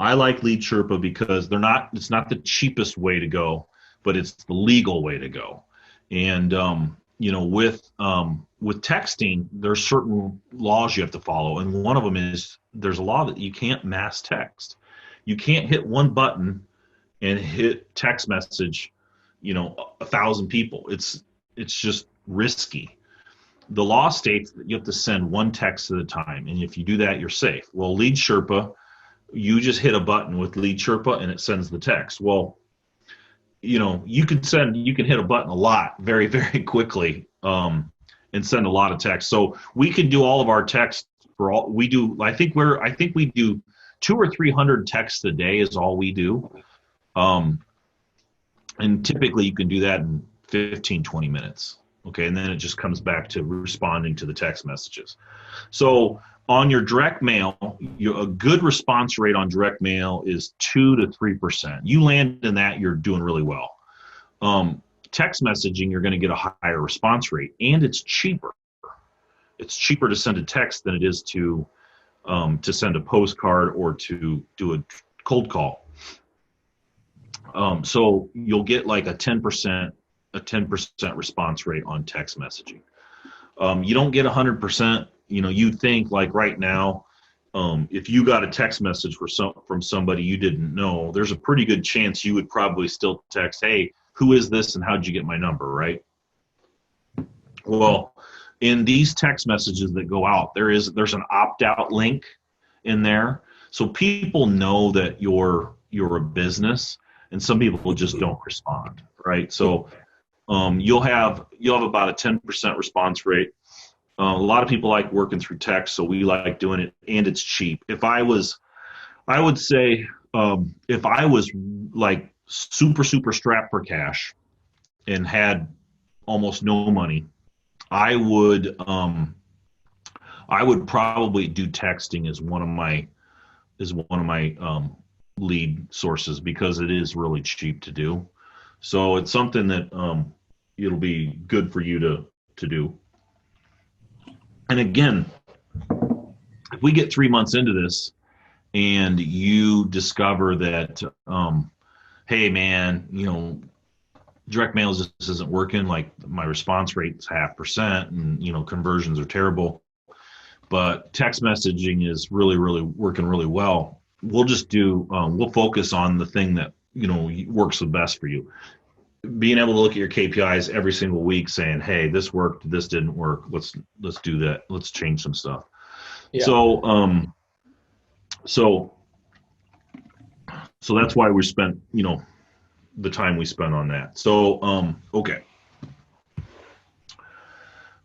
[SPEAKER 1] I like Lead Sherpa because it's not the cheapest way to go, but it's the legal way to go. And with texting, there's certain laws you have to follow, and one of them is there's a law that you can't mass text. You can't hit one button and hit text message, 1,000 people. It's just risky. The law states that you have to send one text at a time, and if you do that, you're safe. Well, Lead Sherpa, you just hit a button with Lead Sherpa and it sends the text. Well, you can hit a button a lot very, very quickly and send a lot of text. So we can do all of our text I think we do 200 or 300 texts a day is all we do. And typically you can do that in 15, 20 minutes. Okay, and then it just comes back to responding to the text messages. So on your direct mail, a good response rate on direct mail is 2 to 3%. You land in that, you're doing really well. Text messaging, you're going to get a higher response rate, and it's cheaper. It's cheaper to send a text than it is to send a postcard or to do a cold call. So you'll get like a 10% response rate on text messaging. You don't get 100%. You'd think like right now, if you got a text message from somebody you didn't know, there's a pretty good chance you would probably still text, hey, who is this and how'd you get my number, right? Well, in these text messages that go out, there's an opt-out link, in there, so people know that you're a business, and some people just don't respond, right? So you'll have about a 10% response rate. A lot of people like working through text, so we like doing it, and it's cheap. I would say if I was like super strapped for cash and had almost no money, I would probably do texting as one of my lead sources, because it is really cheap to do. So it's something that it'll be good for you to do. And again, if we get 3 months into this and you discover that, hey man, direct mail just isn't working, like my response rate is 0.5%, and conversions are terrible, but text messaging is really working really well, we'll just we'll focus on the thing that works the best for you. Being able to look at your KPIs every single week, saying, hey, this worked, this didn't work, let's do that, let's change some stuff. Yeah. So that's why we spent the time we spent on that. So okay,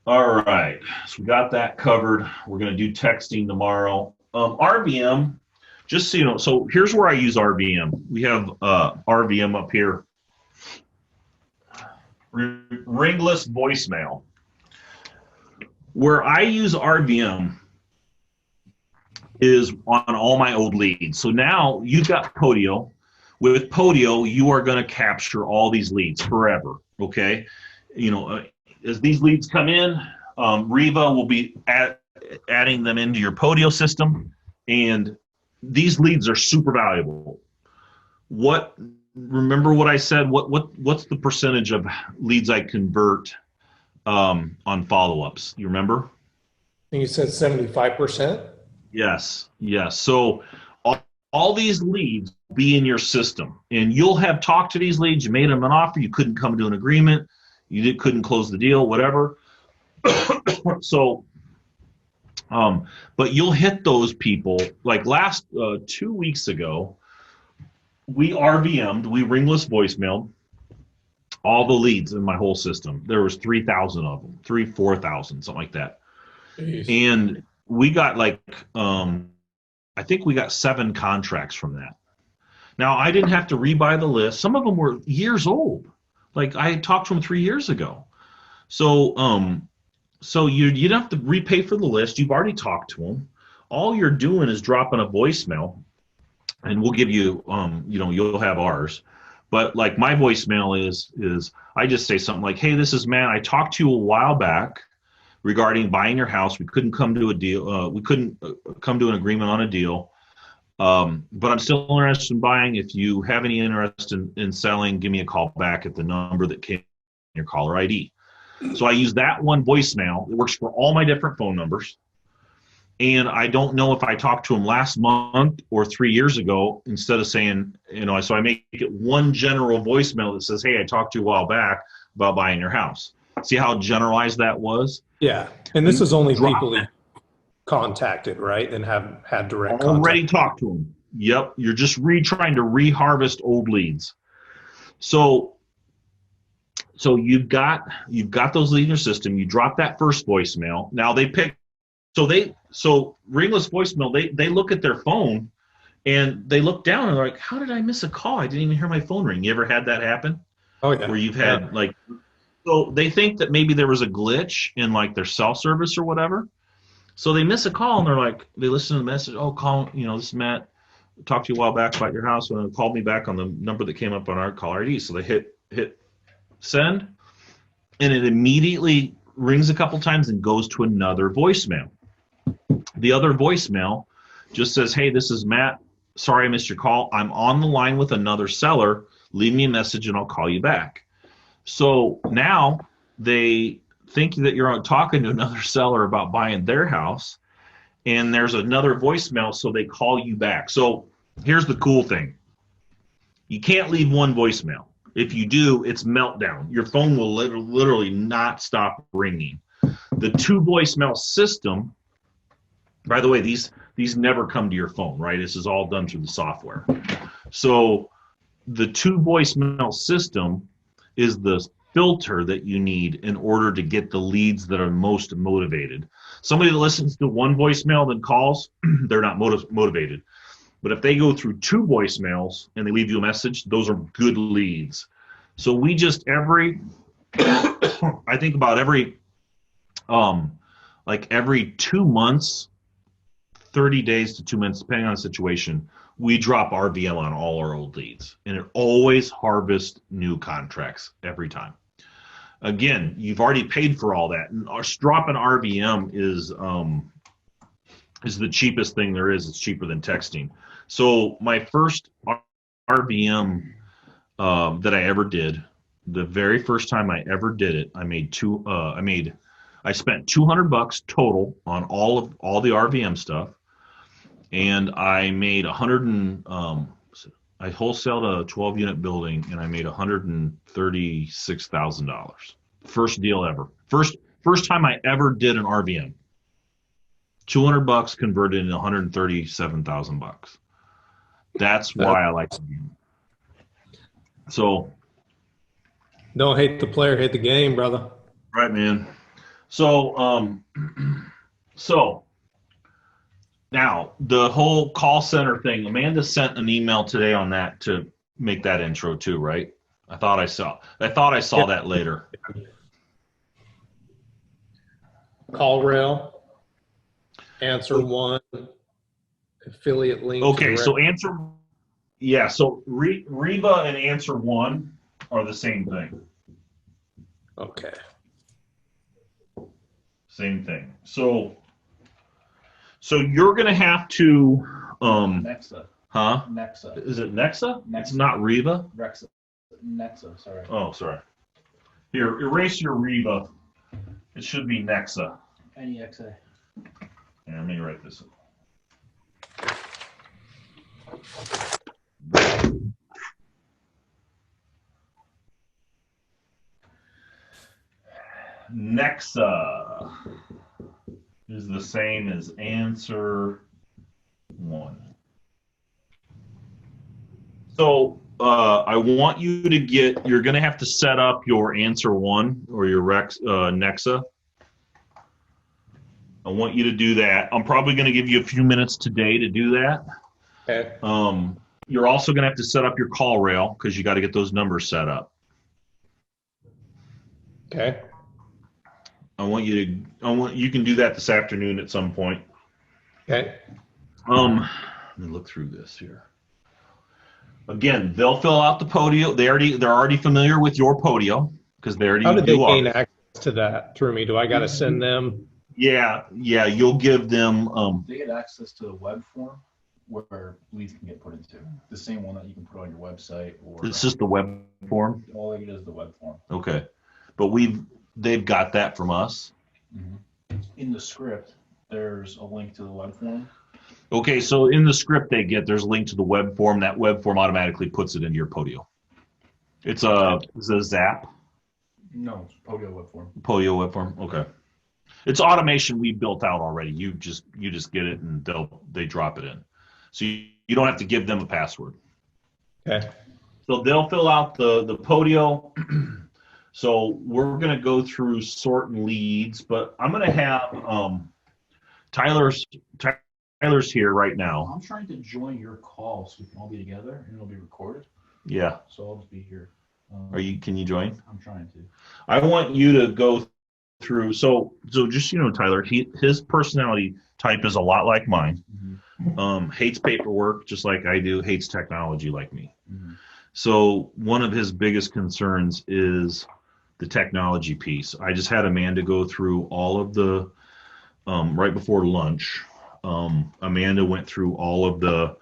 [SPEAKER 1] all right, so we got that covered. We're going to do texting tomorrow. RVM, just so you know, so here's where I use RVM. We have RVM up here. Ringless voicemail. Where I use RVM is on all my old leads. So now you've got Podio. With Podio, you are going to capture all these leads forever. Okay, as these leads come in, Riva will be adding them into your Podio system, and these leads are super valuable. Remember what I said? What's the percentage of leads I convert on follow-ups? You remember?
[SPEAKER 2] I think you said 75%.
[SPEAKER 1] Yes. So all these leads will be in your system, and you'll have talked to these leads. You made them an offer. You couldn't come to an agreement. Couldn't close the deal, whatever. So, but you'll hit those people. Like last 2 weeks ago, we RVM'd, we ringless voicemailed all the leads in my whole system. There was 3,000 of them, 4,000, something like that. Jeez. And we got I think we got 7 contracts from that. Now, I didn't have to rebuy the list. Some of them were years old. Like I had talked to them 3 years ago. So you don't have to repay for the list. You've already talked to them. All you're doing is dropping a voicemail, and we'll give you, you'll have ours. But like my voicemail is I just say something like, hey, this is Matt. I talked to you a while back regarding buying your house. We couldn't come to a deal. We couldn't come to an agreement on a deal. But I'm still interested in buying. If you have any interest in selling, give me a call back at the number that came in your caller ID. So I use that one voicemail. It works for all my different phone numbers. And I don't know if I talked to him last month or 3 years ago, instead of saying, so I make it one general voicemail that says, hey, I talked to you a while back about buying your house. See how generalized that was?
[SPEAKER 2] Yeah. And this is only people that contacted, right? And have had direct contact.
[SPEAKER 1] Already talked to them. Yep. You're just trying to reharvest old leads. So you've got those leads in your system. You drop that first voicemail. Now they pick. So ringless voicemail, they look at their phone and they look down and they're like, how did I miss a call? I didn't even hear my phone ring. You ever had that happen?
[SPEAKER 2] Oh, yeah.
[SPEAKER 1] Where you've had so they think that maybe there was a glitch in like their cell service or whatever. So they miss a call and they're like, they listen to the message. Oh, call, this is Matt. Talked to you a while back about your house, and called me back on the number that came up on our caller ID. So they hit send, and it immediately rings a couple times and goes to another voicemail. The other voicemail just says, hey, this is Matt. Sorry I missed your call. I'm on the line with another seller. Leave me a message and I'll call you back. So now they think that you're talking to another seller about buying their house, and there's another voicemail, so they call you back. So here's the cool thing. You can't leave one voicemail. If you do, it's meltdown. Your phone will literally not stop ringing. The 2 voicemail system, by the way, these these never come to your phone, right? This is all done through the software. So the 2 voicemail system is the filter that you need in order to get the leads that are most motivated. Somebody that listens to 1 voicemail then calls, they're not motivated. But if they go through 2 voicemails and they leave you a message, those are good leads. So we just I think about every 2 months, 30 days to 2 months, depending on the situation, we drop RVM on all our old leads, and it always harvests new contracts every time. Again, you've already paid for all that, and dropping RVM is the cheapest thing there is. It's cheaper than texting. So my first RVM that I ever did, the very first time I ever did it, I spent $200 total on all the RVM stuff, and I made I wholesaled a 12-unit building, and I made $136,000. First deal ever. First time I ever did an RVM. $200 converted into $137,000. That's why I like the game. So,
[SPEAKER 2] don't hate the player, hate the game, brother.
[SPEAKER 1] Right, man. So, now the whole call center thing. Amanda sent an email today on that to make that intro too, right? I thought I saw that later.
[SPEAKER 2] Call rail, answer 1, affiliate link.
[SPEAKER 1] Okay, so so Reva and answer 1 are the same thing.
[SPEAKER 2] Okay.
[SPEAKER 1] Same thing. So you're going to have to
[SPEAKER 5] Nexa.
[SPEAKER 1] Huh?
[SPEAKER 5] Nexa.
[SPEAKER 1] Is it Nexa?
[SPEAKER 5] Nexa.
[SPEAKER 1] It's not Reva?
[SPEAKER 5] Nexa, sorry.
[SPEAKER 1] Oh, sorry. Here, erase your Reva. It should be Nexa.
[SPEAKER 5] NEXA.
[SPEAKER 1] Here, let me write this. Nexa is the same as answer 1. So I want you to you're going to have to set up your answer 1 or your Nexa. I want you to do that. I'm probably going to give you a few minutes today to do that.
[SPEAKER 2] Okay.
[SPEAKER 1] You're also going to have to set up your call rail because you got to get those numbers set up.
[SPEAKER 2] Okay.
[SPEAKER 1] You can do that this afternoon at some point.
[SPEAKER 2] Okay.
[SPEAKER 1] Let me look through this here. Again, they'll fill out the Podio. They're already familiar with your Podio because they already
[SPEAKER 2] How do they gain
[SPEAKER 1] ours.
[SPEAKER 2] access to that through me? Do I got to send them?
[SPEAKER 1] Yeah. You'll give them.
[SPEAKER 5] They get access to the web form where leads can get put into. The same one that you can put on your website or.
[SPEAKER 1] It's just the web form.
[SPEAKER 5] All they get is the web form.
[SPEAKER 1] Okay, but they've got that from us.
[SPEAKER 5] Mm-hmm. In the script, there's a link to the web form.
[SPEAKER 1] Okay, so in the script there's a link to the web form. That web form automatically puts it into your Podio. It's a Zap.
[SPEAKER 5] No, it's Podio web form.
[SPEAKER 1] Podio web form. Okay. It's automation we built out already. You just get it and they drop it in. So you don't have to give them a password.
[SPEAKER 2] Okay.
[SPEAKER 1] So they'll fill out the Podio. So we're going to go through sorting leads, but I'm going to have Tyler's here right now.
[SPEAKER 5] I'm trying to join your call so we can all be together and it'll be recorded.
[SPEAKER 1] Yeah.
[SPEAKER 5] So I'll just be here.
[SPEAKER 1] Can you join?
[SPEAKER 5] I'm trying to.
[SPEAKER 1] I want you to go through. So just Tyler, his personality type is a lot like mine. Mm-hmm. Hates paperwork just like I do. Hates technology like me. Mm-hmm. So one of his biggest concerns is the technology piece. I just had Amanda go through all of the right before lunch. Amanda went through all of the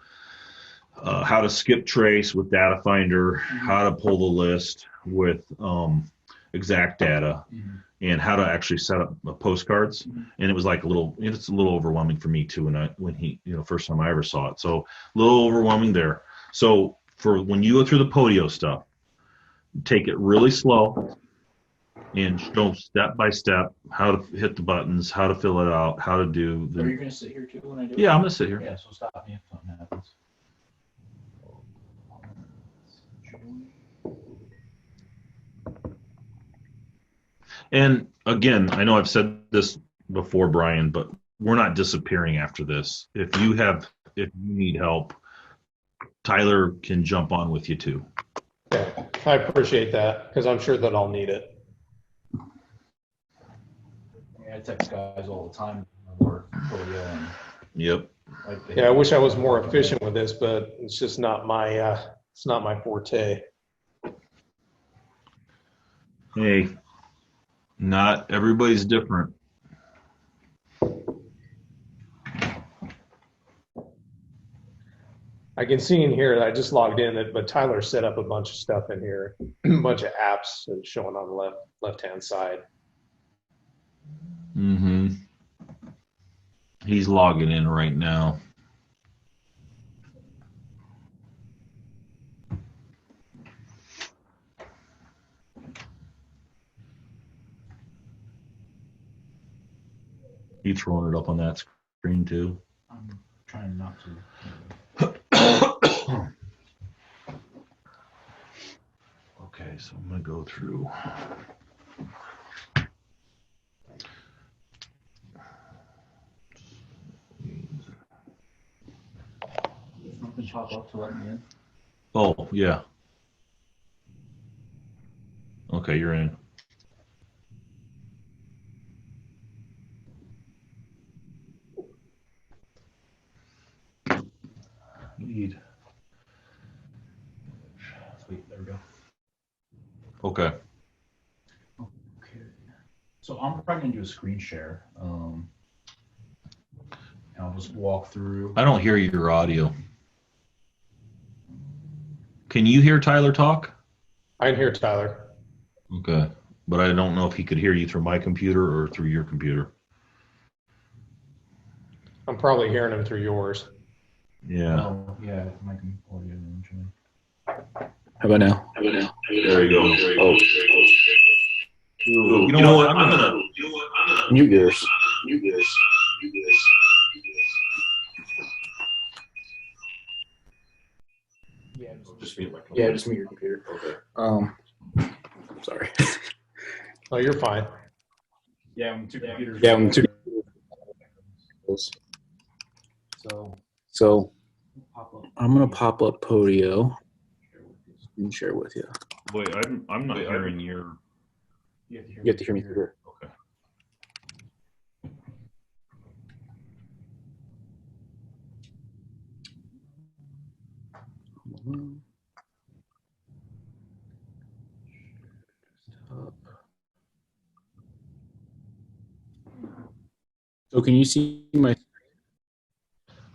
[SPEAKER 1] how to skip trace with Data Finder, how to pull the list with exact data, and how to actually set up postcards. And it was like it's a little overwhelming for me too. When he, first time I ever saw it, so a little overwhelming there. So for when you go through the Podio stuff, take it really slow. and show step by step how to hit the buttons, how to fill it out, how to do
[SPEAKER 5] Are you
[SPEAKER 1] the.
[SPEAKER 5] gonna sit here too when I do it?
[SPEAKER 1] Yeah, I'm gonna sit here.
[SPEAKER 5] Yeah, so stop me if something happens.
[SPEAKER 1] And again, I know I've said this before, Brian, but we're not disappearing after this. If you need help, Tyler can jump on with you too.
[SPEAKER 2] Yeah, I appreciate that because I'm sure that I'll need it.
[SPEAKER 5] Yeah, I text guys all the time. Or Podio and
[SPEAKER 1] Yep.
[SPEAKER 2] Yeah, I wish I was more efficient with this, but it's just not my it's not my forte.
[SPEAKER 1] Hey, not everybody's different.
[SPEAKER 2] I can see in here that I just logged in, but Tyler set up a bunch of stuff in here, a bunch of apps showing on the left-hand side.
[SPEAKER 1] Mm-hmm. He's logging in right now. You throwing it up on that screen too?
[SPEAKER 5] I'm trying not to.
[SPEAKER 1] Okay, so I'm gonna go through.
[SPEAKER 5] Something pop up to let me in.
[SPEAKER 1] Oh yeah. Okay, you're in. Lead.
[SPEAKER 5] Sweet, there we go.
[SPEAKER 1] Okay.
[SPEAKER 5] Okay. So I'm probably gonna do a screen share. And I'll just walk through.
[SPEAKER 1] I don't hear your audio. Can you hear Tyler talk?
[SPEAKER 2] I can hear Tyler.
[SPEAKER 1] Okay. But I don't know if he could hear you through my computer or through your computer.
[SPEAKER 2] I'm probably hearing him through yours.
[SPEAKER 1] Yeah.
[SPEAKER 5] Oh, yeah, my audio eventually.
[SPEAKER 6] How about now?
[SPEAKER 1] There you go.
[SPEAKER 6] Oh,
[SPEAKER 1] You know what? I'm gonna
[SPEAKER 6] mute yours.
[SPEAKER 1] just mute my computer.
[SPEAKER 6] Yeah, just mute your computer.
[SPEAKER 1] Okay.
[SPEAKER 6] Sorry.
[SPEAKER 2] Oh, you're fine.
[SPEAKER 5] Yeah, when two computers.
[SPEAKER 6] Yeah, when two. So
[SPEAKER 5] Pop up.
[SPEAKER 6] I'm gonna pop up Podio and share with you.
[SPEAKER 1] Wait, I'm not hearing your.
[SPEAKER 5] You have to hear,
[SPEAKER 6] You have to hear me through here.
[SPEAKER 1] Okay.
[SPEAKER 6] So can you see my?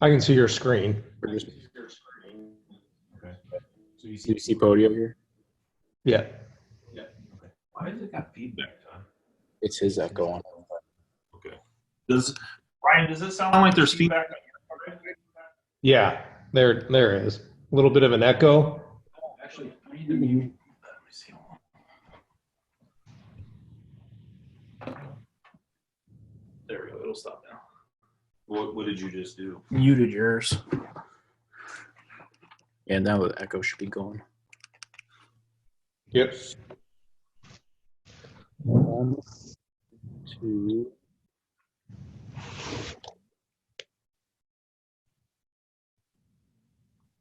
[SPEAKER 2] I can see your screen.
[SPEAKER 5] Okay. So you
[SPEAKER 6] Do you see Podio here?
[SPEAKER 2] Yeah.
[SPEAKER 5] Yeah. Okay.
[SPEAKER 1] Why has it got feedback, John?
[SPEAKER 6] It's his echo on.
[SPEAKER 1] Okay. Brian, does it sound like there's feedback on your part?
[SPEAKER 2] Yeah. There is a little bit of an echo.
[SPEAKER 5] Actually, I need to mute. Let me see.
[SPEAKER 1] There we go. It'll stop now. What did you just do?
[SPEAKER 6] Muted yours. And now the echo should be going.
[SPEAKER 2] Yep.
[SPEAKER 6] 1, 2.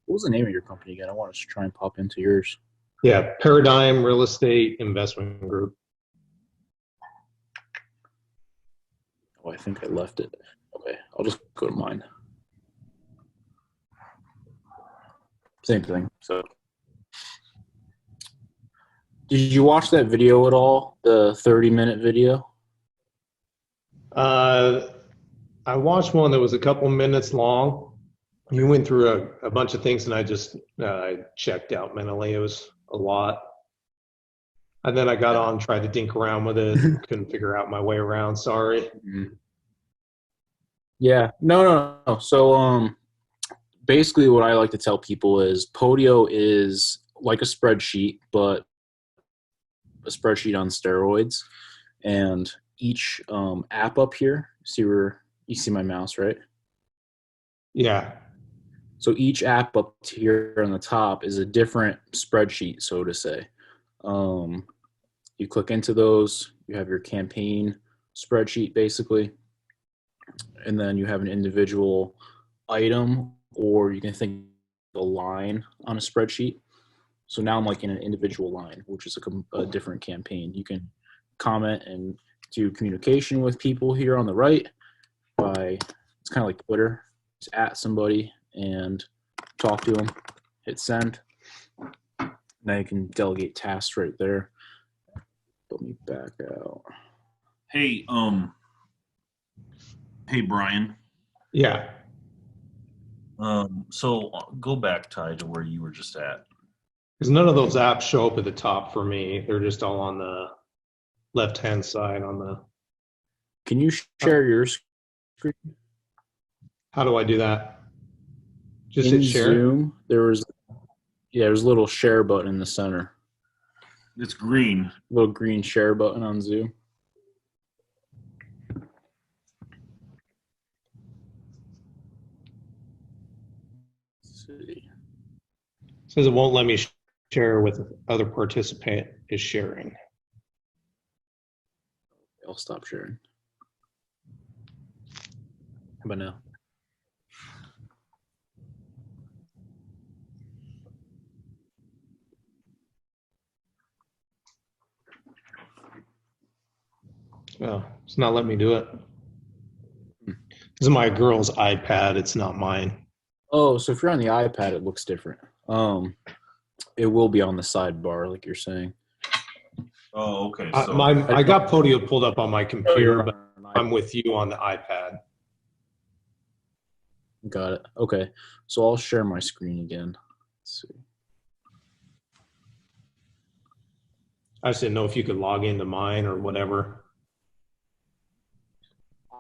[SPEAKER 6] What was the name of your company again? I want to try and pop into yours.
[SPEAKER 2] Yeah. Paradigm Real Estate Investment Group.
[SPEAKER 6] Oh, I think I left it. Okay, I'll just go to mine. Same thing. So, did you watch that video at all? The 30-minute video?
[SPEAKER 2] I watched one that was a couple minutes long. You went through a bunch of things, and I just checked out mentally. It was a lot. And then I got on, tried to dink around with it, couldn't figure out my way around. Sorry.
[SPEAKER 6] Mm-hmm. Yeah. No. So, basically what I like to tell people is Podio is like a spreadsheet, but a spreadsheet on steroids, and each app up here, see where you see my mouse, right?
[SPEAKER 2] Yeah.
[SPEAKER 6] So each app up here on the top is a different spreadsheet, so to say. You click into those, you have your campaign spreadsheet basically, and then you have an individual item, or you can think of a line on a spreadsheet. So now I'm like in an individual line, which is a different campaign. You can comment and do communication with people here on the right by, it's kind of like Twitter, just at somebody and talk to them, hit send. Now you can delegate tasks right there. Let me back out.
[SPEAKER 1] Hey, hey, Brian.
[SPEAKER 2] Yeah.
[SPEAKER 1] So go back, Ty, to where you were just at.
[SPEAKER 2] Because none of those apps show up at the top for me. They're just all on the left-hand side on the.
[SPEAKER 6] Can you share your screen?
[SPEAKER 2] How do I do that? Just
[SPEAKER 6] In
[SPEAKER 2] hit share?
[SPEAKER 6] Zoom, there's a little share button in the center.
[SPEAKER 1] It's green.
[SPEAKER 6] Little green share button on Zoom. Let's see.
[SPEAKER 2] It says it won't let me share with other participant is sharing.
[SPEAKER 6] I'll stop sharing. How about now?
[SPEAKER 2] Oh, it's not letting me do it. This is my girl's iPad. It's not mine.
[SPEAKER 6] Oh, so if you're on the iPad, it looks different. It will be on the sidebar, like you're saying.
[SPEAKER 1] Oh, okay. So
[SPEAKER 2] I got Podio pulled up on my computer, but I'm
[SPEAKER 6] iPad.
[SPEAKER 2] with you on the iPad.
[SPEAKER 6] Got it. Okay, so I'll share my screen again. Let's see.
[SPEAKER 2] I just didn't know if you could log into mine or whatever.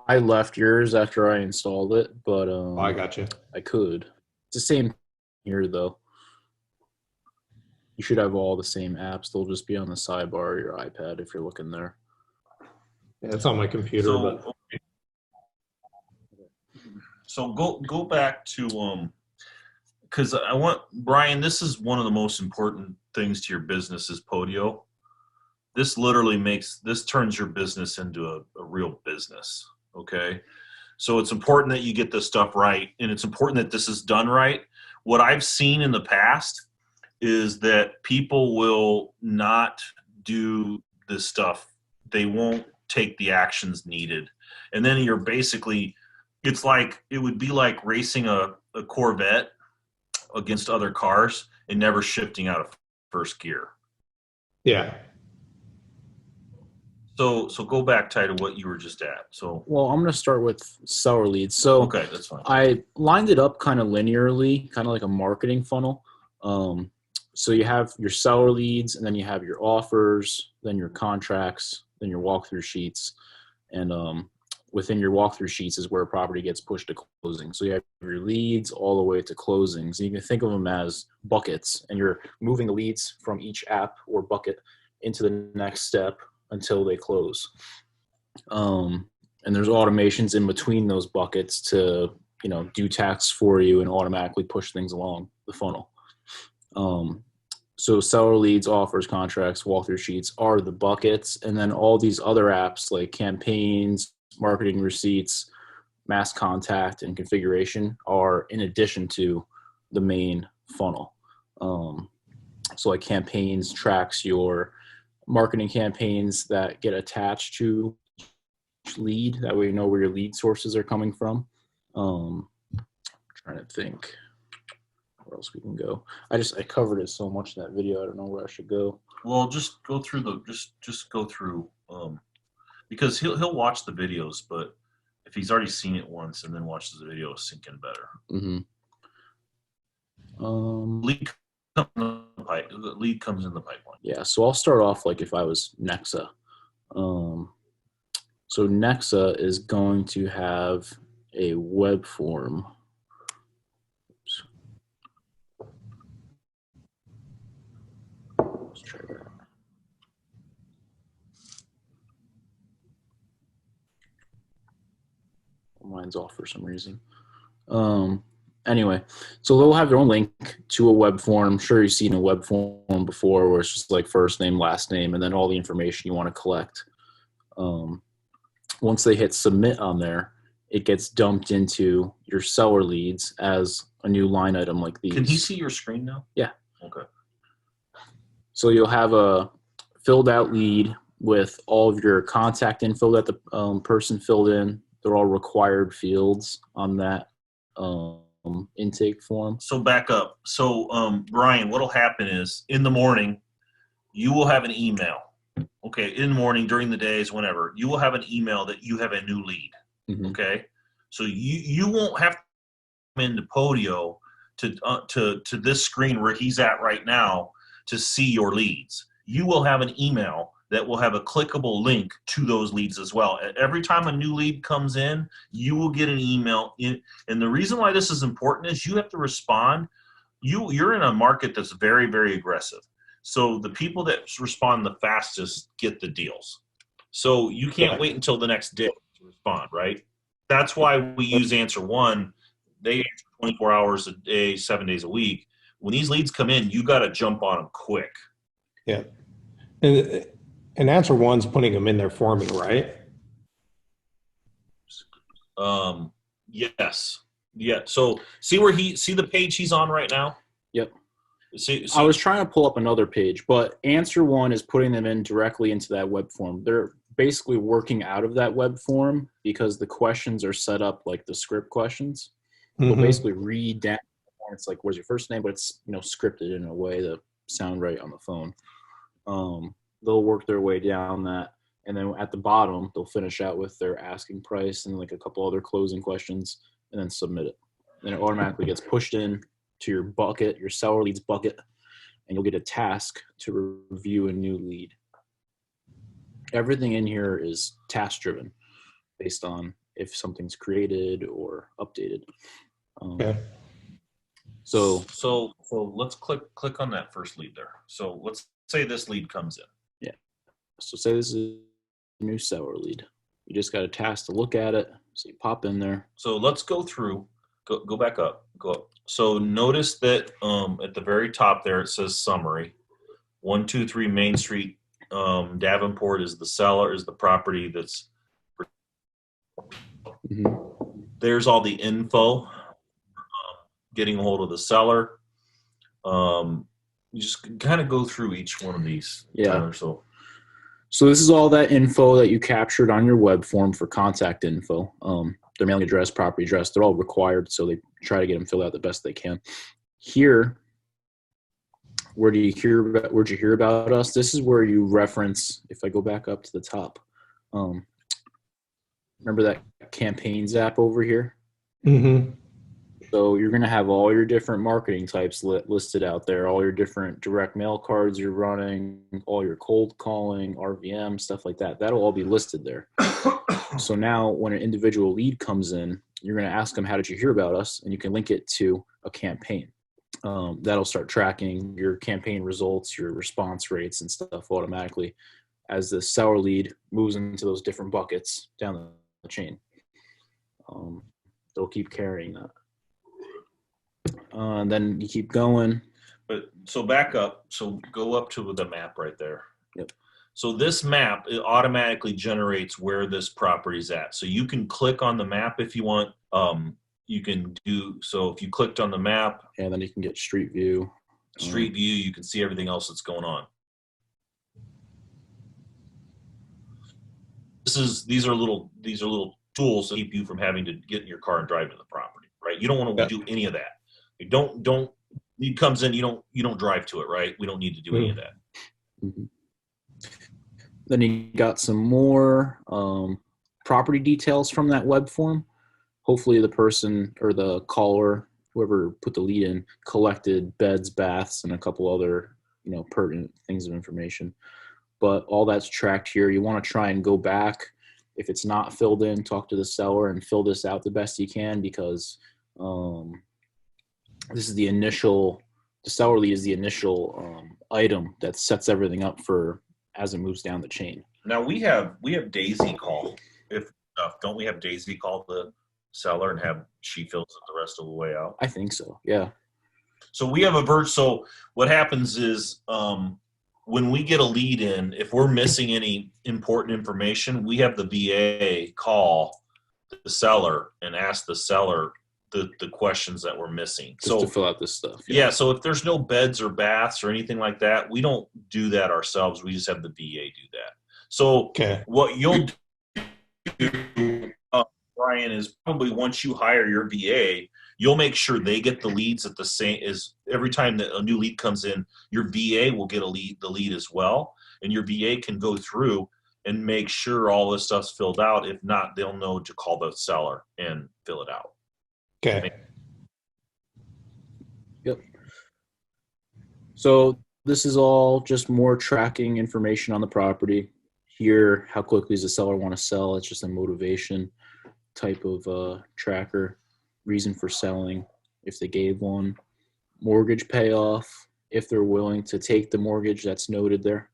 [SPEAKER 6] I left yours after I installed it, but
[SPEAKER 2] Oh, I got you.
[SPEAKER 6] I could. It's the same here, though. You should have all the same apps. They'll just be on the sidebar of your iPad if you're looking there.
[SPEAKER 2] Yeah, it's on my computer, but
[SPEAKER 1] so go back to because I want Brian. This is one of the most important things to your business is Podio. This literally turns your business into a real business. Okay, so it's important that you get this stuff right, and it's important that this is done right. What I've seen in the past is that people will not do this stuff. They won't take the actions needed. And then you're basically, it would be like racing a Corvette against other cars and never shifting out of first gear.
[SPEAKER 2] yeah.
[SPEAKER 1] So go back, Ty, to what you were just at. So,
[SPEAKER 6] well, I'm going to start with seller leads. So
[SPEAKER 1] okay, that's fine.
[SPEAKER 6] I lined it up kind of linearly, kind of like a marketing funnel. So you have your seller leads, and then you have your offers, then your contracts, then your walkthrough sheets. And within your walkthrough sheets is where a property gets pushed to closing. So you have your leads all the way to closings. You can think of them as buckets, and you're moving the leads from each app or bucket into the next step until they close. And there's automations in between those buckets to, do tasks for you and automatically push things along the funnel. So seller leads, offers, contracts, walkthrough sheets are the buckets. And then all these other apps like campaigns, marketing receipts, mass contact, and configuration are in addition to the main funnel. So like campaigns tracks your marketing campaigns that get attached to lead. That way you know where your lead sources are coming from. Trying to think where else we can go. I covered it so much in that video. I don't know where I should go.
[SPEAKER 1] Well, just go through just go through because he'll watch the videos, but if he's already seen it once and then watches the video, sink in better.
[SPEAKER 6] Mm-hmm.
[SPEAKER 1] Lead comes in the pipeline.
[SPEAKER 6] Yeah, so I'll start off like if I was Nexa. So Nexa is going to have a web form. Oops. Let's try that. mine's off for some reason. Anyway, so they'll have their own link to a web form. I'm sure you've seen a web form before where it's just like first name, last name, and then all the information you want to collect. Once they hit submit on there, it gets dumped into your seller leads as a new line item like these.
[SPEAKER 1] Can he see your screen now?
[SPEAKER 6] Yeah.
[SPEAKER 1] Okay.
[SPEAKER 6] So you'll have a filled out lead with all of your contact info that the person filled in. They're all required fields on that intake form.
[SPEAKER 1] So back up. So Brian, what'll happen is in the morning, you will have an email. Okay, in the morning, during the days, whenever, you will have an email that you have a new lead.
[SPEAKER 6] Mm-hmm.
[SPEAKER 1] Okay, so you won't have to come into Podio to this screen where he's at right now to see your leads. You will have an email that will have a clickable link to those leads as well. Every time a new lead comes in, you will get an email. And the reason why this is important is you have to respond. You're in a market that's very, very aggressive. So the people that respond the fastest get the deals. So you can't wait until the next day to respond, right? That's why we use Answer One. They answer 24 hours a day, 7 days a week. When these leads come in, you got to jump on them quick.
[SPEAKER 2] Yeah. And Answer One's putting them in there for me, right?
[SPEAKER 1] Yes. Yeah. So see the page he's on right now?
[SPEAKER 6] Yep.
[SPEAKER 1] See,
[SPEAKER 6] I was trying to pull up another page, but Answer One is putting them in directly into that web form. They're basically working out of that web form because the questions are set up like the script questions. They'll basically read down. It's like, what's your first name? But it's scripted in a way to sound right on the phone. They'll work their way down that, and then at the bottom they'll finish out with their asking price and like a couple other closing questions, and then submit it. Then it automatically gets pushed in to your bucket, your seller leads bucket, and you'll get a task to review a new lead. Everything in here is task driven based on if something's created or updated.
[SPEAKER 2] Okay.
[SPEAKER 1] So let's click on that first lead there. So let's say this lead comes in.
[SPEAKER 6] Yeah. So say this is a new seller lead. You just got a task to look at it. So you pop in there.
[SPEAKER 1] So let's go through. Go back up. Go up. So notice that at the very top there it says summary. 123 Main Street, Davenport is the seller, is the property that's. There's all the info. Getting a hold of the seller. You just kind of go through each one of these.
[SPEAKER 6] Yeah.
[SPEAKER 1] Tyler,
[SPEAKER 6] so this is all that info that you captured on your web form for contact info. Their mailing address, property address, they're all required, so they try to get them filled out the best they can. Here, where'd you hear about us? This is where you reference, if I go back up to the top, remember that campaigns app over here?
[SPEAKER 2] Mm-hmm.
[SPEAKER 6] So you're going to have all your different marketing types listed out there, all your different direct mail cards you're running, all your cold calling, RVM, stuff like that. That'll all be listed there. So now when an individual lead comes in, you're going to ask them, how did you hear about us? And you can link it to a campaign. That'll start tracking your campaign results, your response rates and stuff automatically as the seller lead moves into those different buckets down the chain. They'll keep carrying that. And then you keep going.
[SPEAKER 1] But so back up. So go up to the map right there.
[SPEAKER 6] Yep.
[SPEAKER 1] So this map, it automatically generates where this property's at. So you can click on the map if you want. You can do so if you clicked on the map.
[SPEAKER 6] And then you can get street view.
[SPEAKER 1] Street view, you can see everything else that's going on. These are little tools that keep you from having to get in your car and drive to the property, right? You don't want to do any of that. You don't lead comes in, you don't drive to it, right? We don't need to do any of that.
[SPEAKER 6] Mm-hmm. Then you got some more property details from that web form. Hopefully the person or the caller, whoever put the lead in, collected beds, baths, and a couple other, pertinent things of information. But all that's tracked here. You want to try and go back. If it's not filled in, talk to the seller and fill this out the best you can, because this is the seller lead is the initial item that sets everything up for as it moves down the chain.
[SPEAKER 1] Now we have Daisy call. Don't we have Daisy call seller and have she fills it the rest of the way out?
[SPEAKER 6] I think so. Yeah.
[SPEAKER 1] So we have so what happens is when we get a lead in, if we're missing any important information, we have the VA call the seller and ask the seller the questions that we're missing.
[SPEAKER 6] Just to fill out this stuff.
[SPEAKER 1] Yeah. So if there's no beds or baths or anything like that, we don't do that ourselves. We just have the VA do that. So what you'll do, Brian, is probably once you hire your VA, you'll make sure they get the leads at the same as every time that a new lead comes in, your VA will get the lead as well. And your VA can go through and make sure all this stuff's filled out. If not, they'll know to call the seller and fill it out.
[SPEAKER 2] Okay.
[SPEAKER 6] Yep. So this is all just more tracking information on the property. Here, how quickly does the seller want to sell? It's just a motivation type of tracker. Reason for selling, if they gave one. Mortgage payoff, if they're willing to take the mortgage, that's noted there.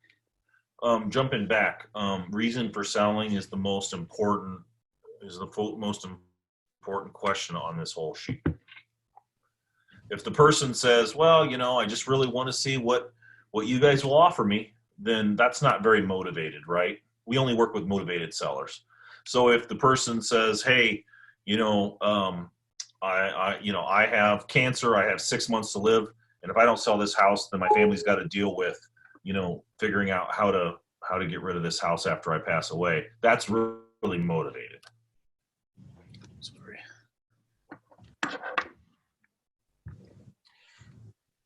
[SPEAKER 1] Jumping back, reason for selling is the most important question on this whole sheet. If the person says, well, I just really want to see what you guys will offer me, then that's not very motivated, right? We only work with motivated sellers. So if the person says, hey, I have cancer, I have 6 months to live, and if I don't sell this house, then my family's got to deal with, figuring out how to get rid of this house after I pass away. That's really motivated.
[SPEAKER 6] Sorry.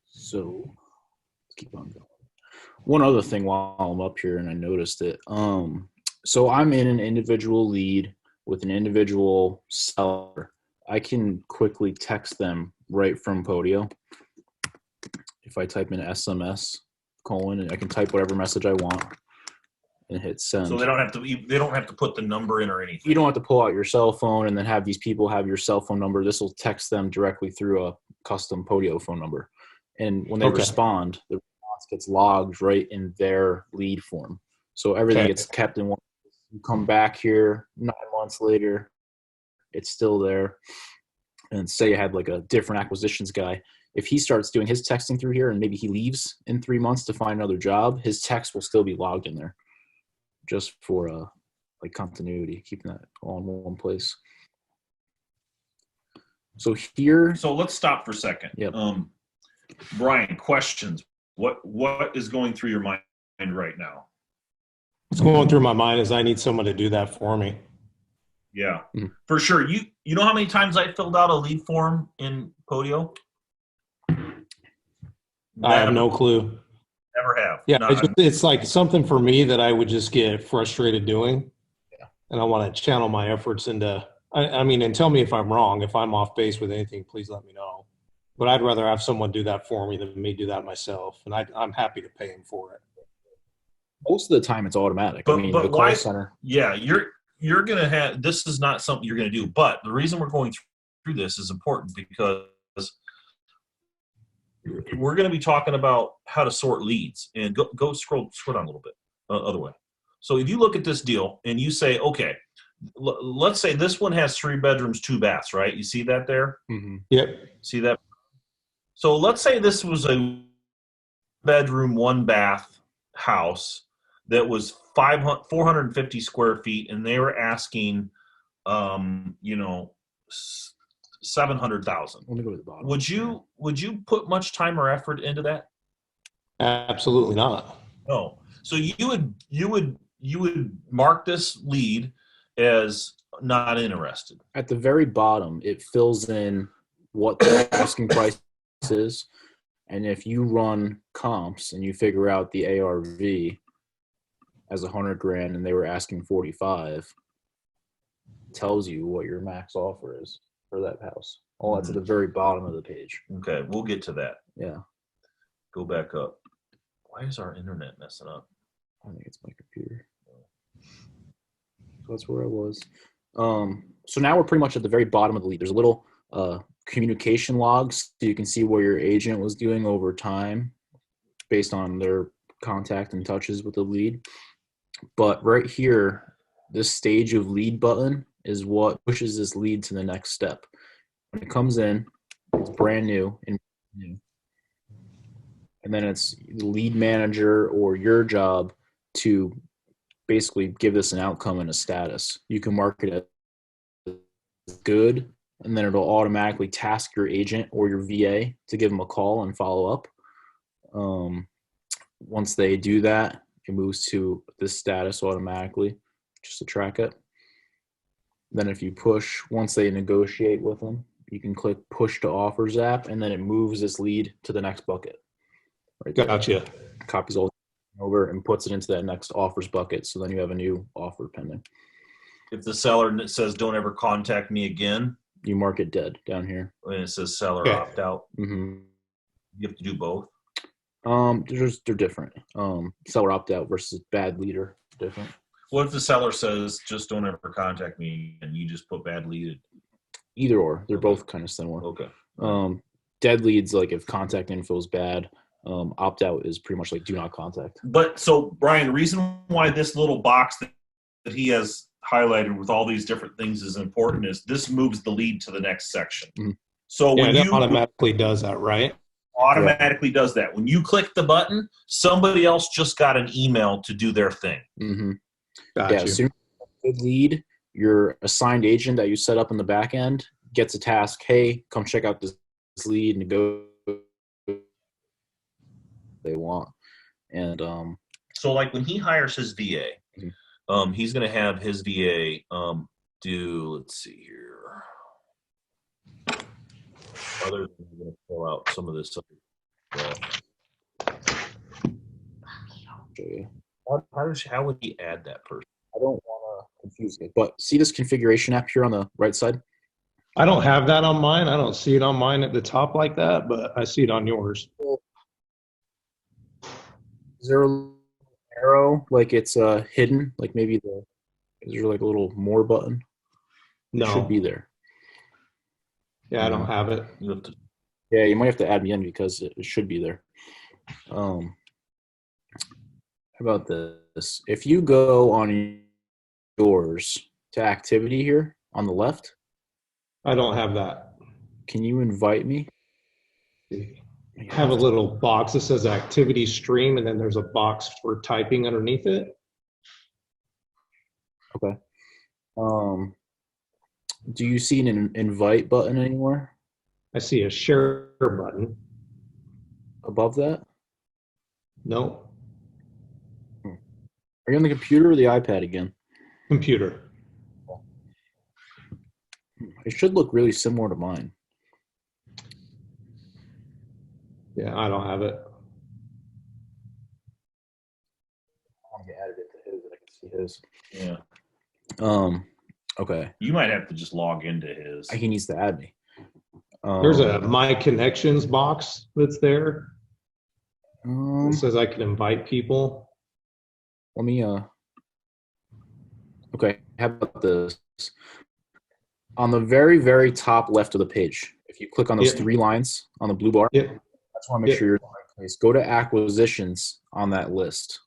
[SPEAKER 6] So let's keep on going. One other thing while I'm up here, and I noticed it. So I'm in an individual lead with an individual seller. I can quickly text them right from Podio. If I type in SMS : and I can type whatever message I want and hit send.
[SPEAKER 1] So they don't have to put the number in or anything.
[SPEAKER 6] You don't have to pull out your cell phone and then have these people have your cell phone number. This will text them directly through a custom Podio phone number. And when they respond, the response gets logged right in their lead form. So everything gets kept in one. You come back here 9 months later, it's still there. And say you had like a different acquisitions guy. If he starts doing his texting through here and maybe he leaves in 3 months to find another job, his text will still be logged in there just for like continuity, keeping that all in one place. So here.
[SPEAKER 1] So let's stop for a second.
[SPEAKER 6] Yep.
[SPEAKER 1] Brian, questions. What is going through your mind right now?
[SPEAKER 2] What's going through my mind is I need someone to do that for me.
[SPEAKER 1] Yeah, for sure. You know how many times I filled out a lead form in Podio?
[SPEAKER 2] I have no clue.
[SPEAKER 1] Never have.
[SPEAKER 2] Yeah, it's like something for me that I would just get frustrated doing. Yeah. And I want to channel my efforts into, I mean, and tell me if I'm wrong. If I'm off base with anything, please let me know. But I'd rather have someone do that for me than me do that myself. And I'm happy to pay him for it.
[SPEAKER 6] Most of the time it's automatic. But the call center.
[SPEAKER 1] Yeah, you're going to have, this is not something you're going to do. But the reason we're going through this is important because we're going to be talking about how to sort leads. And go scroll down a little bit, other way. So if you look at this deal and you say, okay, let's say this one has 3 bedrooms, 2 baths, right? You see that there?
[SPEAKER 2] Mm-hmm. Yep.
[SPEAKER 1] See that? So let's say this was a bedroom, 1 bath house that was 450 square feet, and they were asking, $700,000.
[SPEAKER 6] Let me go to the bottom.
[SPEAKER 1] Would you put much time or effort into that?
[SPEAKER 2] Absolutely not.
[SPEAKER 1] No. So you would mark this lead as not interested.
[SPEAKER 6] At the very bottom, it fills in what the asking price is, and if you run comps and you figure out the ARV as $100,000 and they were asking 45, tells you what your max offer is for that house. Oh, that's at the very bottom of the page.
[SPEAKER 1] Okay, we'll get to that.
[SPEAKER 6] Yeah.
[SPEAKER 1] Go back up. Why is our internet messing up?
[SPEAKER 6] I think it's my computer. So that's where I was. So now we're pretty much at the very bottom of the lead. There's a little communication logs, so you can see where your agent was doing over time based on their contact and touches with the lead. But right here, this stage of lead button is what pushes this lead to the next step. When it comes in, it's brand new and new. And then it's the lead manager or your job to basically give this an outcome and a status. You can mark it as good, and then it'll automatically task your agent or your VA to give them a call and follow up. Once they do that, it moves to this status automatically just to track it. Then if you push, once they negotiate with them, you can click push to offers app, and then it moves this lead to the next bucket. Right there.
[SPEAKER 2] Gotcha.
[SPEAKER 6] Copies all over and puts it into that next offers bucket. So then you have a new offer pending.
[SPEAKER 1] If the seller says don't ever contact me again,
[SPEAKER 6] You mark it dead down here.
[SPEAKER 1] and it says seller
[SPEAKER 2] Okay.
[SPEAKER 1] opt out,
[SPEAKER 6] Mm-hmm.
[SPEAKER 1] you have to do both.
[SPEAKER 6] They're different. Seller opt out versus bad leader, different.
[SPEAKER 1] What if the seller says just don't ever contact me and you just put bad lead?
[SPEAKER 6] Either or, they're both kind of similar.
[SPEAKER 1] Okay.
[SPEAKER 6] Dead leads, like if contact info is bad. Opt out is pretty much like do not contact.
[SPEAKER 1] But so Brian, the reason why this little box that he has highlighted with all these different things is important is this moves the lead to the next section.
[SPEAKER 6] Mhm.
[SPEAKER 1] So
[SPEAKER 2] Yeah,
[SPEAKER 1] when
[SPEAKER 2] it
[SPEAKER 1] you
[SPEAKER 2] automatically does that, right?
[SPEAKER 1] automatically does that, when you click the button, somebody else just got an email to do their thing.
[SPEAKER 6] Mm-hmm.
[SPEAKER 2] Got
[SPEAKER 6] Yeah,
[SPEAKER 2] you.
[SPEAKER 6] as soon as you get lead, your assigned agent that you set up in the back end gets a task. Hey, come check out this lead and go they want. And
[SPEAKER 1] So like when he hires his VA, he's going to have his VA do, let's see here. Other than I'm going to pull out some of this stuff.
[SPEAKER 6] show you.
[SPEAKER 1] How would he add that person?
[SPEAKER 6] I don't want to confuse it, but see this configuration app here on the right side?
[SPEAKER 2] I don't have that on mine. I don't see it on mine at the top like that, but I see it on yours.
[SPEAKER 6] Is there a arrow like it's hidden? Like maybe is there like a little more button? It
[SPEAKER 2] No.
[SPEAKER 6] should be there.
[SPEAKER 2] Yeah, I don't have it.
[SPEAKER 1] You have to,
[SPEAKER 6] Yeah, you might have to add me in because it should be there. How about this? If you go on yours to activity here on the left,
[SPEAKER 2] I don't have that.
[SPEAKER 6] can you invite me?
[SPEAKER 2] I have a little box that says activity stream, and then there's a box for typing underneath it.
[SPEAKER 6] Okay. Do you see an invite button anywhere
[SPEAKER 2] I see a share button.
[SPEAKER 6] above that?
[SPEAKER 2] No.
[SPEAKER 6] Are you on the computer or the iPad again?
[SPEAKER 2] Computer.
[SPEAKER 6] It should look really similar to mine.
[SPEAKER 2] Yeah, I don't have it.
[SPEAKER 6] I added it to his, and I can see his.
[SPEAKER 1] yeah.
[SPEAKER 6] Okay.
[SPEAKER 1] You might have to just log into his.
[SPEAKER 6] He needs to add me.
[SPEAKER 2] There's a My Connections box that's there. It says I can invite people.
[SPEAKER 6] Let me okay, how about this? On the very, very top left of the page, if you click on those
[SPEAKER 2] Yep.
[SPEAKER 6] 3 lines on the blue bar,
[SPEAKER 2] Yep.
[SPEAKER 6] I just want to make
[SPEAKER 2] Yep.
[SPEAKER 6] sure you're in the right place. Go to acquisitions on that list.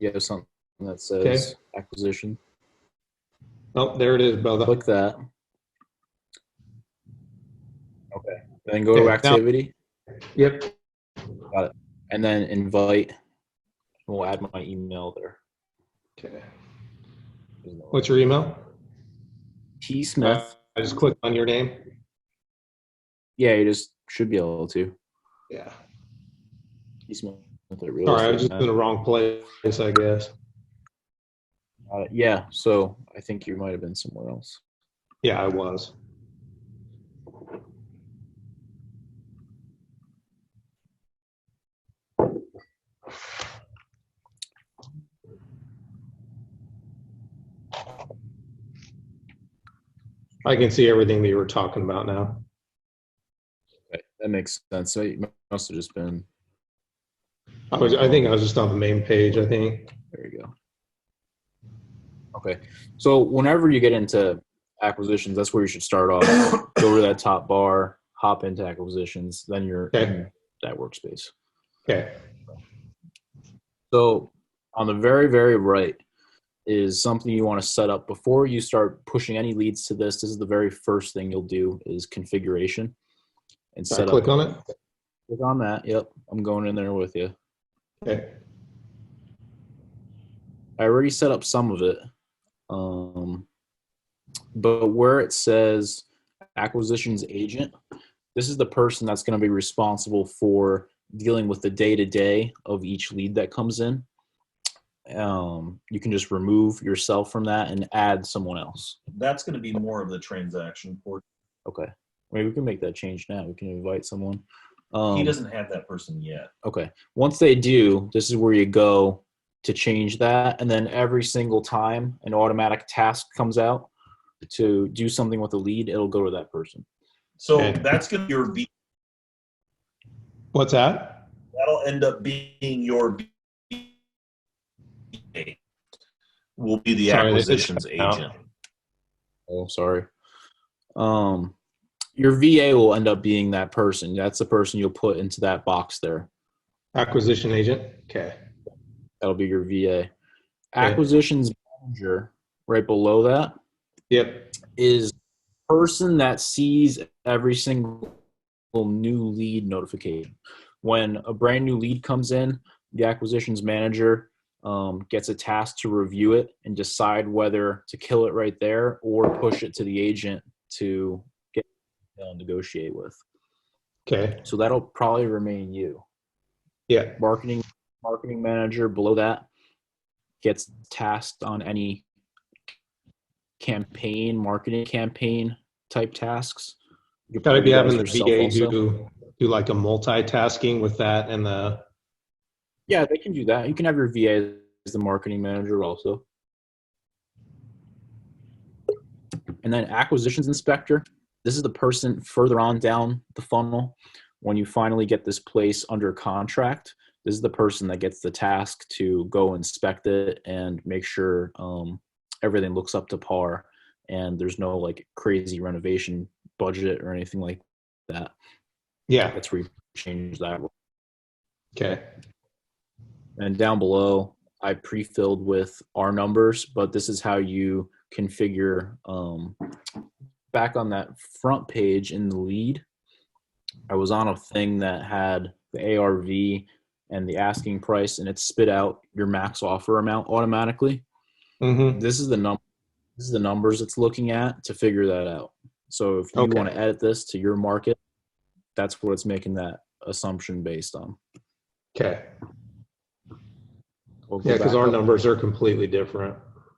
[SPEAKER 6] You have something that says acquisition.
[SPEAKER 2] Oh, there it is, brother.
[SPEAKER 6] Click that. Okay. Then go to
[SPEAKER 2] Okay, now-
[SPEAKER 6] activity.
[SPEAKER 2] Yep.
[SPEAKER 6] Got it. And then invite. We'll add my email there.
[SPEAKER 2] Okay. What's your email?
[SPEAKER 6] T Smith.
[SPEAKER 2] I just clicked on your name.
[SPEAKER 6] Yeah, you just should be able to.
[SPEAKER 2] Yeah.
[SPEAKER 6] T Smith.
[SPEAKER 2] Sorry, I was just in the wrong place, I guess.
[SPEAKER 6] Yeah, so I think you might have been somewhere else.
[SPEAKER 2] Yeah, I was. I can see everything that you were talking about now.
[SPEAKER 6] Okay, that makes sense. So you must have just been.
[SPEAKER 2] I think I was just on the main page, I think.
[SPEAKER 6] There you go. Okay, so whenever you get into acquisitions, that's where you should start off. Go to that top bar, hop into acquisitions, then you're in that workspace.
[SPEAKER 2] Okay.
[SPEAKER 6] So on the very, very right, is something you want to set up before you start pushing any leads to this. This is the very first thing you'll do is configuration and set
[SPEAKER 2] click
[SPEAKER 6] up.
[SPEAKER 2] on it.
[SPEAKER 6] Click on that. Yep, I'm going in there with you.
[SPEAKER 2] Okay.
[SPEAKER 6] I already set up some of it, but where it says acquisitions agent, this is the person that's going to be responsible for dealing with the day-to-day of each lead that comes in. You can just remove yourself from that and add someone else.
[SPEAKER 1] That's going to be more of the transaction port.
[SPEAKER 6] Okay. Maybe we can make that change now. We can invite someone.
[SPEAKER 1] He doesn't have that person yet.
[SPEAKER 6] Okay. Once they do, this is where you go to change that. And then every single time an automatic task comes out to do something with a lead, it'll go to that person.
[SPEAKER 1] So
[SPEAKER 2] Okay.
[SPEAKER 1] that's going to be your V.
[SPEAKER 2] What's that?
[SPEAKER 1] That'll end up being your VA. Will be the acquisitions agent.
[SPEAKER 6] Oh, sorry. Your VA will end up being that person. That's the person you'll put into that box there.
[SPEAKER 2] Acquisition agent. Okay.
[SPEAKER 6] That'll be your VA. Acquisitions manager, right below that,
[SPEAKER 2] Yep.
[SPEAKER 6] is the person that sees every single new lead notification. When a brand new lead comes in, the acquisitions manager gets a task to review it and decide whether to kill it right there or push it to the agent to get negotiate with.
[SPEAKER 2] Okay.
[SPEAKER 6] So that'll probably remain you.
[SPEAKER 2] Yeah.
[SPEAKER 6] Marketing manager below that gets tasked on any marketing campaign type tasks. You
[SPEAKER 2] Got to be having the
[SPEAKER 6] yourself
[SPEAKER 2] VA
[SPEAKER 6] also.
[SPEAKER 2] do like a multitasking with that and the.
[SPEAKER 6] Yeah, they can do that. You can have your VA as the marketing manager also. And then acquisitions inspector. This is the person further on down the funnel. When you finally get this place under contract, this is the person that gets the task to go inspect it and make sure everything looks up to par and there's no like crazy renovation budget or anything like that.
[SPEAKER 2] Yeah.
[SPEAKER 6] That's where you change that.
[SPEAKER 2] Okay.
[SPEAKER 6] And down below, I pre-filled with our numbers, but this is how you configure back on that front page in the lead. I was on a thing that had the ARV and the asking price, and it spit out your max offer amount automatically.
[SPEAKER 2] Mm-hmm.
[SPEAKER 6] This is the numbers it's looking at to figure that out. So if you want to edit this to your market, that's what it's making that assumption based on.
[SPEAKER 2] Okay. Yeah, because our numbers are completely different.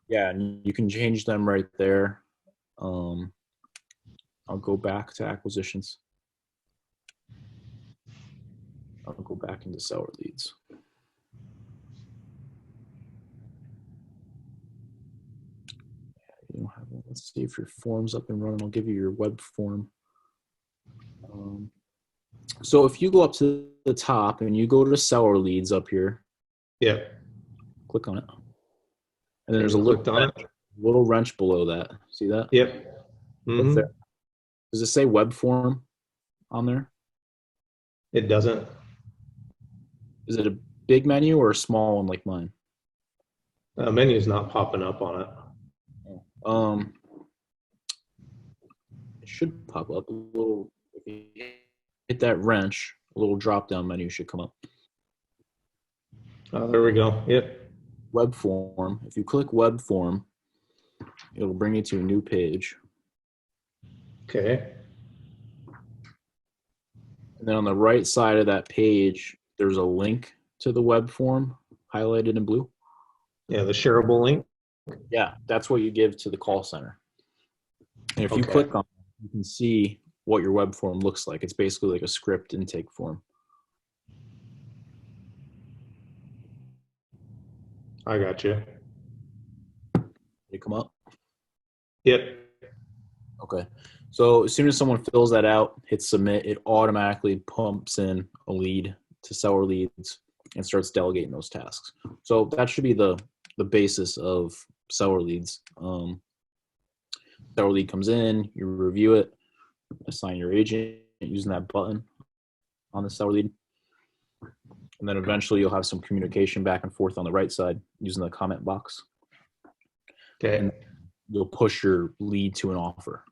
[SPEAKER 6] Yeah, and you can change them right there. I'll go back to acquisitions. I'll go back into seller leads. You don't have one. Let's see if your form's up and running. I'll give you your web form. So if you go up to the top and you go to seller leads up here.
[SPEAKER 2] Yep.
[SPEAKER 6] Click on it. And then there's a little wrench below that. See that?
[SPEAKER 2] Yep. Mm-hmm.
[SPEAKER 6] Does it say web form on there?
[SPEAKER 2] It doesn't.
[SPEAKER 6] Is it a big menu or a small one like mine?
[SPEAKER 2] Menu's not popping up on it.
[SPEAKER 6] It should pop up a little. If you hit that wrench, a little drop-down menu should come up.
[SPEAKER 2] Oh, there we go. Yep.
[SPEAKER 6] Web form. If you click web form, it'll bring you to a new page.
[SPEAKER 2] Okay.
[SPEAKER 6] And then on the right side of that page, there's a link to the web form highlighted in blue.
[SPEAKER 2] Yeah, the shareable link.
[SPEAKER 6] Yeah, that's what you give to the call center. And if you click on it, you can see what your web form looks like. It's basically like a script intake form.
[SPEAKER 2] I got you.
[SPEAKER 6] Did it come up?
[SPEAKER 2] Yep.
[SPEAKER 6] Okay. So as soon as someone fills that out, hits submit, it automatically pumps in a lead to seller leads and starts delegating those tasks. So that should be the basis of seller leads. Seller lead comes in, you review it, assign your agent using that button on the seller lead. And then eventually you'll have some communication back and forth on the right side using the comment box.
[SPEAKER 2] Okay.
[SPEAKER 6] And you'll push your lead to an offer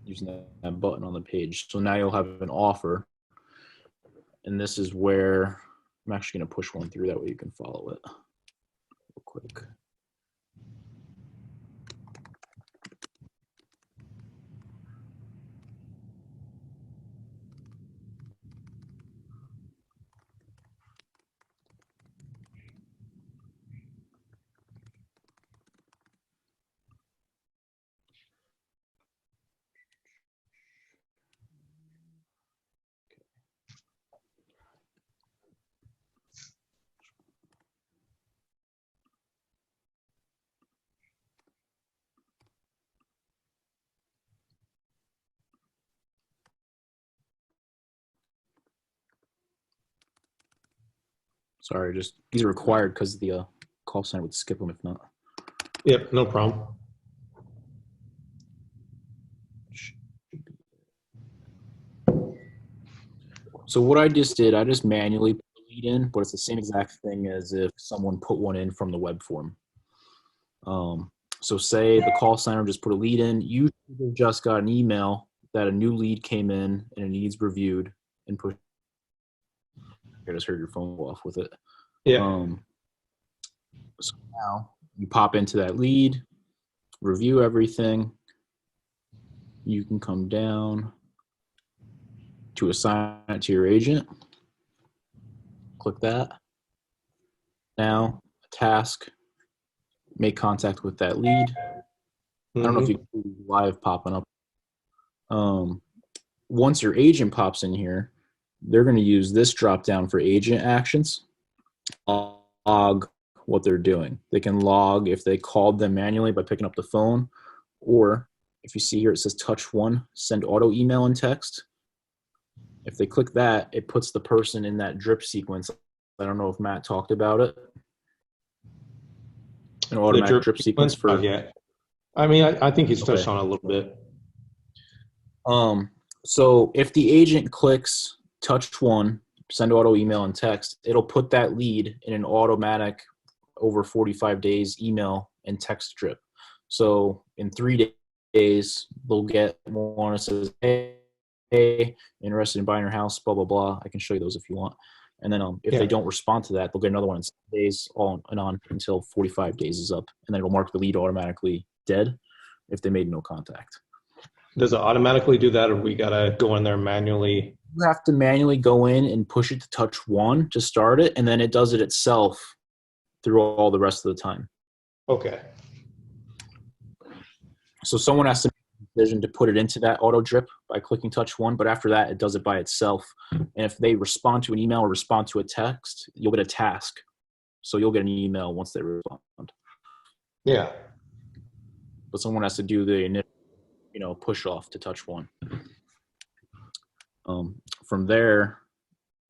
[SPEAKER 6] using that button on the page. So now you'll have an offer, and this is where I'm actually going to push one through. That way you can follow it real quick. Sorry, just these are required because the call center would skip them if not.
[SPEAKER 2] Yep, no problem.
[SPEAKER 6] So what I just did, I just manually put the lead in, but it's the same exact thing as if someone put one in from the web form. So say the call center just put a lead in. You just got an email that a new lead came in and it needs reviewed and pushed. I just heard your phone go off with it.
[SPEAKER 2] Yeah.
[SPEAKER 6] So now you pop into that lead, review everything. You can come down to assign it to your agent. Click that. Now, a task, make contact with that lead. I don't know if you can see live popping up. Once your agent pops in here, they're going to use this drop down for agent actions. Log what they're doing. They can log if they called them manually by picking up the phone, or if you see here it says touch one, send auto email and text. If they click that, it puts the person in that drip sequence. I don't know if Matt talked about it. An automatic drip sequence for.
[SPEAKER 2] Yeah. I mean, I think he's touched on it a little bit.
[SPEAKER 6] So if the agent clicks touch one, send auto email and text, it'll put that lead in an automatic over 45 days email and text drip. So in 3 days, they'll get one that says, hey, interested in buying your house, blah, blah, blah. I can show you those if you want. And then if they don't respond to that, they'll get another one in 7 days on and on until 45 days is up. And then it'll mark the lead automatically dead if they made no contact.
[SPEAKER 2] Does it automatically do that, or we got to go in there manually?
[SPEAKER 6] You have to manually go in and push it to touch one to start it, and then it does it itself through all the rest of the time.
[SPEAKER 2] Okay.
[SPEAKER 6] So someone has to make a decision to put it into that auto drip by clicking touch one, but after that, it does it by itself. And if they respond to an email or respond to a text, you'll get a task. So you'll get an email once they respond.
[SPEAKER 2] Yeah.
[SPEAKER 6] But someone has to do the initial, push off to touch one. From there,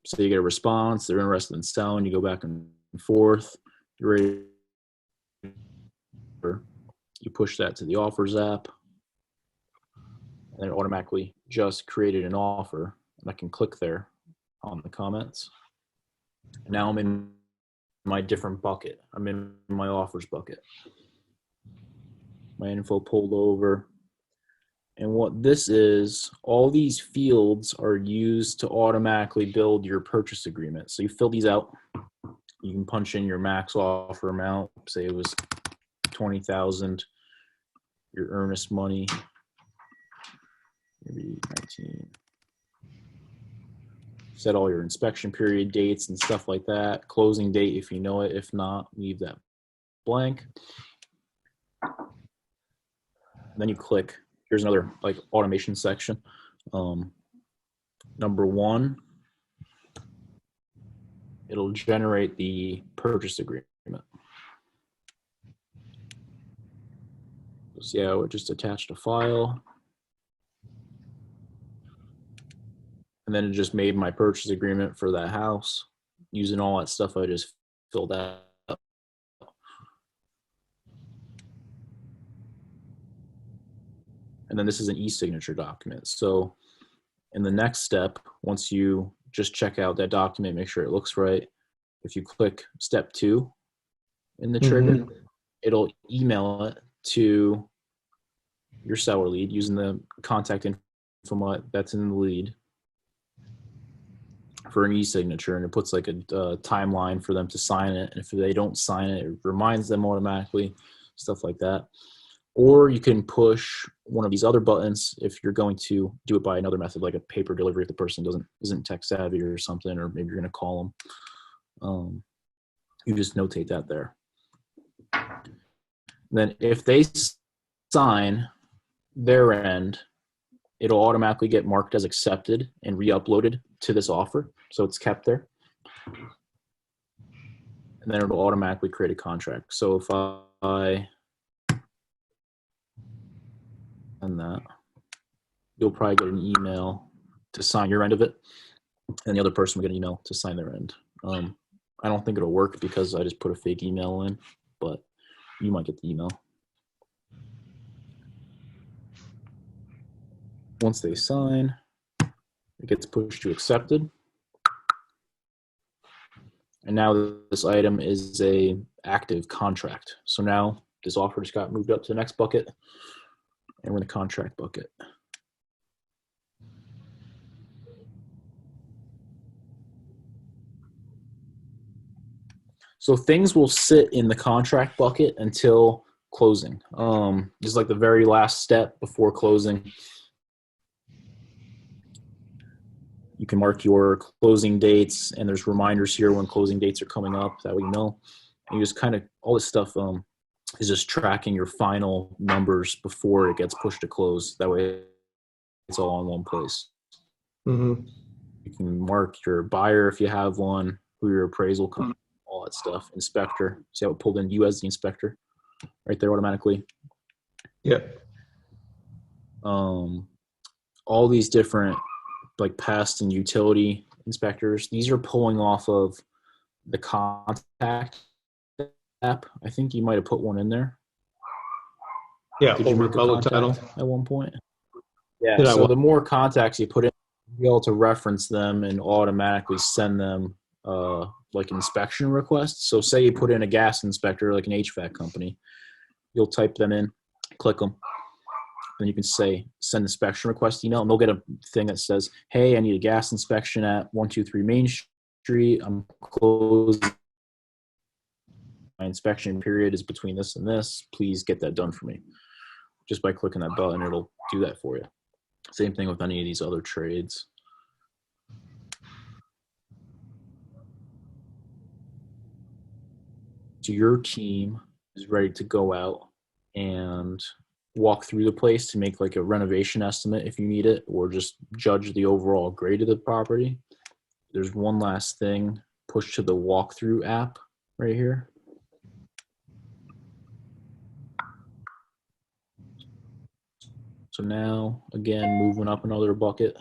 [SPEAKER 6] so you get a response, they're interested in selling, you go back and forth, you're ready. You push that to the offers app, and it automatically just created an offer, and I can click there on the comments. Now I'm in my different bucket. I'm in my offers bucket. My info pulled over. And what this is, all these fields are used to automatically build your purchase agreement. So you fill these out. You can punch in your max offer amount. Say it was $20,000. Your earnest money, maybe 19. Set all your inspection period dates and stuff like that. Closing date if you know it. If not, leave that blank. And then you click. Here's another automation section. Number one, it'll generate the purchase agreement. So see how it just attached a file. And then it just made my purchase agreement for that house using all that stuff I just filled out. And then this is an e-signature document. So in the next step, once you just check out that document, make sure it looks right. If you click step 2 in the trigger, it'll email it to your seller lead using the contact info that's in the lead for an e-signature, and it puts like a timeline for them to sign it. And if they don't sign it, it reminds them automatically, stuff like that. Or you can push one of these other buttons if you're going to do it by another method, like a paper delivery, if the person isn't tech savvy or something, or maybe you're going to call them. You just notate that there. Then if they sign their end, it'll automatically get marked as accepted and re-uploaded to this offer. So it's kept there. And then it'll automatically create a contract. So if I send that, you'll probably get an email to sign your end of it, and the other person will get an email to sign their end. I don't think it'll work because I just put a fake email in, but you might get the email. Once they sign, it gets pushed to accepted. And now this item is a active contract. So now this offer just got moved up to the next bucket, and we're in the contract bucket. So things will sit in the contract bucket until closing. This is like the very last step before closing. You can mark your closing dates, and there's reminders here when closing dates are coming up. That way you know. And you just kind of, all this stuff is just tracking your final numbers before it gets pushed to close. That way it's all in one place.
[SPEAKER 2] Mm-hmm.
[SPEAKER 6] You can mark your buyer if you have one, who your appraisal company, all that stuff. Inspector. See how it pulled in you as the inspector right there automatically.
[SPEAKER 2] Yep.
[SPEAKER 6] All these different like pest and utility inspectors, these are pulling off of the contact app. I think you might have put one in there.
[SPEAKER 2] Yeah,
[SPEAKER 6] Did you
[SPEAKER 2] over
[SPEAKER 6] make a
[SPEAKER 2] public
[SPEAKER 6] contact
[SPEAKER 2] title.
[SPEAKER 6] at one point? Yeah,
[SPEAKER 2] Did I
[SPEAKER 6] so
[SPEAKER 2] what?
[SPEAKER 6] the more contacts you put in, you'll be able to reference them and automatically send them like inspection requests. So say you put in a gas inspector, like an HVAC company, you'll type them in, click them, then you can say send inspection request email, and they'll get a thing that says, hey, I need a gas inspection at 123 Main Street. I'm closed. My inspection period is between this and this. Please get that done for me. Just by clicking that button, it'll do that for you. Same thing with any of these other trades. So your team is ready to go out and walk through the place to make like a renovation estimate if you need it, or just judge the overall grade of the property. There's one last thing, push to the walkthrough app right here. So now, again, moving up another bucket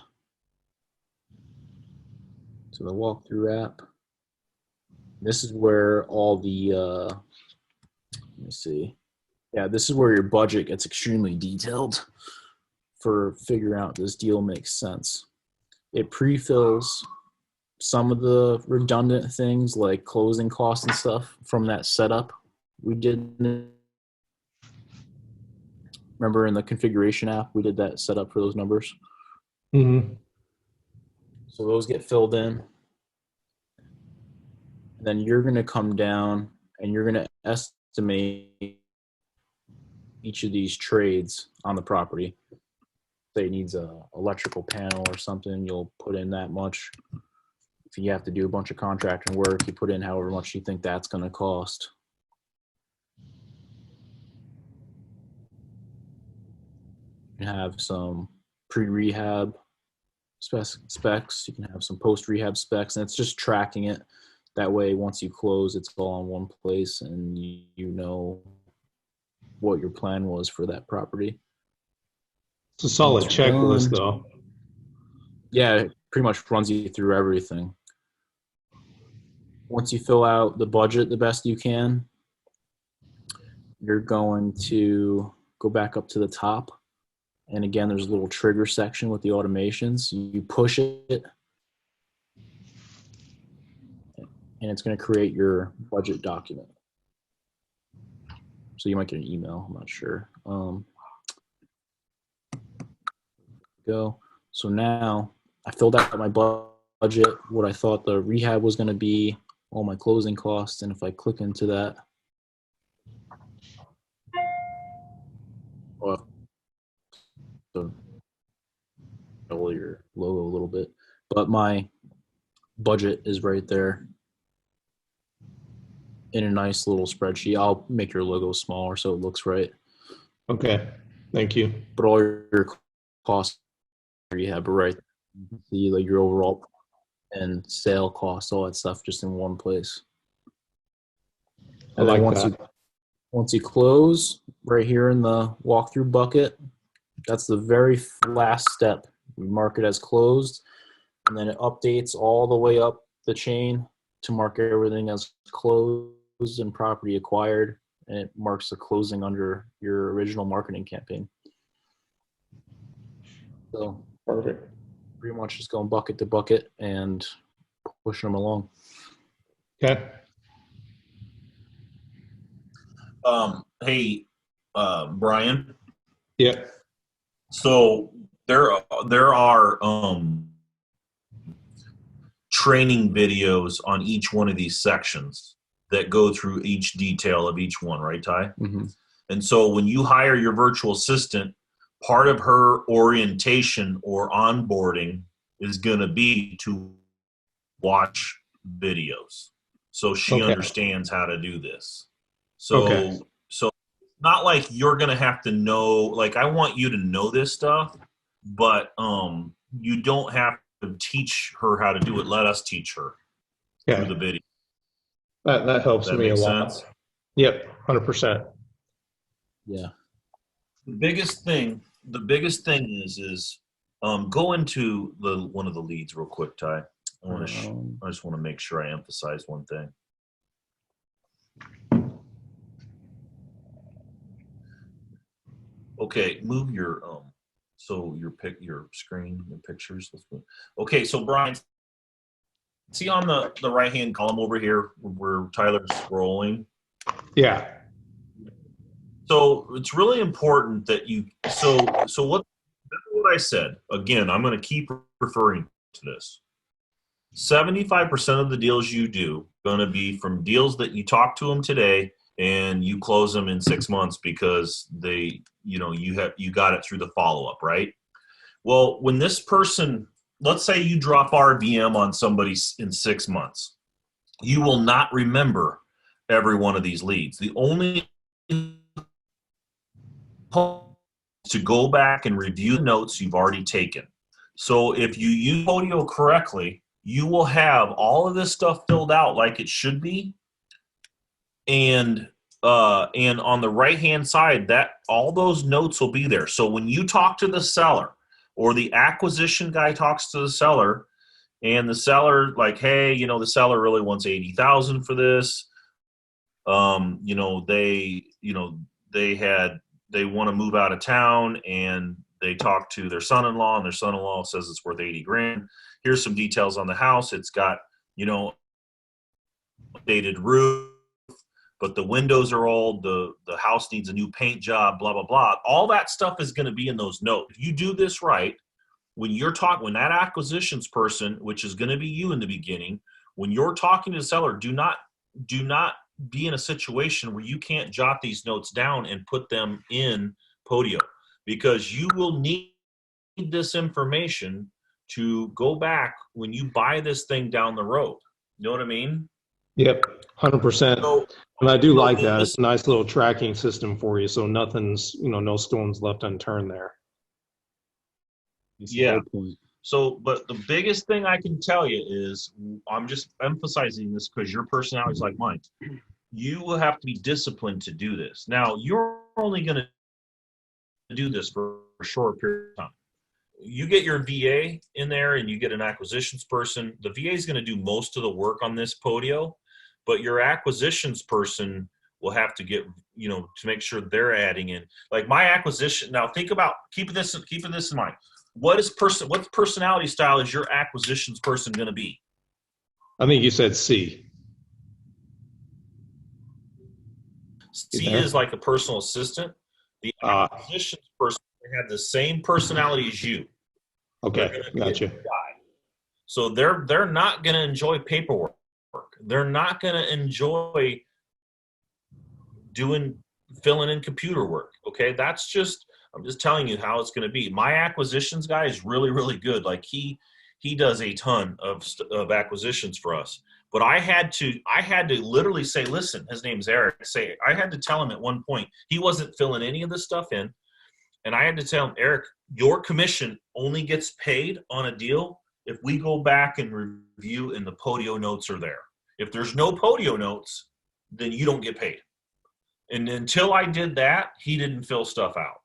[SPEAKER 6] to the walkthrough app. This is where all the, let me see. Yeah, this is where your budget gets extremely detailed for figuring out this deal makes sense. It pre-fills some of the redundant things like closing costs and stuff from that setup we did. Remember in the configuration app, we did that setup for those numbers.
[SPEAKER 2] Mm-hmm.
[SPEAKER 6] So those get filled in. And then you're going to come down and you're going to estimate each of these trades on the property. Say it needs a electrical panel or something, you'll put in that much. If you have to do a bunch of contracting work, you put in however much you think that's going to cost. You can have some pre-rehab specs. You can have some post-rehab specs, and it's just tracking it. That way, once you close, it's all in one place, and you know what your plan was for that property.
[SPEAKER 2] It's a solid checklist, though.
[SPEAKER 6] Yeah, it pretty much runs you through everything. Once you fill out the budget the best you can, you're going to go back up to the top. And again, there's a little trigger section with the automations. You push it, and it's going to create your budget document. So you might get an email. I'm not sure. Go. So now I filled out my budget, what I thought the rehab was going to be, all my closing costs, and if I click into that, well, double your logo a little bit, but my budget is right there in a nice little spreadsheet. I'll make your logo smaller so it looks right.
[SPEAKER 2] Okay, thank you.
[SPEAKER 6] But all your costs rehab are right. You can see like your overall and sale costs, all that stuff, just in one place. And
[SPEAKER 2] I
[SPEAKER 6] then
[SPEAKER 2] like that.
[SPEAKER 6] once you close, right here in the walkthrough bucket, that's the very last step. We mark it as closed, and then it updates all the way up the chain to mark everything as closed and property acquired, and it marks the closing under your original marketing campaign. So
[SPEAKER 2] Perfect.
[SPEAKER 6] pretty much just going bucket to bucket and pushing them along.
[SPEAKER 2] Okay.
[SPEAKER 1] Hey, Brian.
[SPEAKER 2] Yeah.
[SPEAKER 1] So there are training videos on each one of these sections that go through each detail of each one, right, Ty?
[SPEAKER 6] Mm-hmm.
[SPEAKER 1] And so when you hire your virtual assistant, part of her orientation or onboarding is going to be to watch videos, so she understands how to do this. So so not like you're going to have to know, like I want you to know this stuff, but you don't have to teach her how to do it. Let us teach her through the video.
[SPEAKER 2] That helps me a lot.
[SPEAKER 1] Sense?
[SPEAKER 2] Yep, 100%.
[SPEAKER 6] Yeah.
[SPEAKER 1] The biggest thing is go into one of the leads real quick, Ty. I just want to make sure I emphasize one thing. Okay, move your your screen, your pictures. Let's move. Okay, so Brian, see on the right hand column over here where Tyler's scrolling.
[SPEAKER 2] Yeah.
[SPEAKER 1] So it's really important that you what I said again. I'm going to keep referring to this. 75% of the deals you do going to be from deals that you talk to them today and you close them in 6 months because you got it through the follow-up, right? Well, when this person, let's say you drop RVM on somebody in 6 months, you will not remember every one of these leads. The only to go back and review the notes you've already taken. So if you use Podio correctly, you will have all of this stuff filled out like it should be. And on the right-hand side, that all those notes will be there. So when you talk to the seller or the acquisition guy talks to the seller and the seller like, hey, the seller really wants $80,000 for this. They want to move out of town and they talk to their son-in-law and their son-in-law says it's worth $80,000. Here's some details on the house. It's got, updated roof, but the windows are old. The house needs a new paint job, blah, blah, blah. All that stuff is going to be in those notes. If you do this right, when that acquisitions person, which is going to be you in the beginning, when you're talking to the seller, do not be in a situation where you can't jot these notes down and put them in Podio, because you will need this information to go back when you buy this thing down the road. You know what I mean?
[SPEAKER 2] Yep, 100%.
[SPEAKER 1] So,
[SPEAKER 2] and I do like that. It's a nice little tracking system for you, so nothing's, no stones left unturned there.
[SPEAKER 1] Yeah. So, but the biggest thing I can tell you is, I'm just emphasizing this because your personality is like mine. You will have to be disciplined to do this. Now, you're only going to do this for a short period of time. You get your VA in there and you get an acquisitions person. The VA is going to do most of the work on this Podio, but your acquisitions person will have to get, to make sure they're adding in. Like my acquisition, now think about keeping this in mind. What personality style is your acquisitions person going to be?
[SPEAKER 2] I think you said C.
[SPEAKER 1] C is like a personal assistant. The acquisitions person had the same personality as you.
[SPEAKER 2] Okay, gotcha.
[SPEAKER 1] So they're not going to enjoy paperwork. They're not going to enjoy filling in computer work. Okay, I'm just telling you how it's going to be. My acquisitions guy is really, really good. Like he does a ton of acquisitions for us. But I had to literally say, listen, his name's Eric. I had to tell him at one point, he wasn't filling any of this stuff in. And I had to tell him, Eric, your commission only gets paid on a deal if we go back and review and the Podio notes are there. If there's no Podio notes, then you don't get paid. And until I did that, he didn't fill stuff out.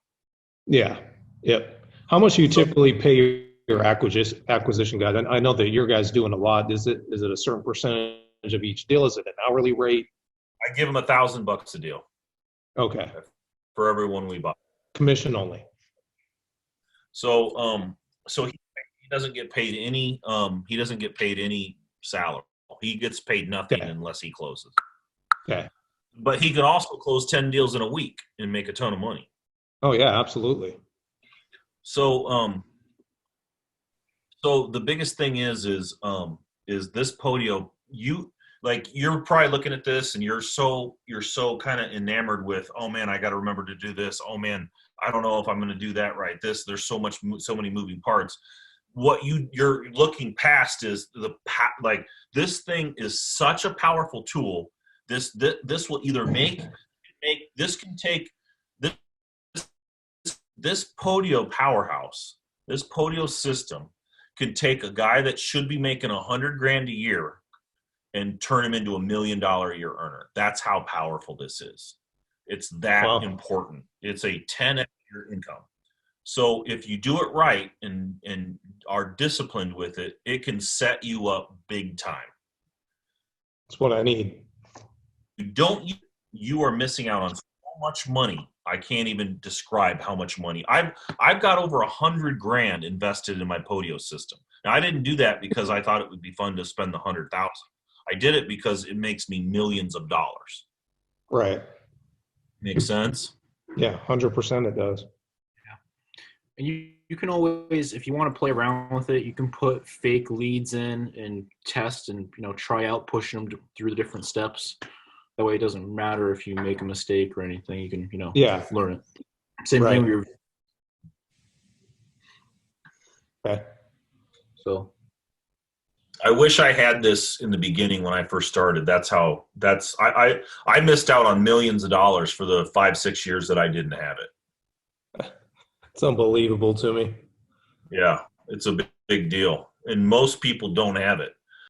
[SPEAKER 2] Yeah. Yep. How much do you typically pay your acquisition guy? I know that your guy's doing a lot. Is it a certain percentage of each deal? Is it an hourly rate?
[SPEAKER 1] I give him $1,000 a deal.
[SPEAKER 2] Okay.
[SPEAKER 1] For everyone we buy.
[SPEAKER 2] Commission only.
[SPEAKER 1] So he doesn't get paid any salary. He gets paid nothing unless he closes.
[SPEAKER 2] Okay.
[SPEAKER 1] But he can also close 10 deals in a week and make a ton of money.
[SPEAKER 2] Oh yeah, absolutely.
[SPEAKER 1] So so the biggest thing is this Podio, you're probably looking at this and you're so kind of enamored with, oh man, I got to remember to do this. Oh man, I don't know if I'm going to do that right. There's so many moving parts. What you're looking past is this thing is such a powerful tool. This will either this Podio powerhouse, this Podio system could take a guy that should be making $100,000 a year and turn him into $1 million a year earner. That's how powerful this is. It's that important. It's a 10x your income. So if you do it right and are disciplined with it, it can set you up big time.
[SPEAKER 2] That's what I need.
[SPEAKER 1] You are missing out on so much money. I can't even describe how much money. I've got over $100,000 invested in my Podio system. Now I didn't do that because I thought it would be fun to spend the $100,000. I did it because it makes me millions of dollars.
[SPEAKER 2] Right.
[SPEAKER 1] Makes sense?
[SPEAKER 2] Yeah, 100% it does.
[SPEAKER 6] And you can always, if you want to play around with it, you can put fake leads in and test and try out pushing them through the different steps. That way, it doesn't matter if you make a mistake or anything. You can learn it. Same thing with your.
[SPEAKER 2] Okay.
[SPEAKER 6] So.
[SPEAKER 1] I wish I had this in the beginning when I first started. I missed out on millions of dollars for the 5-6 years that I didn't have it.
[SPEAKER 2] It's unbelievable to me.
[SPEAKER 1] Yeah, it's a big deal. And most people don't have it.